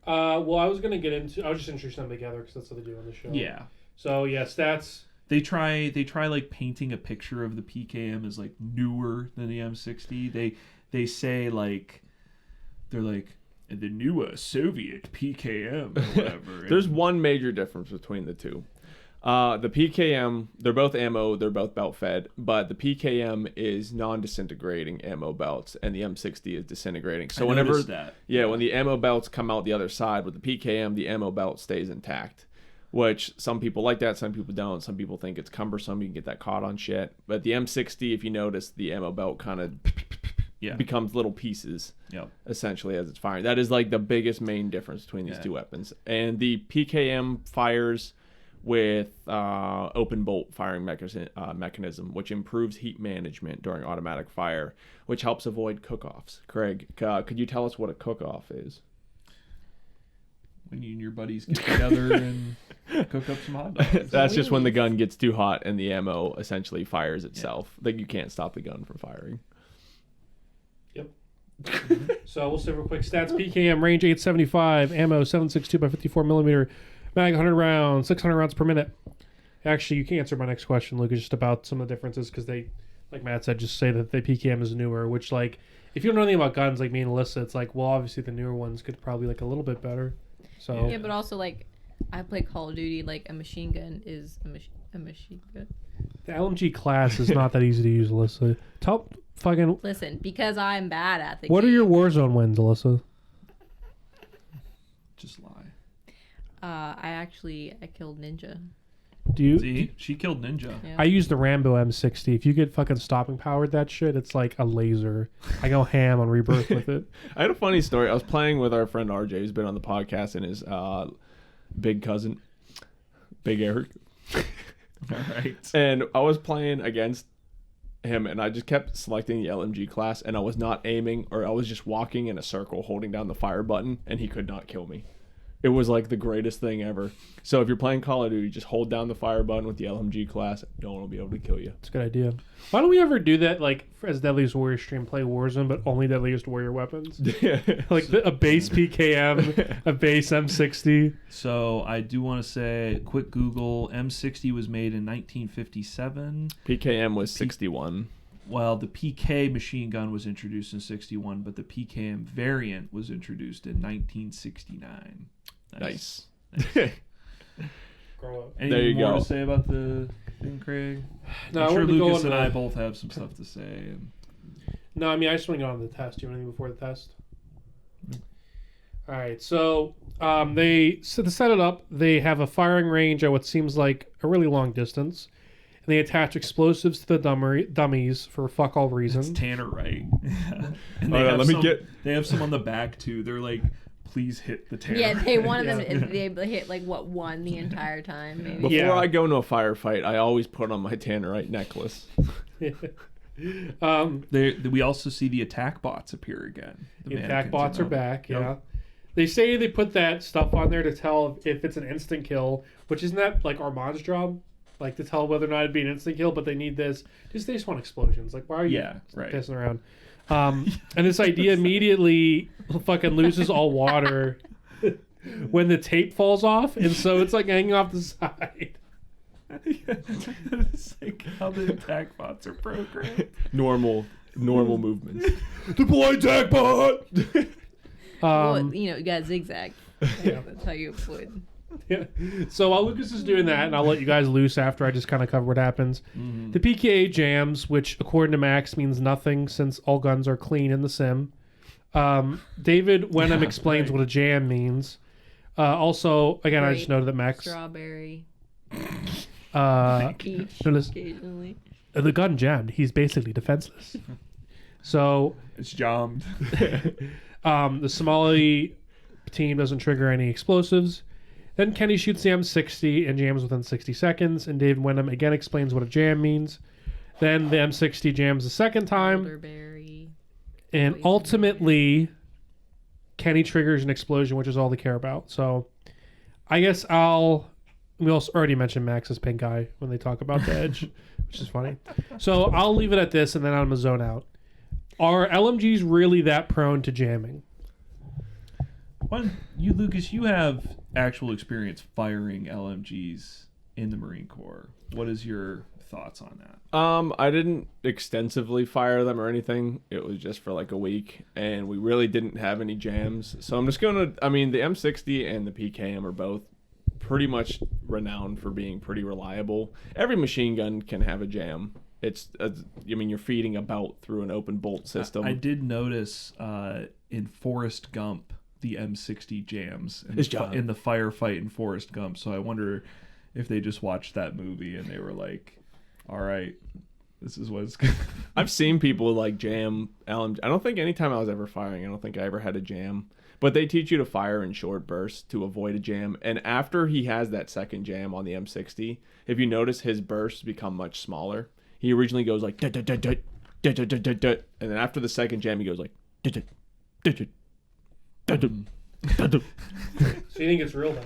Well, I was going to get into... I was just introducing them together because that's what they do on the show. yeah. So, yeah, stats... They try like painting a picture of the PKM as like newer than the M60. They say like they're like the newer Soviet PKM or whatever. There's one major difference between the two. The PKM, they're both ammo, they're both belt fed, but the PKM is non-disintegrating ammo belts and the M60 is disintegrating. So when the ammo belts come out the other side with the PKM, the ammo belt stays intact. Which some people like that, some people don't. Some people think it's cumbersome. You can get that caught on shit. But the M60, if you notice, the ammo belt kind of becomes little pieces, essentially, as it's firing. That is like the biggest main difference between these two weapons. And the PKM fires with open bolt firing mechanism, which improves heat management during automatic fire, which helps avoid cook-offs. Craig, could you tell us what a cook-off is? When you and your buddies get together and cook up some hot dogs. That's just when the gun gets too hot and the ammo essentially fires itself. Like you can't stop the gun from firing. Yep. So we'll say real quick. Stats: PKM range 875, ammo 7.62 by 54 millimeter, mag 100 rounds, 600 rounds per minute. Actually, you can answer my next question, Luke, is just about some of the differences because they, like Matt said, just say that the PKM is newer. Which, like, if you don't know anything about guns, like me and Alyssa, it's like, well, obviously the newer ones could probably like a little bit better. So yeah, but also like I play Call of Duty. Like a machine gun is a machine gun. The LMG class is not that easy to use, Alyssa. Listen, because I'm bad at the What game. are your Warzone wins, Alyssa? Just lie. I killed Ninja. Do you? See, she killed Ninja. Yeah. I use the Rambo M60. If you get fucking stopping power with that shit, it's like a laser. I go ham on Rebirth with it. I had a funny story. I was playing with our friend RJ, who's been on the podcast, and his big cousin, Big Eric. All right. And I was playing against him, and I just kept selecting the LMG class, and I was not aiming, or I was just walking in a circle holding down the fire button, and he could not kill me. It was like the greatest thing ever. So if you're playing Call of Duty, just hold down the fire button with the LMG class. No one will be able to kill you. It's a good idea. Why don't we ever do that, like, as Deadliest Warrior stream, play Warzone, but only Deadliest Warrior weapons? Like a base PKM, a base M60. So I do want to say, quick Google, M60 was made in 1957. PKM was 61. Well, the PK machine gun was introduced in 61, but the PKM variant was introduced in 1969. Nice. Grow up. Anything There you more go. to say about the thing, Craig? No, I'm I sure wanted to go Lucas on and I the- both have some stuff to say. And No, I mean, I just want to go on to the test. Do you want anything before the test? All right, so to set it up, they have a firing range at what seems like a really long distance, and they attach explosives to the dummies for fuck all it's reason. Tannerite. And Oh, yeah, let me get- They have some on the back too. They're like, please hit the Tannerite. Yeah, they wanted them to be able to hit like one the entire time. Maybe. Before Yeah. I go into a firefight, I always put on my Tannerite necklace. We also see the attack bots appear again. The attack mannequins bots in are them. back. Yep. Yeah, they say they put that stuff on there to tell if it's an instant kill, which isn't that like Armand's job, like to tell whether or not it'd be an instant kill. But they need this. They just want explosions. Like, why are you pissing around? And this idea immediately fucking loses all water when the tape falls off, and so it's like hanging off the side. It's like how the attack bots are programmed. Normal movements. Deploy attack bot. Well, you got zigzag. Yeah. That's how you avoid. Yeah. So while Lucas is doing that, and I'll let you guys loose after I just kind of cover what happens. The PKA jams, which according to Max means nothing since all guns are clean in the sim. David Wenham explains what a jam means. Also, again, I just noted that Max... Strawberry. Peach, occasionally. The gun jammed. He's basically defenseless. So... It's jammed. The Somali team doesn't trigger any explosives. Then Kenny shoots the M60 and jams within 60 seconds. And David Wenham again explains what a jam means. Then the M60 jams the second time. Elderberry. And ultimately, Kenny triggers an explosion, which is all they care about. So I guess we also already mentioned Max as pink eye when they talk about the edge, which is funny. So I'll leave it at this, and then I'm going to zone out. Are LMGs really that prone to jamming? Lucas, you have actual experience firing LMGs in the Marine Corps. What is your thoughts on that? I didn't extensively fire them or anything. It was just for like a week, and we really didn't have any jams. So I'm just gonna. I mean, the M60 and the PKM are both pretty much renowned for being pretty reliable. Every machine gun can have a jam. You're feeding a belt through an open bolt system. I did notice in Forrest Gump, the M60 jams in the firefight in Forrest Gump. So I wonder if they just watched that movie and they were like, all right, this is what's good. I've seen people like jam LMG. I don't think anytime I was ever firing, I don't think I ever had a jam. But they teach you to fire in short bursts to avoid a jam. And after he has that second jam on the M60, if you notice, his bursts become much smaller. He originally goes like, and then after the second jam, he goes like, So you think it's real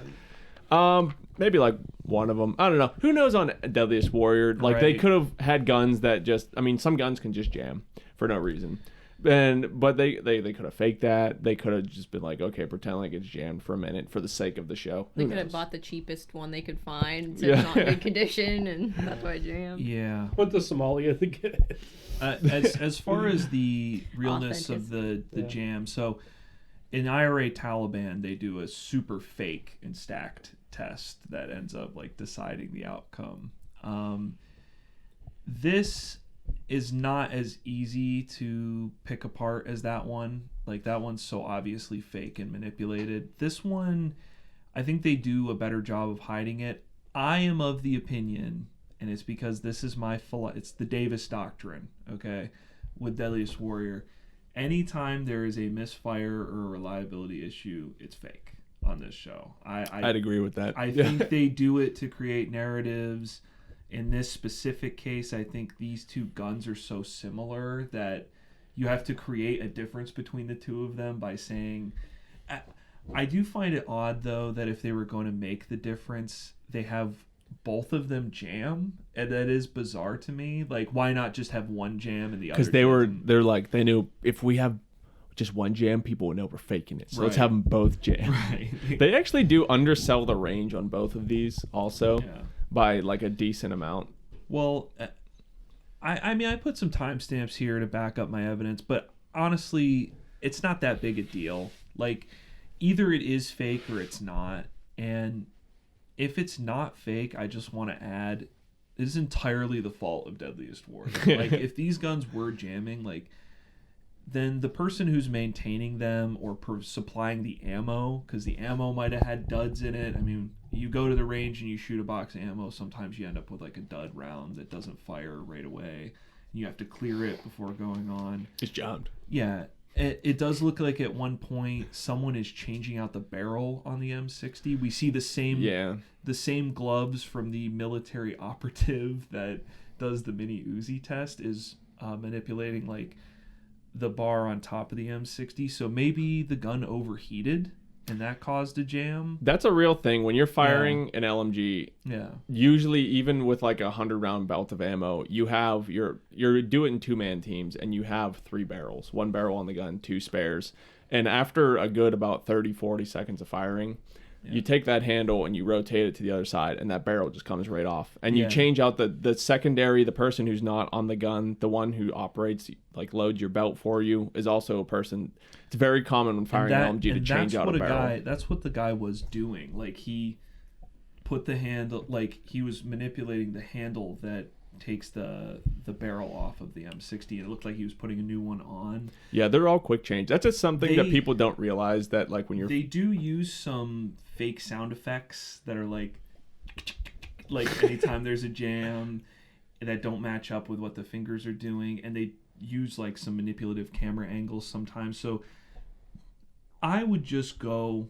then? Maybe like one of them. I don't know. Who knows on Deadliest Warrior? Like they could have had guns that just. I mean, some guns can just jam for no reason. But they could have faked that. They could have just been like, okay, pretend like it's jammed for a minute for the sake of the show. They could have bought the cheapest one they could find, so it's not in good condition, and that's why it jammed. Yeah. What the Somali, I think it is. As far as the realness of the jam, so in IRA Taliban, they do a super fake and stacked test that ends up like deciding the outcome. This is not as easy to pick apart as that one. Like that one's so obviously fake and manipulated. This one, I think they do a better job of hiding it. I am of the opinion, and it's because this is it's the Davis doctrine, okay, with Deadliest Warrior. Anytime there is a misfire or a reliability issue, it's fake on this show. I'd agree with that. I think they do it to create narratives. In this specific case, I think these two guns are so similar that you have to create a difference between the two of them by saying... I do find it odd, though, that if they were going to make the difference, they have both of them jam, and that is bizarre to me. Like, why not just have one jam and the other? Because they knew if we have just one jam, people would know we're faking it. So let's have them both jam. Right. They actually do undersell the range on both of these also. Yeah. By like a decent amount. Well, I mean, I put some timestamps here to back up my evidence, but honestly, it's not that big a deal. Like, either it is fake or it's not. And if it's not fake, I just want to add, it is entirely the fault of Deadliest Warrior. Like, if these guns were jamming, like, then the person who's maintaining them or supplying the ammo, because the ammo might have had duds in it. I mean, you go to the range and you shoot a box of ammo, sometimes you end up with like a dud round that doesn't fire right away. You have to clear it before going on. It's jammed. Yeah. It does look like at one point someone is changing out the barrel on the M60. We see the same gloves from the military operative that does the mini Uzi test is manipulating like the bar on top of the M60. So maybe the gun overheated and that caused a jam. That's a real thing. When you're firing an LMG, usually even with like 100-round belt of ammo, you have you're do it in 2-man teams, and you have 3 barrels, 1 barrel on the gun, 2 spares. And after a good about 30-40 seconds of firing, You take that handle and you rotate it to the other side, and that barrel just comes right off. And you Yeah. change out the secondary, the person who's not on the gun, the one who operates, like loads your belt for you, is also a person. It's very common when firing an LMG to change out a barrel. That's what the guy was doing. Like, he put the handle, like, he was manipulating the handle that takes the barrel off of the M60, and it looked like he was putting a new one on. Yeah, they're all quick change. That's just something that people don't realize, that like when you're... They do use some fake sound effects that are like anytime there's a jam that don't match up with what the fingers are doing, and they use like some manipulative camera angles sometimes. So I would just go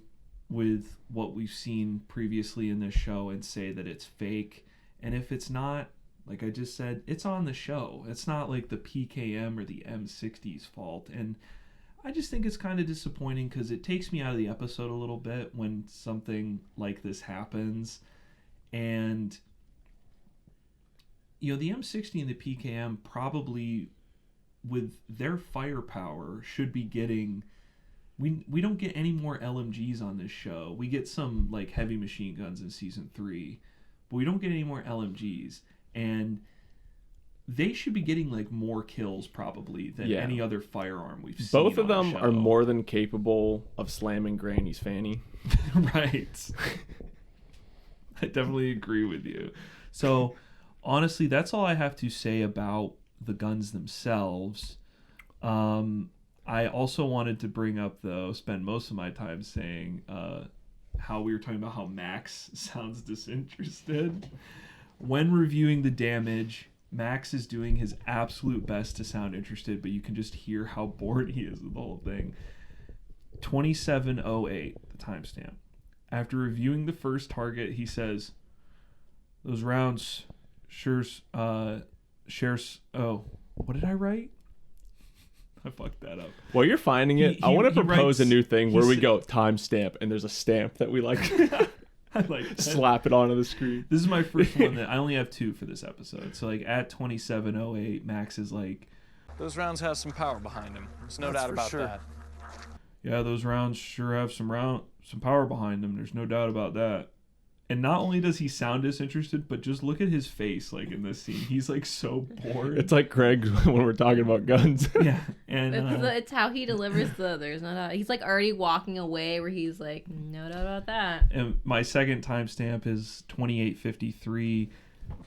with what we've seen previously in this show and say that it's fake. And if it's not, like I just said, it's on the show. It's not like the PKM or the M60's fault. And I just think it's kind of disappointing because it takes me out of the episode a little bit when something like this happens. And, you know, the M60 and the PKM probably, with their firepower, should be getting... We don't get any more LMGs on this show. We get some, like, heavy machine guns in Season 3, but we don't get any more LMGs. And they should be getting, like, more kills, probably, than any other firearm we've seen. Both of them are more than capable of slamming Granny's fanny. Right. I definitely agree with you. So, honestly, that's all I have to say about the guns themselves. I also wanted to bring up, though, spend most of my time saying how we were talking about how Max sounds disinterested. When reviewing the damage, Max is doing his absolute best to sound interested, but you can just hear how bored he is with the whole thing. 27:08, the timestamp. After reviewing the first target, he says, "Those rounds shares." Oh, what did I write? I fucked that up. While you're finding it, I want to propose a new thing where we go timestamp, and there's a stamp that we like I like that. Slap it onto the screen. This is my first one that I only have 2 for this episode. So like at 27:08, Max is like, Those rounds have some power behind them. There's no doubt about that. yeah, those rounds sure have some power behind them. There's no doubt about that. And not only does he sound disinterested, but just look at his face, like in this scene. He's like so bored. It's like Craig when we're talking about guns. Yeah, and it's how he delivers the "there's no doubt." He's like already walking away, where he's like, "No doubt about that." And my second timestamp is 28:53,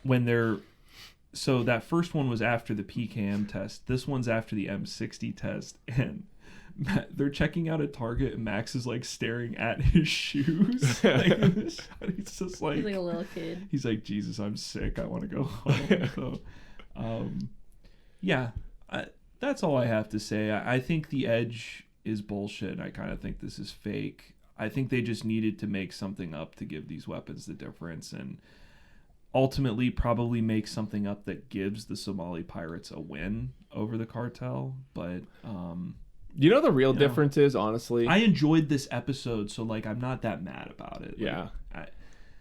when they're. So that first one was after the PKM test. This one's after the M60 test, and they're checking out a target, and Max is like staring at his shoes. Like, he's just like, he's like a little kid. He's like, Jesus, I'm sick. I want to go home. So, yeah, that's all I have to say. I think the Edge is bullshit. I kind of think this is fake. I think they just needed to make something up to give these weapons the difference, and ultimately probably make something up that gives the Somali pirates a win over the cartel. But you know the real difference is, honestly, I enjoyed this episode, so like I'm not that mad about it. Yeah.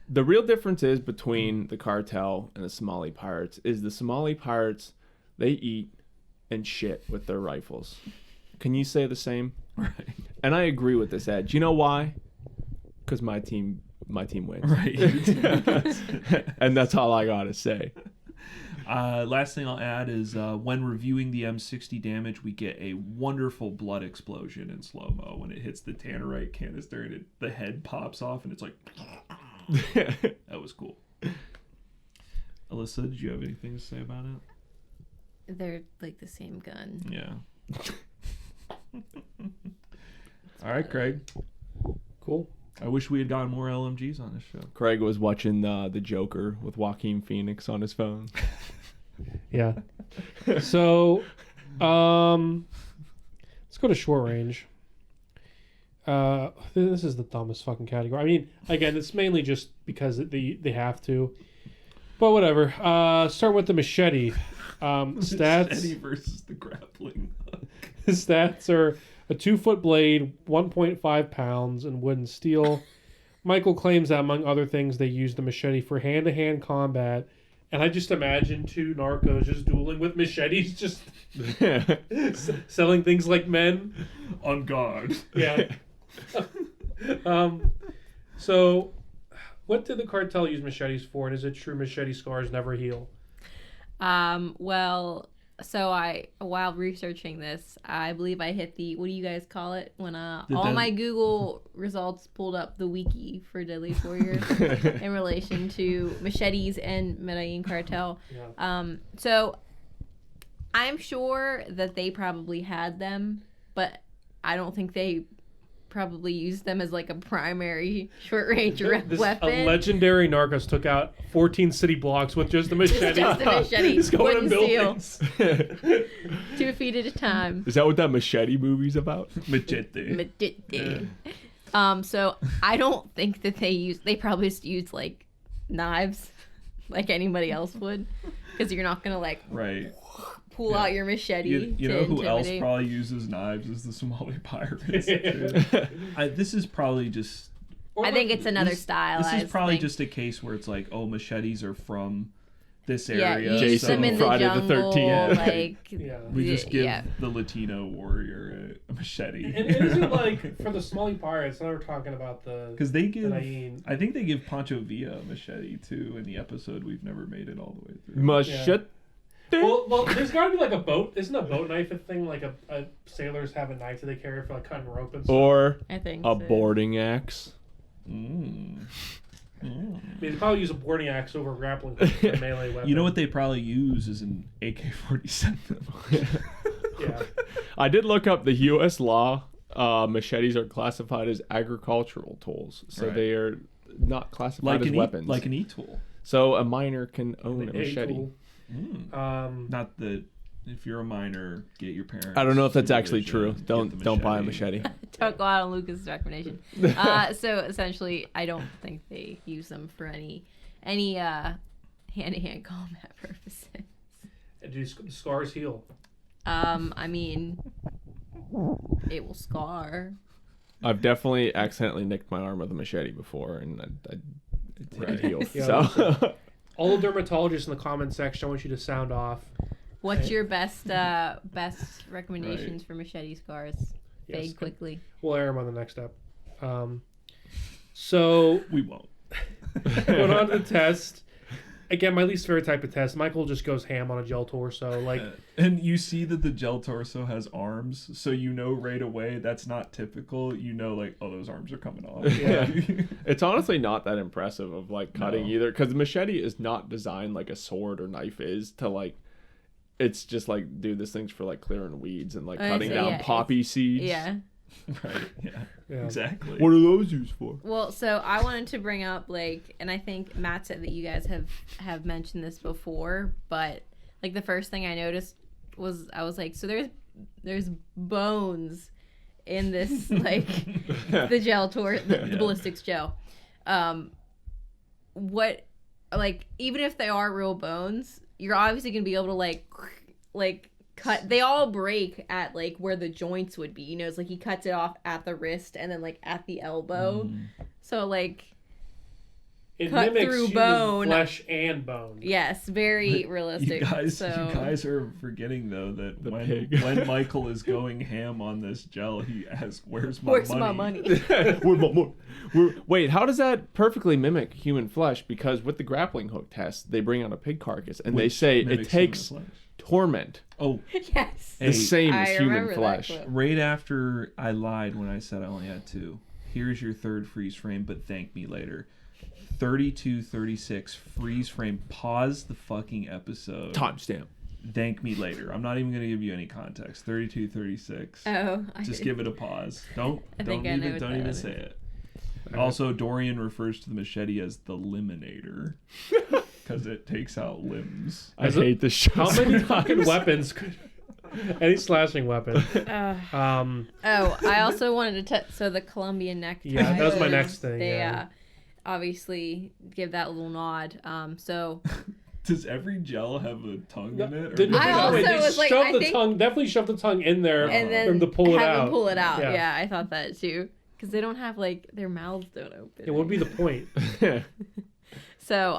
The real difference is between the cartel and the Somali pirates is the Somali pirates, they eat and shit with their rifles. Can you say the same? Right. And I agree with this, Ed. Do you know why? Because my team wins. Right. And that's all I gotta say. Last thing I'll add is when reviewing the M60 damage, we get a wonderful blood explosion in slow-mo when it hits the tannerite canister and the head pops off and it's like... That was cool. Alyssa, did you have anything to say about it? They're like the same gun. Yeah. All right, Craig. Cool. I wish we had gotten more LMGs on this show. Craig was watching the Joker with Joaquin Phoenix on his phone. Yeah. So, let's go to short range. This is the dumbest fucking category. I mean, again, it's mainly just because they have to. But whatever. Start with the machete. Stats. Machete versus the grappling hook. His stats are a 2-foot blade, 1.5 pounds, and wood and steel. Michael claims that, among other things, they use the machete for hand-to-hand combat. And I just imagine 2 narcos just dueling with machetes, just selling things like men. On guard. Yeah. So, what did the cartel use machetes for, and is it true machete scars never heal? Well, so while researching this, I believe I hit the, what do you guys call it? When my Google results pulled up the wiki for Deadliest Warriors in relation to machetes and Medellin Cartel. Yeah. So I'm sure that they probably had them, but I don't think they probably used them as like a primary short-range weapon. A legendary Narcos took out 14 city blocks with just a machete. Just a machete. He's going in Wouldn't steal. buildings. 2 feet at a time. Is that what that Machete movie's about? Machete. Machete. So I don't think that they probably just used like knives like anybody else would, because you're not gonna like Right. pull out your machete. You know who else intimidate. probably uses knives is the Somali pirates. This is probably just. I think it's another stylized. This is probably thing. just a case where it's like, oh, machetes are from this Yeah, area. you use Jason them in the Friday the jungle, 13th. like Yeah. We just give yeah. the Latino warrior a machete. And it isn't like for the Somali pirates. Now we're talking about the Because they give, Medellin. I think they give Pancho Villa a machete too in the episode we've never made it all the way through. Machete. Well, there's got to be like a boat. Isn't a boat knife a thing? Like a sailors have a knife that they carry for like cutting rope and stuff. Or I think a so. boarding axe. Mm. I mean, they probably use a boarding axe over a grappling hook for a melee weapon. You know what they probably use is an AK-47. Yeah. I did look up the U.S. law. Machetes are classified as agricultural tools, so Right. they are not classified as weapons. Like an e-tool. So a minor can own a The machete. tool. Not that if you're a minor, get your parents. I don't know if that's actually supervision, true. get the Don't buy a machete. Don't go out on Lucas' recommendation. So essentially, I don't think they use them for any hand-to-hand combat purposes. And do scars heal? I mean, it will scar. I've definitely accidentally nicked my arm with a machete before, and it healed. Yeah, So all the dermatologists in the comment section, I want you to sound off. What's your best recommendations for machete scars? Yes, Fade quickly. We'll air them on the next step. So We won't. going on to the test. Again, my least favorite type of test. Michael just goes ham on a gel torso. Like, And you see that the gel torso has arms, so you know right away that's not typical. You know, like, oh, those arms are coming off. Yeah. it's honestly not that impressive of like cutting No. either, because the machete is not designed like a sword or knife is to like. It's just like, dude, this thing's for like clearing weeds and like cutting say, down yeah, poppy seeds. Yeah. Right. Yeah. Yeah. Exactly. What are those used for? Well, so I wanted to bring up like, and I think Matt said that you guys have mentioned this before, but like the first thing I noticed was I was like, so there's bones in this like the gel the ballistics gel. What, like, even if they are real bones, you're obviously gonna be able to like cut. They all break at like where the joints would be. You know, it's like he cuts it off at the wrist and then like at the elbow. So like, it cut mimics through human bone. flesh and bone. yes, very You realistic. guys are forgetting though that when Michael is going ham on this gel, he asks, "Where's my Where's money?" my money? Wait, how does that perfectly mimic human flesh? Because with the grappling hook test, they bring out a pig carcass and they Which say it mimics takes human flesh. torment Oh, Yes. the same as I human remember that flesh. clip. right after I lied when I said I only had 2. Here's your third freeze frame, but thank me later. 32:36 freeze frame. Pause the fucking episode. Timestamp. Thank me later. I'm not even going to give you any context. 32:36. Oh, Just give it a pause. Don't think I know even what don't that even is. say it. Also, Dorian refers to the machete as the liminator because it takes out limbs. I hate this show. How many fucking weapons could any slashing weapon? Oh, I also wanted to so the Colombian necktie. Yeah, that was my next thing, They yeah. Obviously give that little nod. So Does every gel have a tongue in it? Didn't I also they was like, shoved I the think- tongue, definitely shoved the tongue in there and for then him to pull it have out. them pull it out. Yeah. Yeah, I thought that too. Because they don't have like their mouths don't open. It would be the point. So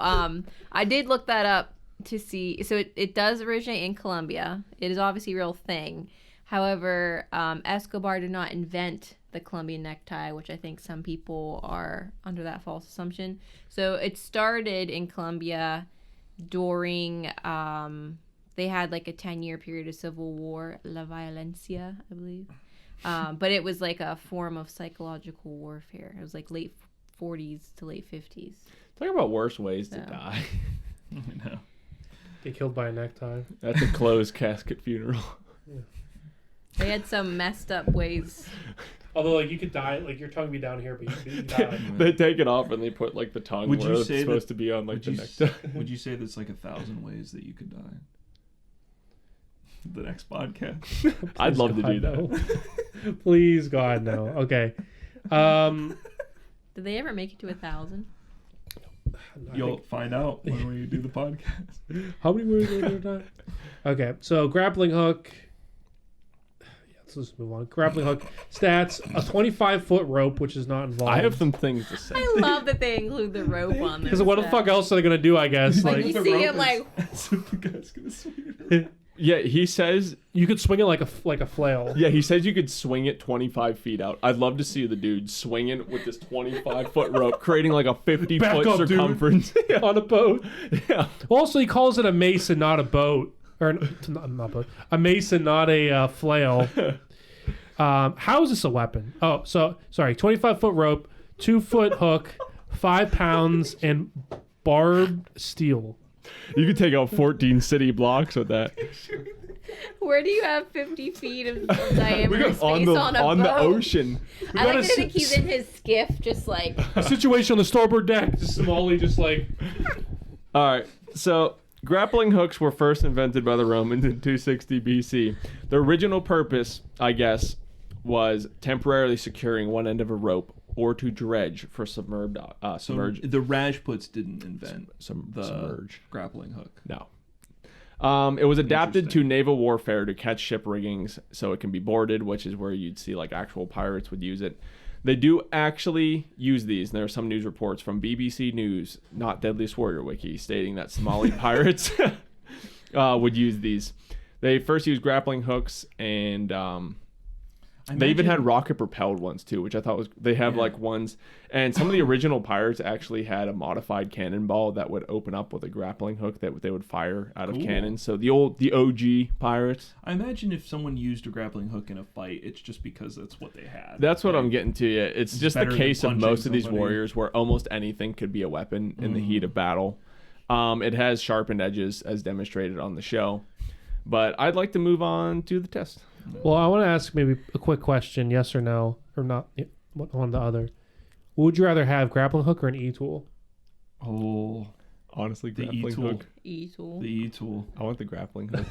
I did look that up to see. So it does originate in Colombia. It is obviously a real thing. However, Escobar did not invent the Colombian necktie, which I think some people are under that false assumption. So it started in Colombia during they had like a 10-year period of civil war, La Violencia, I believe. But it was like a form of psychological warfare. It was like late 40s to late 50s. Talk about worse ways to die. I know. Get killed by a necktie. That's a closed casket funeral. They had some messed up ways. Although, like, you could die, like, your tongue would be down here, but you could die. They take it off and they put, like, the tongue Would where you it's say supposed that- to be on, like, the necktie. Would you say there's like 1,000 ways that you could die? The next podcast. I'd love to do God, that. no. Please, God, no. Okay. Did they ever make it to 1,000? You'll find out when we do the podcast. How many words are there time? Okay, so grappling hook. Yeah, let's just move on. Grappling hook stats: a 25-foot rope, which is not involved. I have some things to say. I love that they include the rope on there. Because what the fuck else are they gonna do? I guess Like, like you see him like The guy's gonna swing it. Yeah, he says. you could swing it like a flail. Yeah, he says you could swing it 25 feet out. I'd love to see the dude swinging with this 25-foot rope, creating like a 50-foot Back up, dude. circumference. Yeah. On a boat. Yeah. Also, he calls it a mason, not a boat, or not boat. A mason, not a flail. How is this a weapon? Oh, so sorry. 25-foot rope, 2-foot hook, 5 pounds, and barbed steel. You could take out 14 city blocks with that. where do you have 50 feet of diameter space on on a boat? the ocean. I like to think he's in his skiff, just like A situation on the starboard deck. Just Somali, just like. All right, so grappling hooks were first invented by the Romans in 260 BC. The original purpose, I guess, was temporarily securing one end of a rope or to dredge for submerged. The Rajputs didn't invent the submerge. grappling hook. No. It was adapted to naval warfare to catch ship riggings so it can be boarded, which is where you'd see like actual pirates would use it. They do actually use these, and there are some news reports from BBC News, not Deadliest Warrior Wiki, stating that Somali pirates would use these. They first used grappling hooks, and they even had rocket-propelled ones too, which I thought was. They have like ones, and some of the original pirates actually had a modified cannonball that would open up with a grappling hook that they would fire out of cannons. So the OG pirates. I imagine if someone used a grappling hook in a fight, it's just because that's what they had. That's what I'm getting to. Yeah, it's just the better case than of most of these punching warriors where almost anything could be a weapon in the heat of battle. It has sharpened edges, as demonstrated on the show. But I'd like to move on to the test. Well, I want to ask maybe a quick question, yes or no, or not, one or the other. Would you rather have grappling hook or an e-tool? Oh, Honestly, the grappling E-tool. hook. E-tool. The E-tool. I want the grappling hook.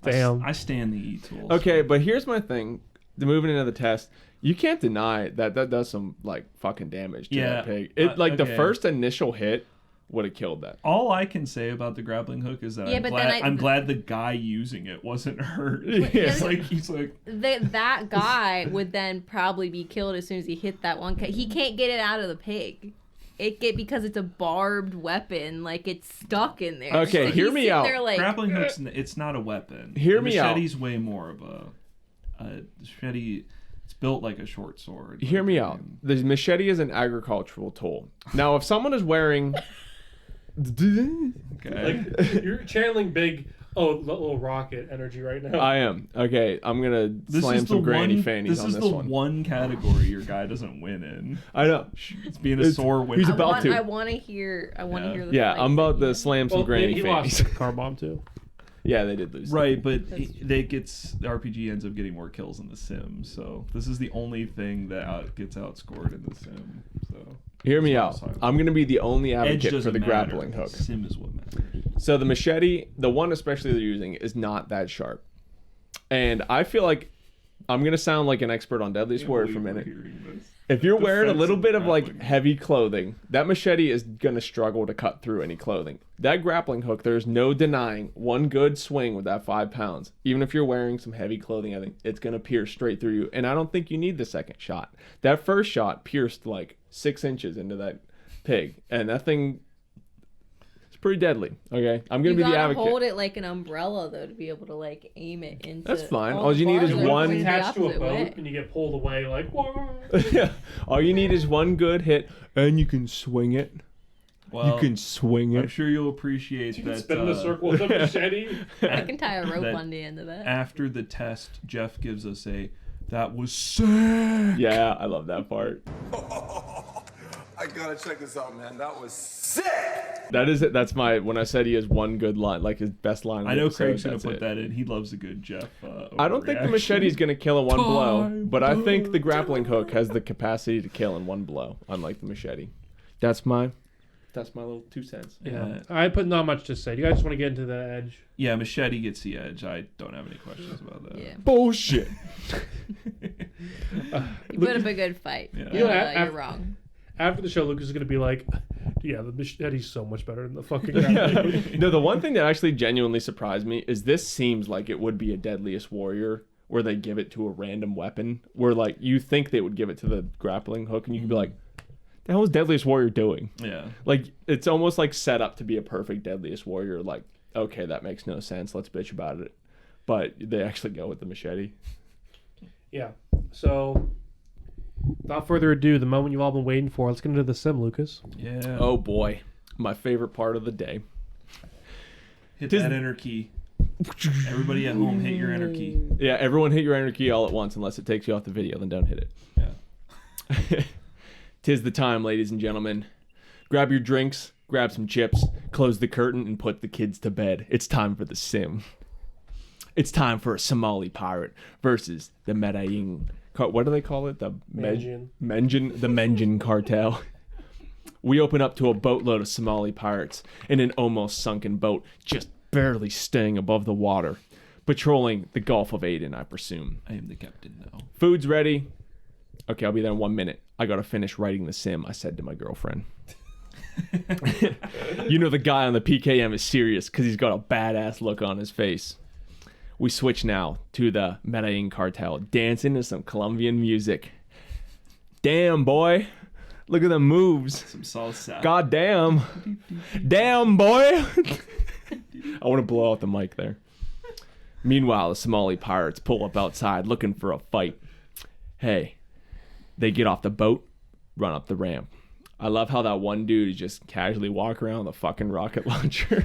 Damn. I stand the E-tool. Okay, but here's my thing. Moving into the test, you can't deny that does some like fucking damage to that pig. It the okay. first initial hit would have killed that. All I can say about the grappling hook is that I'm glad the guy using it wasn't hurt. It's like he's like that guy would then probably be killed as soon as he hit that one. He can't get it out of the pig. Because it's a barbed weapon, like it's stuck in there. Okay, hear me out. There, like, grappling hooks. It's not a weapon. Hear me out. Machete's way more of a machete. It's built like a short sword. Hear me out. The machete is an agricultural tool. Now, if someone is wearing Okay. Like, you're channeling big, little rocket energy right now. I am. Okay, I'm going to slam some granny fannies on this This is the one. one category your guy doesn't win in. I know. It's being a sore winner. He's about to. I want to hear. I want to hear the. Yeah, fight I'm about that to slam some Well, granny he fannies. lost the car bomb too. Yeah, they did lose. Right, but the RPG ends up getting more kills in the sim. So this is the only thing that gets outscored in the sim. So Hear me out. I'm going to be the only Edge advocate for doesn't the matter. grappling hook. Sim is what matters. So the machete, the one especially they're using, is not that sharp. And I feel like I'm going to sound like an expert on Deadliest Warrior for a minute. If you're wearing a little bit of like heavy clothing, that machete is going to struggle to cut through any clothing. That grappling hook, there's no denying one good swing with that 5 pounds. Even if you're wearing some heavy clothing, I think it's going to pierce straight through you. And I don't think you need the second shot. That first shot pierced like 6 inches into that pig. And that thing... pretty deadly. Okay, I'm gonna You be the gotta advocate. hold it like an umbrella though to be able to like aim it into. That's fine. all All the you need bars is are one- going the attached to a opposite boat way. and you get pulled away like, whoa. Yeah. All you need is one good hit, and you can swing it. Well, You can swing I'm it. sure you'll appreciate You can that. spin in a circle with a machete. I can tie a rope that on the end of that. After the test, Jeff gives us that was sick. Yeah, I love that part. I gotta check this out, man. That was sick. That is it. That's my when I said he has one good line, like his best line. of I the know episode, Craig's gonna that's put it. that in. He loves a good Jeff. I don't think the overreaction. machete's gonna kill in one blow, but I think the grappling hook has the capacity to kill in one blow, unlike the machete. That's my little 2 cents. Yeah. I put not much to say. Do you guys just want to get into the edge? Yeah, Machete gets the edge. I don't have any questions about that. Yeah. Bullshit. You put up a good fight. Yeah. You know, You're wrong. After the show, Lucas is going to be like, yeah, the machete's so much better than the fucking grappling. No, the one thing that actually genuinely surprised me is this seems like it would be a Deadliest Warrior where they give it to a random weapon, where like you think they would give it to the grappling hook, and you could be like, the hell is Deadliest Warrior doing? Yeah. Like, it's almost like set up to be a perfect Deadliest Warrior. Like, okay, that makes no sense. Let's bitch about it. But they actually go with the machete. Yeah. So, without further ado, the moment you've all been waiting for, let's get into the sim, Lucas. Yeah. Oh boy, my favorite part of the day. Hit that enter key. Everybody at home, hit your enter key. Yeah, everyone hit your enter key all at once, unless it takes you off the video, then don't hit it. Yeah. 'Tis the time, ladies and gentlemen. Grab your drinks, grab some chips, close the curtain, and put the kids to bed. It's time for the sim. It's time for a Somali pirate versus the Medellin. What do they call it? The Menjin. The Medellin Cartel. We open up to a boatload of Somali pirates in an almost sunken boat, just barely staying above the water, patrolling the Gulf of Aden, I presume. I am the captain now. Food's ready. Okay, I'll be there in 1 minute. I gotta finish writing the sim, I said to my girlfriend. You know the guy on the PKM is serious because he's got a badass look on his face. We switch now to the Medellin Cartel, dancing to some Colombian music. Damn, boy. Look at the moves. Some salsa. God damn. Damn, boy. I want to blow out the mic there. Meanwhile, the Somali pirates pull up outside looking for a fight. Hey, they get off the boat, run up the ramp. I love how that one dude is just casually walking around with a fucking rocket launcher.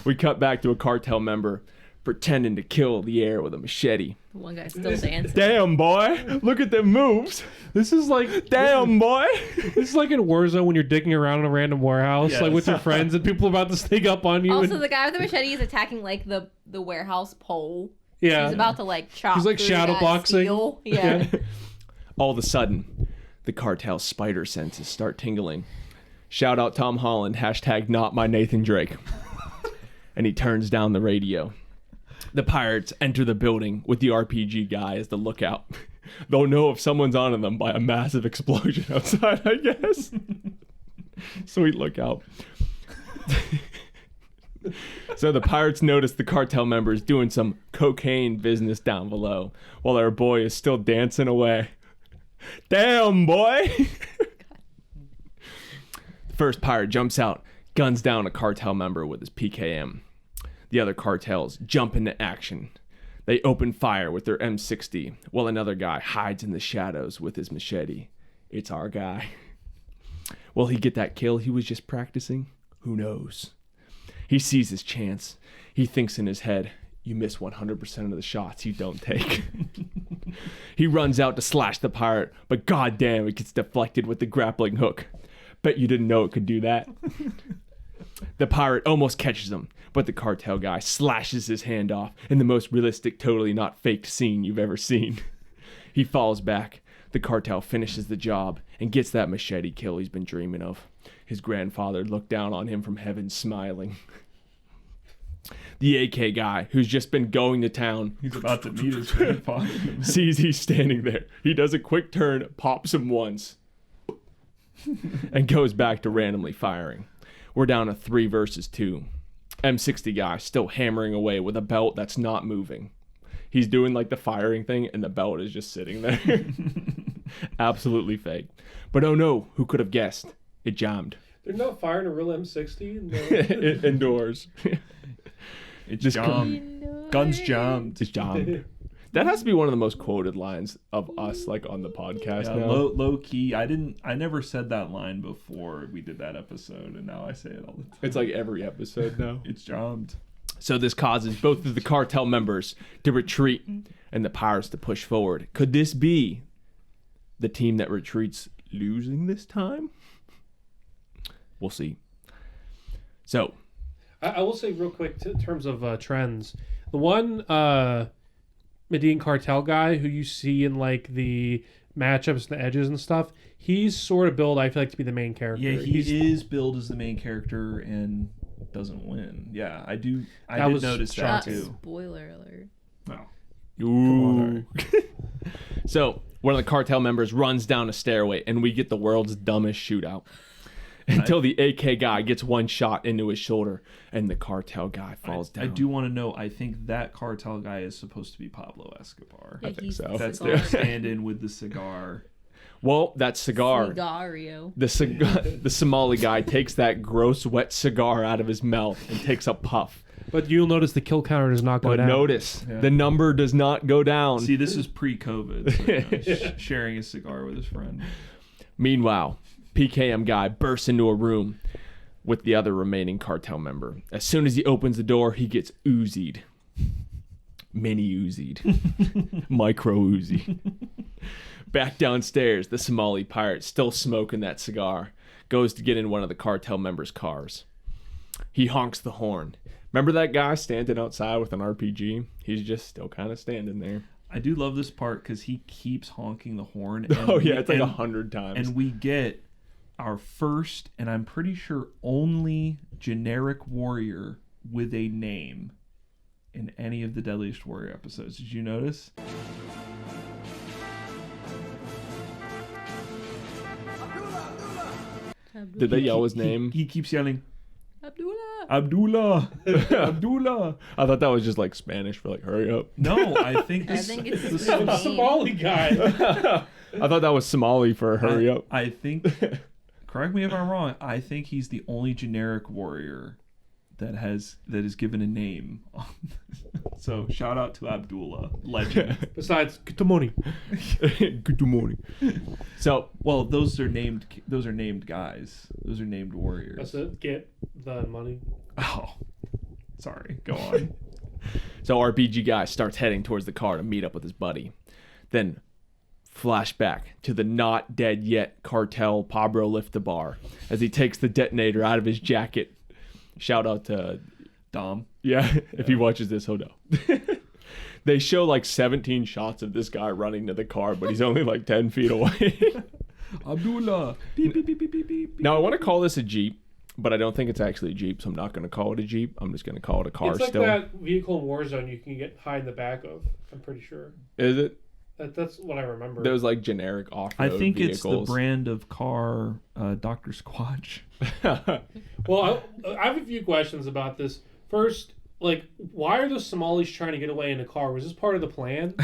We cut back to a cartel member pretending to kill the air with a machete. The one guy's still dancing. Damn, boy. Look at them moves. This is like, Damn, boy. this is like in Warzone when you're digging around in a random warehouse, Yes. like with your friends, and people are about to sneak up on you. Also, and, the guy with the machete is attacking like the warehouse pole. yeah. He's about to like chop. He's, like, through shadow that boxing. steel. Yeah. All of a sudden, the cartel's spider senses start tingling. Shout out Tom Holland, hashtag not my Nathan Drake. And he turns down the radio. The pirates enter the building with the RPG guy as the lookout. They'll know if someone's on them by a massive explosion outside, I guess. Sweet lookout. So the pirates notice the cartel members doing some cocaine business down below, while our boy is still dancing away. Damn, boy! The first pirate jumps out, guns down a cartel member with his PKM. The other cartels jump into action. They open fire with their M60, while another guy hides in the shadows with his machete. It's our guy. Will he get that kill he was just practicing? Who knows? He sees his chance. He thinks in his head, you miss 100% of the shots you don't take. He runs out to slash the pirate, but goddamn, it gets deflected with the grappling hook. Bet you didn't know it could do that. The pirate almost catches him, but the cartel guy slashes his hand off in the most realistic, totally not faked scene you've ever seen. He falls back. The cartel finishes the job and gets that machete kill he's been dreaming of. His grandfather looked down on him from heaven smiling. The AK guy, who's just been going to town, He's about to meet his grandfather. sees he's standing there. He does a quick turn, pops him once, and goes back to randomly firing. We're down to 3 versus 2. M60 guy still hammering away with a belt that's not moving. He's doing like the firing thing and the belt is just sitting there. Absolutely fake. But oh no, who could have guessed? It jammed. They're not firing a real M60 indoors. It's This jammed. Guns jammed. It's jammed. That has to be one of the most quoted lines of us, like on the podcast. Yeah, now. low key. I never said that line before we did that episode, and now I say it all the time. It's like every episode now. It's jammed. So this causes both of the cartel members to retreat and the pirates to push forward. Could this be the team that retreats losing this time? We'll see. So I will say real quick in terms of trends. The one Medellin Cartel guy who you see in like the matchups and the edges and stuff, he's sort of billed, I feel like, to be the main character. Yeah, he is billed as the main character and doesn't win. Yeah, I did notice that too. Spoiler alert. No. Ooh. So one of the cartel members runs down a stairway and we get the world's dumbest shootout. Until the AK guy gets one shot into his shoulder and the cartel guy falls down. I do want to know, I think that cartel guy is supposed to be Pablo Escobar. Yeah, I think he's so. the That's cigar. their stand-in with the cigar. Well, that cigar. Cigario. The Somali guy takes that gross wet cigar out of his mouth and takes a puff. But you'll notice the kill counter does not go But down. notice, the number does not go down. See, this is pre-COVID. So, sharing a cigar with his friend. Meanwhile, PKM guy bursts into a room with the other remaining cartel member. As soon as he opens the door, he gets Uzi'd. Mini Uzi'd. Micro Uzi. Back downstairs, the Somali pirate, still smoking that cigar, goes to get in one of the cartel members' cars. He honks the horn. Remember that guy standing outside with an RPG? He's just still kind of standing there. I do love this part because he keeps honking the horn. Oh, yeah, it's like 100 times. And we get our first, and I'm pretty sure only, generic warrior with a name in any of the Deadliest Warrior episodes. Did you notice? Did they yell his name? He keeps yelling, Abdullah. Abdullah! Abdullah! I thought that was just like Spanish for like hurry up. No, I think I think it's his The name. Somali guy. I thought that was Somali for hurry up. I think, correct me if I'm wrong, I think he's the only generic warrior that is given a name. So shout out to Abdullah, legend. Besides, good morning. Good morning. So, Well, those are named guys. Those are named warriors. That's it. Get the money. Oh, sorry. Go on. so RPG guy starts heading towards the car to meet up with his buddy. Then flashback to the not dead yet cartel Pablo Liftabar as he takes the detonator out of his jacket. Shout out to Dom. Yeah, if he watches this, he'll know. They show like 17 shots of this guy running to the car, but he's only like 10 feet away. Abdullah. Beep, beep, beep, beep, beep, beep. Now, I want to call this a Jeep, but I don't think it's actually a Jeep, so I'm not going to call it a Jeep. I'm just going to call it a car It's like still. that vehicle in Warzone you can get hide in the back of. I'm pretty sure. Is it? That's what I remember. Those like generic off-road I think vehicles. it's the brand of car, Dr. Squatch. Well, I have a few questions about this. First, like, why are the Somalis trying to get away in a car? Was this part of the plan?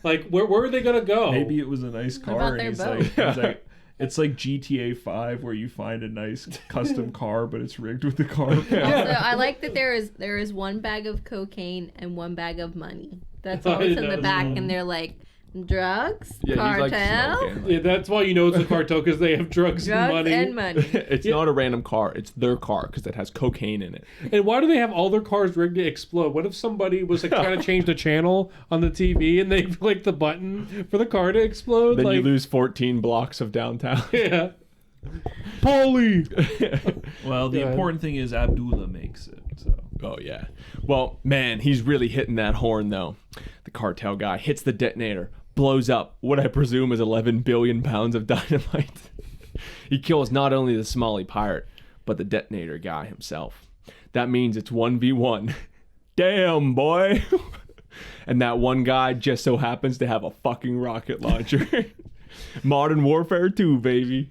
Like, where are they gonna go? Maybe it was a nice car, about and their he's like, it's like GTA 5 where you find a nice custom car, but it's rigged with the car. Also, I like that there is one bag of cocaine and one bag of money. That's all that's in the back, and they're like, drugs, Yeah, he's like cartel, smoking. Yeah, that's why you know it's a cartel, because they have drugs and money. It's not a random car. It's their car because it has cocaine in it. And why do they have all their cars rigged to explode? What if somebody was like trying to change the channel on the TV and they click the button for the car to explode? Then like, you lose 14 blocks of downtown. Yeah. Polly! Well, the Go ahead. important thing is Abdullah makes it. So Oh, yeah. Well, man, he's really hitting that horn, though. The cartel guy hits the detonator, blows up what I presume is 11 billion pounds of dynamite. He kills not only the Somali pirate, but the detonator guy himself. That means it's 1v1. Damn, boy. And that one guy just so happens to have a fucking rocket launcher. Modern Warfare 2, baby.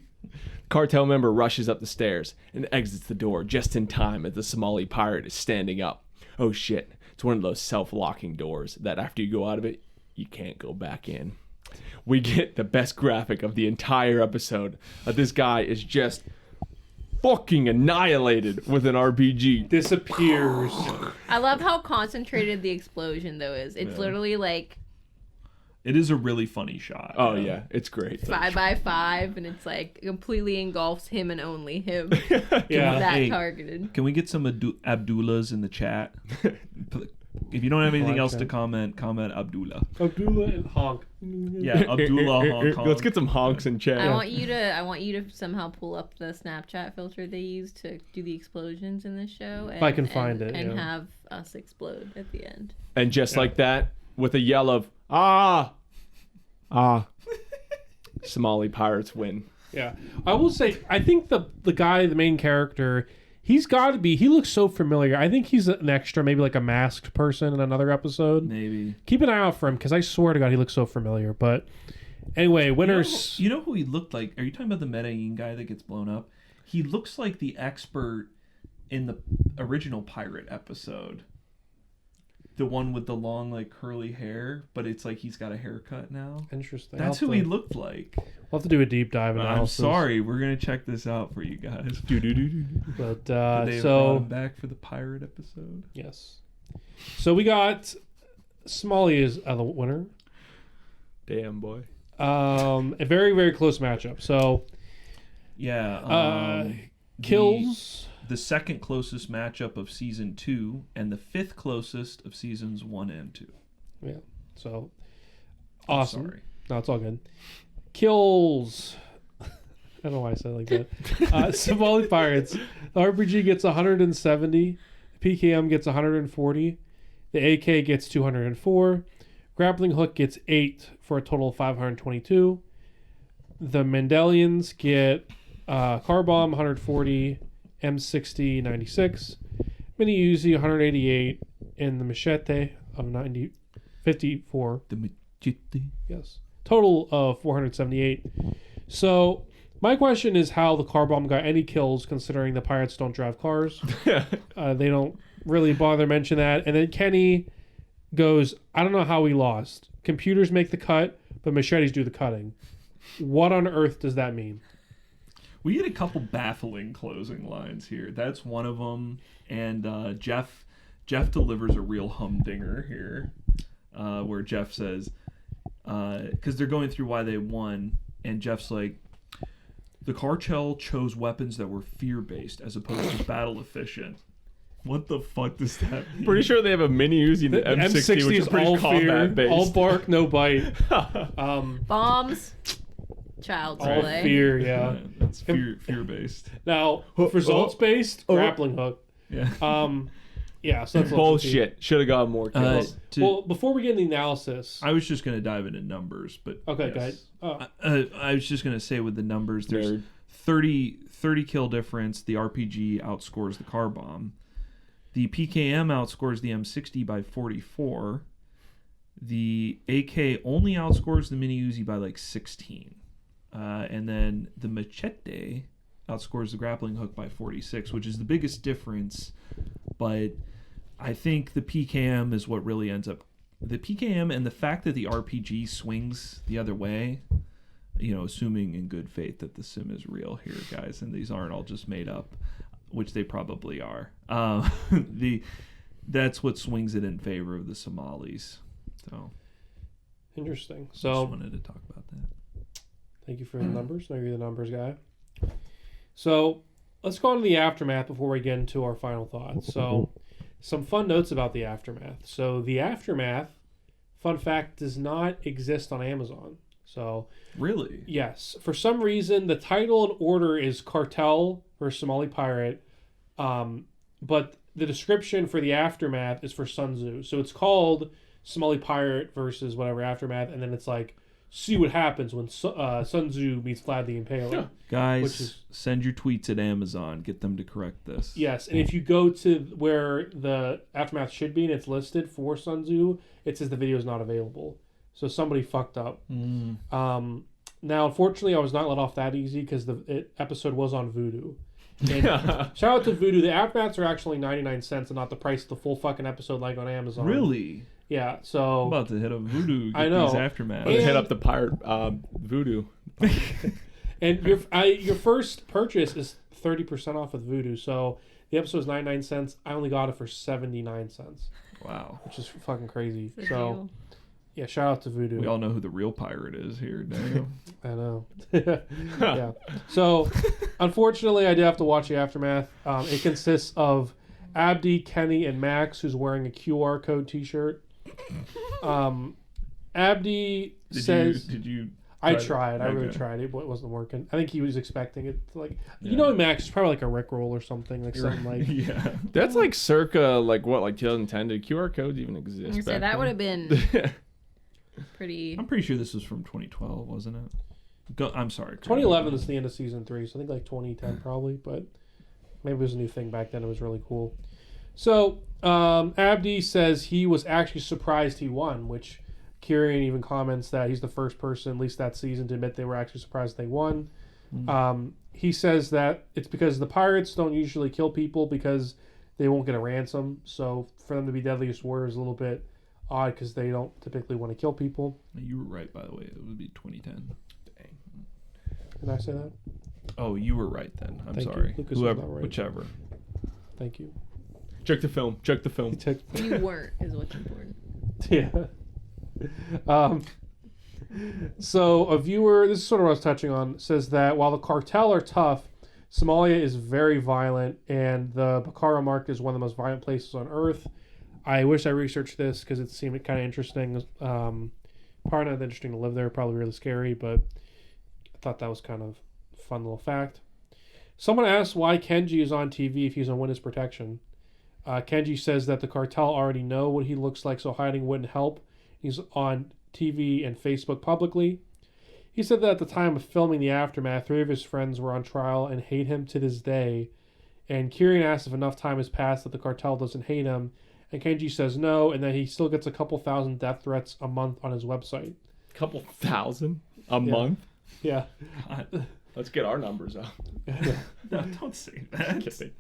Cartel member rushes up the stairs and exits the door just in time as the Somali pirate is standing up. Oh shit, it's one of those self-locking doors that after you go out of it, you can't go back in. We get the best graphic of the entire episode. This guy is just fucking annihilated with an RPG. Disappears. I love how concentrated the explosion though is. It's literally like It is a really funny shot. Oh yeah, it's great. 5x5, and it's like completely engulfs him and only him. Yeah. That Hey, targeted. Can we get some Abdullahs in the chat? If you don't have anything else to comment Abdullah. Abdullah and Honk. Yeah, Abdullah Hong Kong. Let's get some honks in chat. I want you to somehow pull up the Snapchat filter they use to do the explosions in this show. And, I can find it, and yeah. have us explode at the end. And just like that, with a yell of Somali pirates win. Yeah. I will say, I think the guy, the main character, he looks so familiar. I think he's an extra, maybe like a masked person in another episode. Maybe. Keep an eye out for him, because I swear to God, he looks so familiar. But anyway, winners. You know who he looked like? Are you talking about the Medellin guy that gets blown up? He looks like the expert in the original pirate episode. The one with the long, like, curly hair, but it's like he's got a haircut now. Interesting. That's who he looked like. We'll have to do a deep dive analysis. I'm sorry. We're going to check this out for you guys. But, They brought him back for the pirate episode. Yes. So we got Somali is the winner. Damn, boy. A very, very close matchup. So, Yeah. kills. The second closest matchup of season 2 and the fifth closest of seasons 1 and 2. Yeah. So, awesome. Sorry. No, it's all good. Kills. I don't know why I said it like that. Somali Pirates. The RPG gets 170. The PKM gets 140. The AK gets 204. Grappling Hook gets 8 for a total of 522. The Mandelians get Car Bomb 140. M60 96, Mini Uzi 188, and the Machete of 54. The Machete. Yes. Total of 478. So my question is how the car bomb got any kills, considering the pirates don't drive cars. They don't really bother mention that. And then Kenny goes, I don't know how we lost. Computers make the cut, but machetes do the cutting. What on earth does that mean? We get a couple baffling closing lines here. That's one of them. And Jeff delivers a real humdinger here, where Jeff says, because they're going through why they won, and Jeff's like, the cartel chose weapons that were fear-based as opposed to battle-efficient. What the fuck does that mean? Pretty sure they have a Mini Uzi in the M60, which is pretty all combat-based. All bark, no bite. Bombs. Child's All play. fear, yeah. That's fear-based. Now, results-based, grappling hook. Yeah. Yeah, so that's bullshit. Should have got more kills. Well, before we get into the analysis, I was just going to dive into numbers, but okay, yes. guys. I was just going to say with the numbers, there's 30 kill difference. The RPG outscores the car bomb. The PKM outscores the M60 by 44. The AK only outscores the Mini Uzi by like 16. And then the Machete outscores the grappling hook by 46, which is the biggest difference. But I think the PKM is what really ends up. The PKM and the fact that the RPG swings the other way, you know, assuming in good faith that the sim is real here, guys, and these aren't all just made up, which they probably are. That's what swings it in favor of the Somalis. So Interesting. just So wanted to talk about that. thank you for the numbers. Know you're the numbers guy. So let's go on to the aftermath before we get into our final thoughts. So some fun notes about the aftermath. So the aftermath, fun fact, does not exist on Amazon. So Really? yes, for some reason the title and order is Cartel versus Somali Pirate, but the description for the aftermath is for Sun Tzu. So it's called Somali Pirate versus whatever aftermath, and then it's like see what happens when Sun Tzu meets Vlad the Impaler. Guys, send your tweets at Amazon. Get them to correct this. Yes, and if you go to where the aftermath should be and it's listed for Sun Tzu, it says the video is not available. So somebody fucked up. Now, unfortunately, I was not let off that easy because the episode was on Vudu. And shout out to Vudu. The aftermaths are actually 99 cents and not the price of the full fucking episode like on Amazon. Really? Yeah, so... I'm about to hit up Voodoo. Get I know. These aftermaths. Let's hit up the pirate Voodoo. And your first purchase is 30% off with Voodoo. So the episode was 99 cents. I only got it for 79 cents. Wow. Which is fucking crazy. It's a So deal. yeah, shout out to Voodoo. We all know who the real pirate is here, Daniel. I know. Yeah. So, unfortunately, I did have to watch the aftermath. It consists of Abdi, Kenny, and Max, who's wearing a QR code T-shirt. Abdi says, Did you? "I tried. I really Okay. tried. It wasn't working. I think he was expecting it. You know, Max is probably like a Rickroll or something, something like." Yeah. That's like circa like 2010. Did QR codes even exist? I said back that then? would have been pretty. I'm pretty sure this was from 2012, wasn't it? I'm sorry. 2011 is the end of season 3, so I think like 2010 probably, but maybe it was a new thing back then. It was really cool. So Abdi says he was actually surprised he won, which Kieran even comments that he's the first person, at least that season, to admit they were actually surprised they won. He says that it's because the pirates don't usually kill people because they won't get a ransom. So for them to be Deadliest Warrior is a little bit odd because they don't typically want to kill people. You were right, by the way. It would be 2010. Dang. Did I say that? Oh, you were right then. I'm Thank you. sorry. Lucas was Whoever, not right. whichever. Thank you. Check the film. Check the film. You weren't is what's important. Yeah. So a viewer, this is sort of what I was touching on, says that while the cartel are tough, Somalia is very violent, and the Bukhara market is one of the most violent places on earth. I wish I researched this because it seemed kind of interesting. Probably not that interesting to live there, probably really scary, but I thought that was kind of a fun little fact. Someone asked why Kenji is on TV if he's on witness protection. Kenji says that the cartel already know what he looks like, so hiding wouldn't help. He's on TV and Facebook publicly. He said that at the time of filming the aftermath, 3 of his friends were on trial and hate him to this day. And Kieran asks if enough time has passed that the cartel doesn't hate him. And Kenji says no, and that he still gets a couple thousand death threats a month on his website. Couple thousand a month? Yeah. Let's get our numbers up. No, don't say that.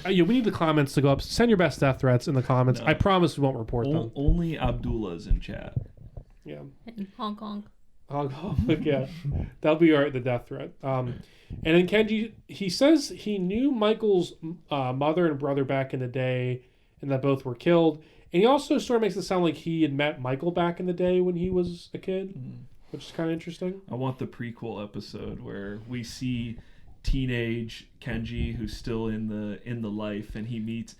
Yeah, we need the comments to go up. Send your best death threats in the comments. No. I promise we won't report them. Only Abdullah's in chat. Yeah. In Hong Kong. Hong Kong, yeah. That'll be the death threat. And then Kenji, he says he knew Michael's mother and brother back in the day and that both were killed. And he also sort of makes it sound like he had met Michael back in the day when he was a kid, which is kind of interesting. I want the prequel episode where we see teenage Kenji, who's still in the life, and he meets,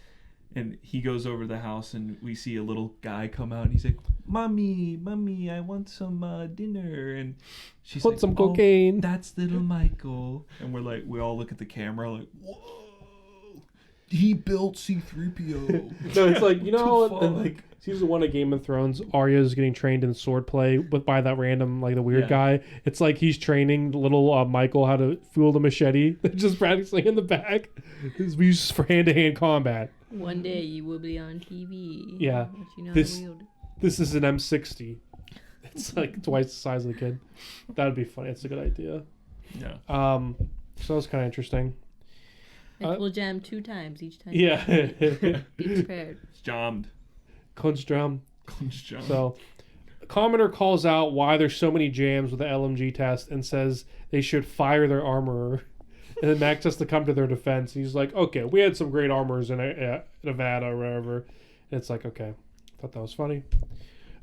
and he goes over to the house, and we see a little guy come out, and he's like, "Mommy, I want some dinner," and she's Want like, some cocaine. "Oh, that's little Michael," and we all look at the camera like, "Whoa, he built C-3PO." No, it's like, you know, Fuck. and like season 1 of Game of Thrones, Arya's getting trained in swordplay by that random, like the weird guy. It's like he's training little Michael how to wield a machete. They're just practicing in the back. We use for hand-to-hand combat. One day you will be on TV. Yeah. But you know This- how to wield it. This is an M60. It's like twice the size of the kid. That would be funny. It's a good idea. Yeah. So that was kind of interesting. It will jam 2 times each time. Yeah. Be prepared. It's jammed. Kunstdrum. Kunstdrum. So, Commenter calls out why there's so many jams with the LMG test and says they should fire their armorer. And then Max has to come to their defense. He's like, okay, we had some great armorers in Nevada or wherever. And it's like, okay. Thought that was funny.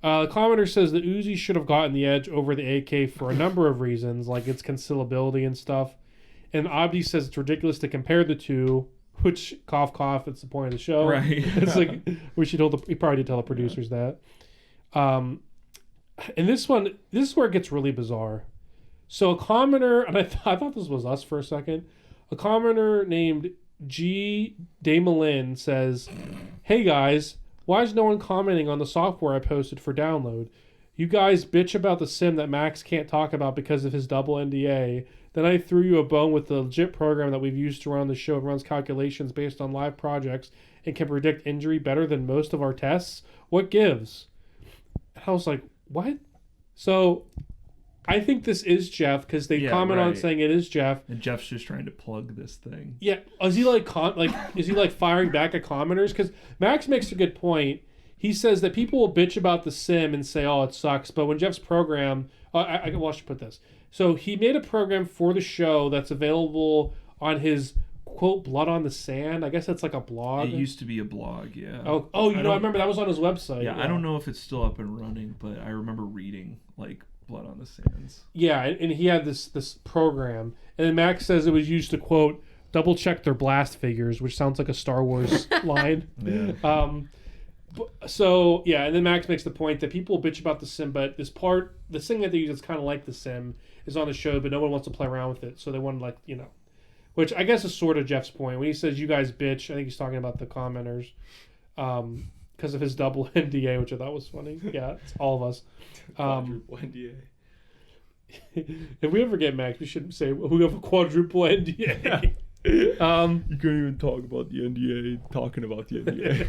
The commenter says the Uzi should have gotten the edge over the AK for a number of reasons, like its concealability and stuff. And Abdi says it's ridiculous to compare the two, which, cough, cough, it's the point of the show. Right. It's like, he probably did tell the producers that. And this is where it gets really bizarre. So a commenter, and I thought this was us for a second, a commenter named G. Damelin says, "Hey guys, why is no one commenting on the software I posted for download? You guys bitch about the sim that Max can't talk about because of his double NDA. Then I threw you a bone with the legit program that we've used to run the show. It runs calculations based on live projects and can predict injury better than most of our tests. What gives?" And I was like, what? So I think this is Jeff because they comment on saying it is Jeff. And Jeff's just trying to plug this thing. Yeah, is he like is he like firing back at commenters? Because Max makes a good point. He says that people will bitch about the sim and say, "Oh, it sucks," but when Jeff's program, I should put this. So he made a program for the show that's available on his quote blood on the sand. I guess that's like a blog. It used to be a blog, yeah. Oh, I remember that was on his website. Yeah, I don't know if it's still up and running, but I remember reading like Blood on the Sands. Yeah, and he had this program, and then Max says it was used to quote double check their blast figures, which sounds like a Star Wars line. Yeah. So yeah, and then Max makes the point that people bitch about the sim, but the thing that they use that's kind of like the sim is on the show, but no one wants to play around with it, so they want to which I guess is sort of Jeff's point when he says you guys bitch. I think he's talking about the commenters, because of his double NDA, which I thought was funny. Yeah, it's all of us. Quadruple NDA. If we ever get Max, we should say we have a quadruple NDA. You can't even talk about the NDA talking about the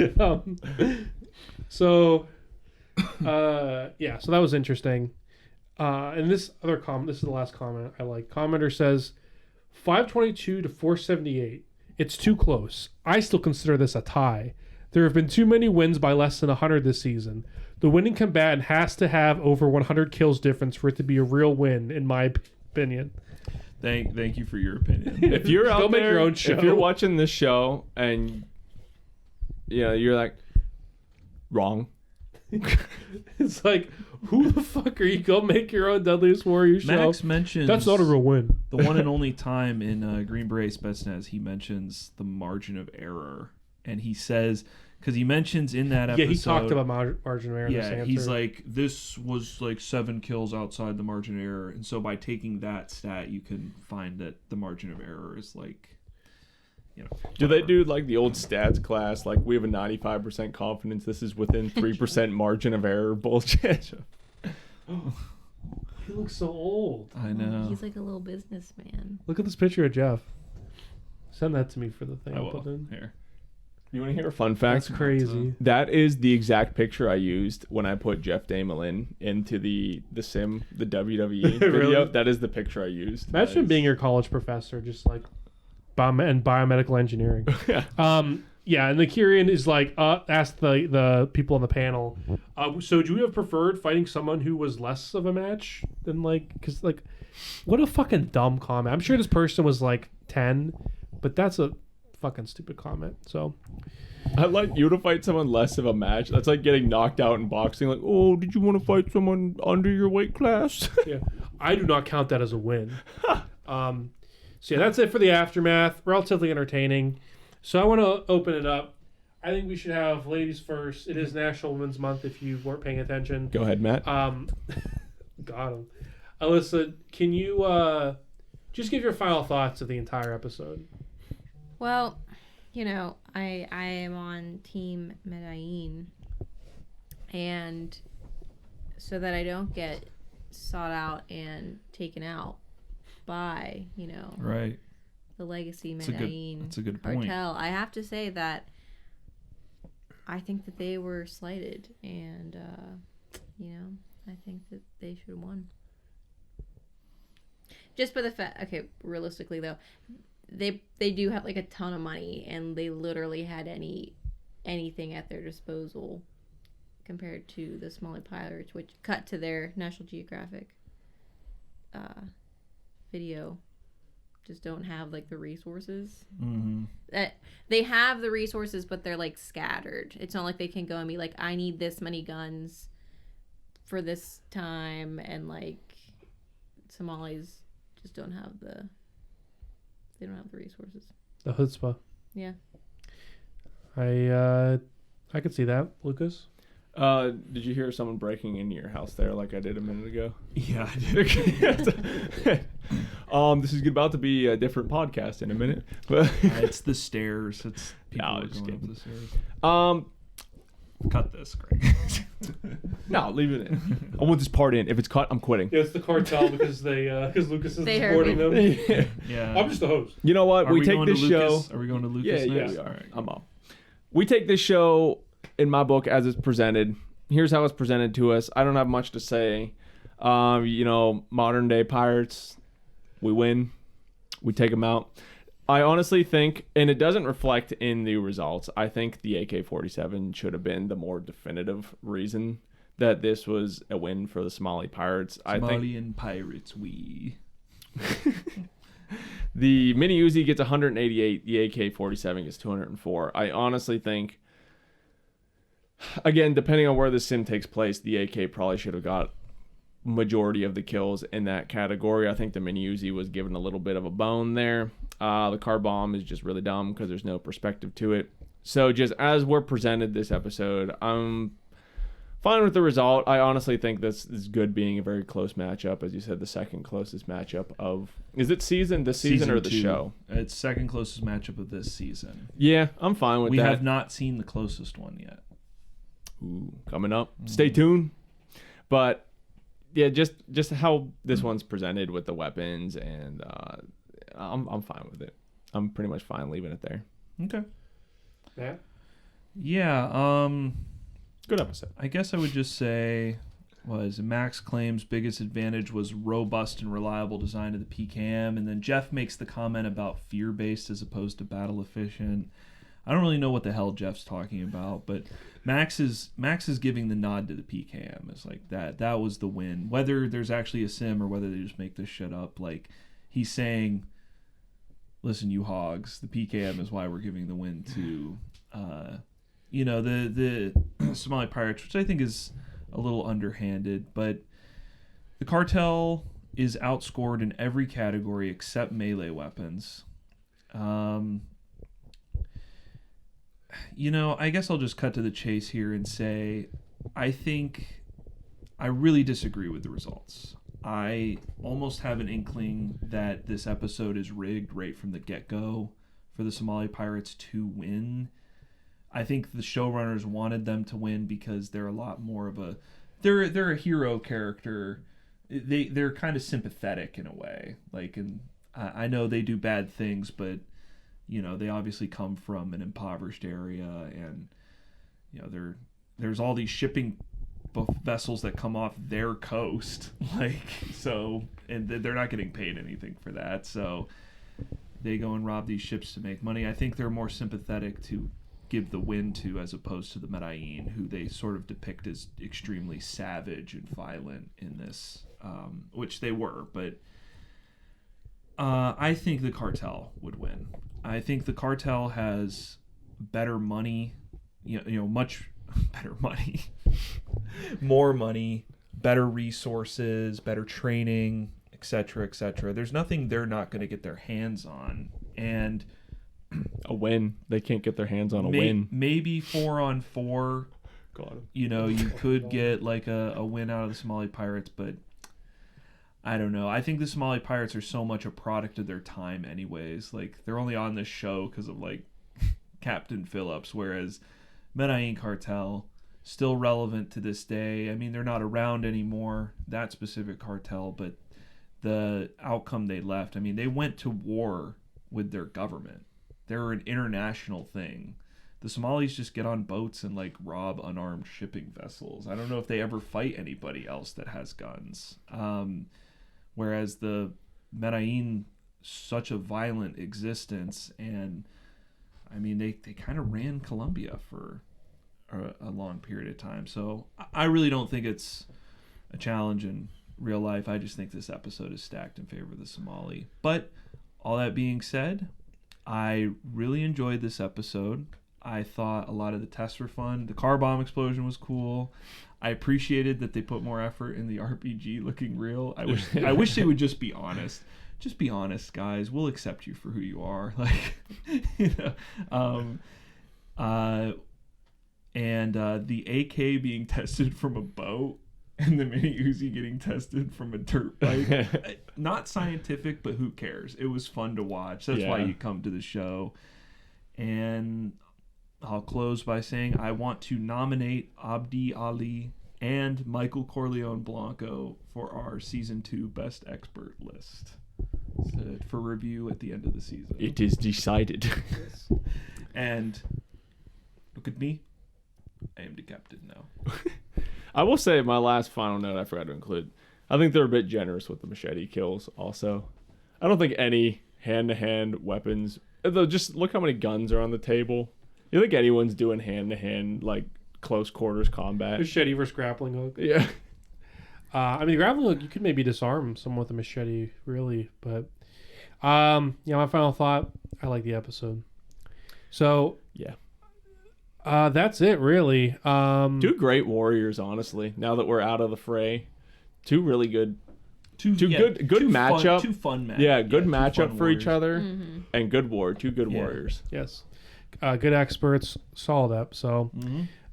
NDA. So that was interesting. And this other comment, this is the last comment I like. Commenter says 522 to 478. It's too close. I still consider this a tie. There have been too many wins by less than 100 this season. The winning combatant has to have over 100 kills difference for it to be a real win, in my opinion. Thank you for your opinion. If you're out make there, your own show. If you're watching this show and you're like wrong, it's like, who the fuck are you? Go make your own Deadliest Warrior show. Max mentions that's not a real win. The one and only time in Green Beret Spetsnaz he mentions the margin of error, and he says because he mentions in that episode. Yeah, he talked about margin of error. Yeah, he's like, this was like 7 kills outside the margin of error, and so by taking that stat, you can find that the margin of error is like, Do they do like the old stats class? Like we have a 95% confidence this is within 3% margin of error bullshit. He looks so old. I know. He's like a little businessman. Look at this picture of Jeff. Send that to me for the thing. I I'll will. put in. Here. You want to hear a fun fact? That's crazy. That is the exact picture I used when I put Jeff Damelin into the sim, the WWE video. Really? That is the picture I used. Imagine being your college professor, just like and biomedical engineering. Yeah, and the Kyrian is like, ask the people on the panel. So, would you have preferred fighting someone who was less of a match than because what a fucking dumb comment. I'm sure this person was like 10, but that's a fucking stupid comment. So, I'd like you to fight someone less of a match. That's like getting knocked out in boxing. Like, oh, did you want to fight someone under your weight class? Yeah, I do not count that as a win. So yeah, that's it for the aftermath. Relatively entertaining. So I want to open it up. I think we should have ladies first. It is National Women's Month. If you weren't paying attention, Go ahead, Matt. got him. Alyssa, can you just give your final thoughts of the entire episode? Well, I am on Team Medellin, and so that I don't get sought out and taken out by, Right. the Legacy Medellin That's a good Cartel. point. I have to say that I think that they were slighted, and I think that they should have won. Just by the fact, okay, realistically though, they do have like a ton of money, and they literally had anything at their disposal compared to the Somali pirates, which cut to their National Geographic video, just don't have like the resources. Mm-hmm. That they have the resources, but they're like scattered. It's not like they can go and be like, I need this many guns for this time, and like Somalis just don't have the resources. The chutzpah. Yeah. I could see that, Lucas. Did you hear someone breaking into your house there like I did a minute ago? Yeah, I did. This is about to be a different podcast in a minute. But It's the stairs. It's people No, are just going up kidding. the stairs. Cut this, Greg. No, leave it in. I want this part in. If it's cut, I'm quitting. Yeah, it's the cartel because because Lucas is They heard supporting me. them. Yeah. I'm just the host. You know what? Are we we take going this to show. Lucas? Are we going to Lucas Yeah, next? we are. All right. I'm up. We take this show, in my book, as it's presented. Here's how it's presented to us. I don't have much to say. Modern day pirates, we win. We take them out. I honestly think, and it doesn't reflect in the results, I think the AK-47 should have been the more definitive reason that this was a win for the Somali pirates. Somalian pirates, we. The mini Uzi gets 188. The AK-47 gets 204. I honestly think, again, depending on where the sim takes place, the AK probably should have got majority of the kills in that category. I think the mini Uzi was given a little bit of a bone there. The car bomb is just really dumb because there's no perspective to it. So just as we're presented this episode, I'm fine with the result. I honestly think this is good, being a very close matchup. As you said, the second closest matchup of... Is it season or the 2. show? It's second closest matchup of this season. Yeah, I'm fine with that. We have not seen the closest one yet. Ooh, coming up. Stay tuned. But yeah, just how this one's presented with the weapons, and I'm fine with it. I'm pretty much fine leaving it there. Okay. Yeah. Yeah. Good episode. I guess I would just say Max claims biggest advantage was robust and reliable design of the PKM, and then Jeff makes the comment about fear-based as opposed to battle efficient. I don't really know what the hell Jeff's talking about, but Max is giving the nod to the PKM. It's like that was the win. Whether there's actually a sim or whether they just make this shit up, like he's saying, listen, you hogs, the PKM is why we're giving the win to the Somali Pirates, which I think is a little underhanded, but the cartel is outscored in every category except melee weapons. I guess I'll just cut to the chase here and say I think I really disagree with the results. I almost have an inkling that this episode is rigged right from the get-go for the Somali Pirates to win. I think the showrunners wanted them to win because they're a lot more of a... They're a hero character. They're kind of sympathetic in a way. Like, and I know they do bad things, but they obviously come from an impoverished area, and there's all these shipping vessels that come off their coast, and they're not getting paid anything for that, so they go and rob these ships to make money. I think they're more sympathetic to give the win to, as opposed to the Medellin, who they sort of depict as extremely savage and violent in this, which they were, but I think the cartel would win. I think the cartel has better money, much better money, more money, better resources, better training, etc., etc. There's nothing they're not going to get their hands on, and a win. They can't get their hands on a win. Maybe 4-on-4. God. You could get like a win out of the Somali Pirates, but I don't know. I think the Somali Pirates are so much a product of their time anyways. Like, they're only on this show because of, like, Captain Phillips, whereas Medellin Cartel, still relevant to this day. I mean, they're not around anymore, that specific cartel, but the outcome they left, I mean, they went to war with their government. They're an international thing. The Somalis just get on boats and, like, rob unarmed shipping vessels. I don't know if they ever fight anybody else that has guns. Whereas the Medellin, such a violent existence, and I mean they kind of ran Colombia for a long period of time. So I really don't think it's a challenge in real life. I just think this episode is stacked in favor of the Somali. But all that being said, I really enjoyed this episode. I thought a lot of the tests were fun. The car bomb explosion was cool. I appreciated that they put more effort in the RPG looking real. I wish they would just be honest. Just be honest, guys. We'll accept you for who you are. And the AK being tested from a boat and the mini Uzi getting tested from a dirt bike. Not scientific, but who cares? It was fun to watch. That's why you come to the show. And I'll close by saying I want to nominate Abdi Ali and Michael Corleone Blanco for our Season 2 Best Expert list for review at the end of the season. It is decided. Yes. And look at me. I am the captain now. I will say my last final note I forgot to include. I think they're a bit generous with the machete kills also. I don't think any hand-to-hand weapons... Though, just look how many guns are on the table. You think anyone's doing hand-to-hand, like, close quarters combat? Machete versus grappling hook. Yeah. I mean, grappling hook, you could maybe disarm someone with a machete, really. But My final thought. I like the episode. So Yeah. That's it, really. Two great warriors, honestly. Now that we're out of the fray, two really good. Two good matchup. Two fun matchup. Yeah, good two matchup fun for each warriors. other, and two good warriors. Yes. Good experts. Solid ep. So,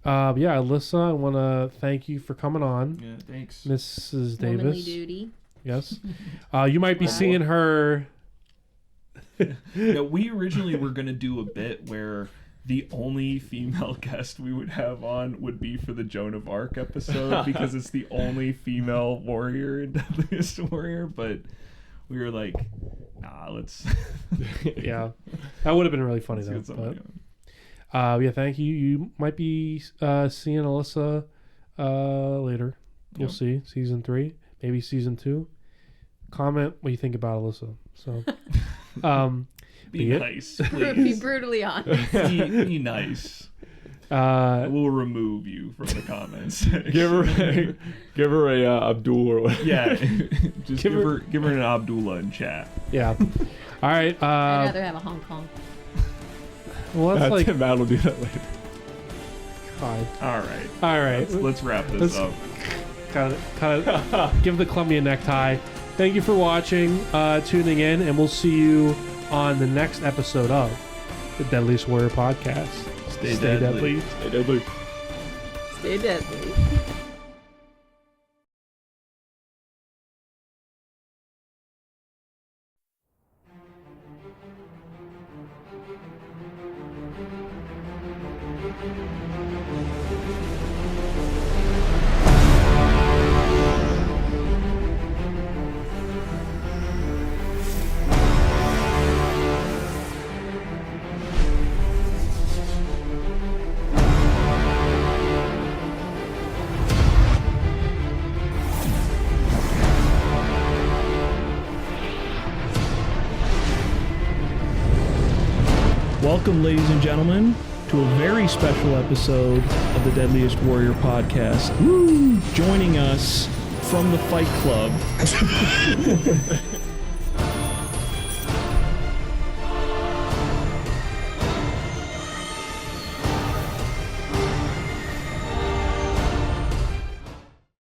Alyssa, I want to thank you for coming on. Yeah, thanks. Mrs. Womanly Davis. duty. Yes. You might be seeing her. Yeah, we originally were going to do a bit where the only female guest we would have on would be for the Joan of Arc episode because it's the only female warrior in Deadliest Warrior, but we were like, nah, let's... Yeah. That would have been really funny, let's though. get somebody But, on. yeah, thank you. You might be seeing Alyssa later. We'll Yep. see. Season 3, maybe Season 2. Comment what you think about Alyssa. So, Be nice, Be please. brutally honest. Be nice. We'll remove you from the comments. Give her a Abdul or whatever. Yeah, just give her an Abdullah in chat. Yeah. All right. I'd rather have a Hong Kong. Well, that's like... Matt will do that later. God. All right. All right. Let's wrap this up. Kind of give the Columbia necktie. Thank you for watching, tuning in, and we'll see you on the next episode of the Deadliest Warrior podcast. Stay deadly. Stay deadly. Stay deadly. Welcome, ladies and gentlemen, to a very special episode of the Deadliest Warrior podcast. Woo! Joining us from the Fight Club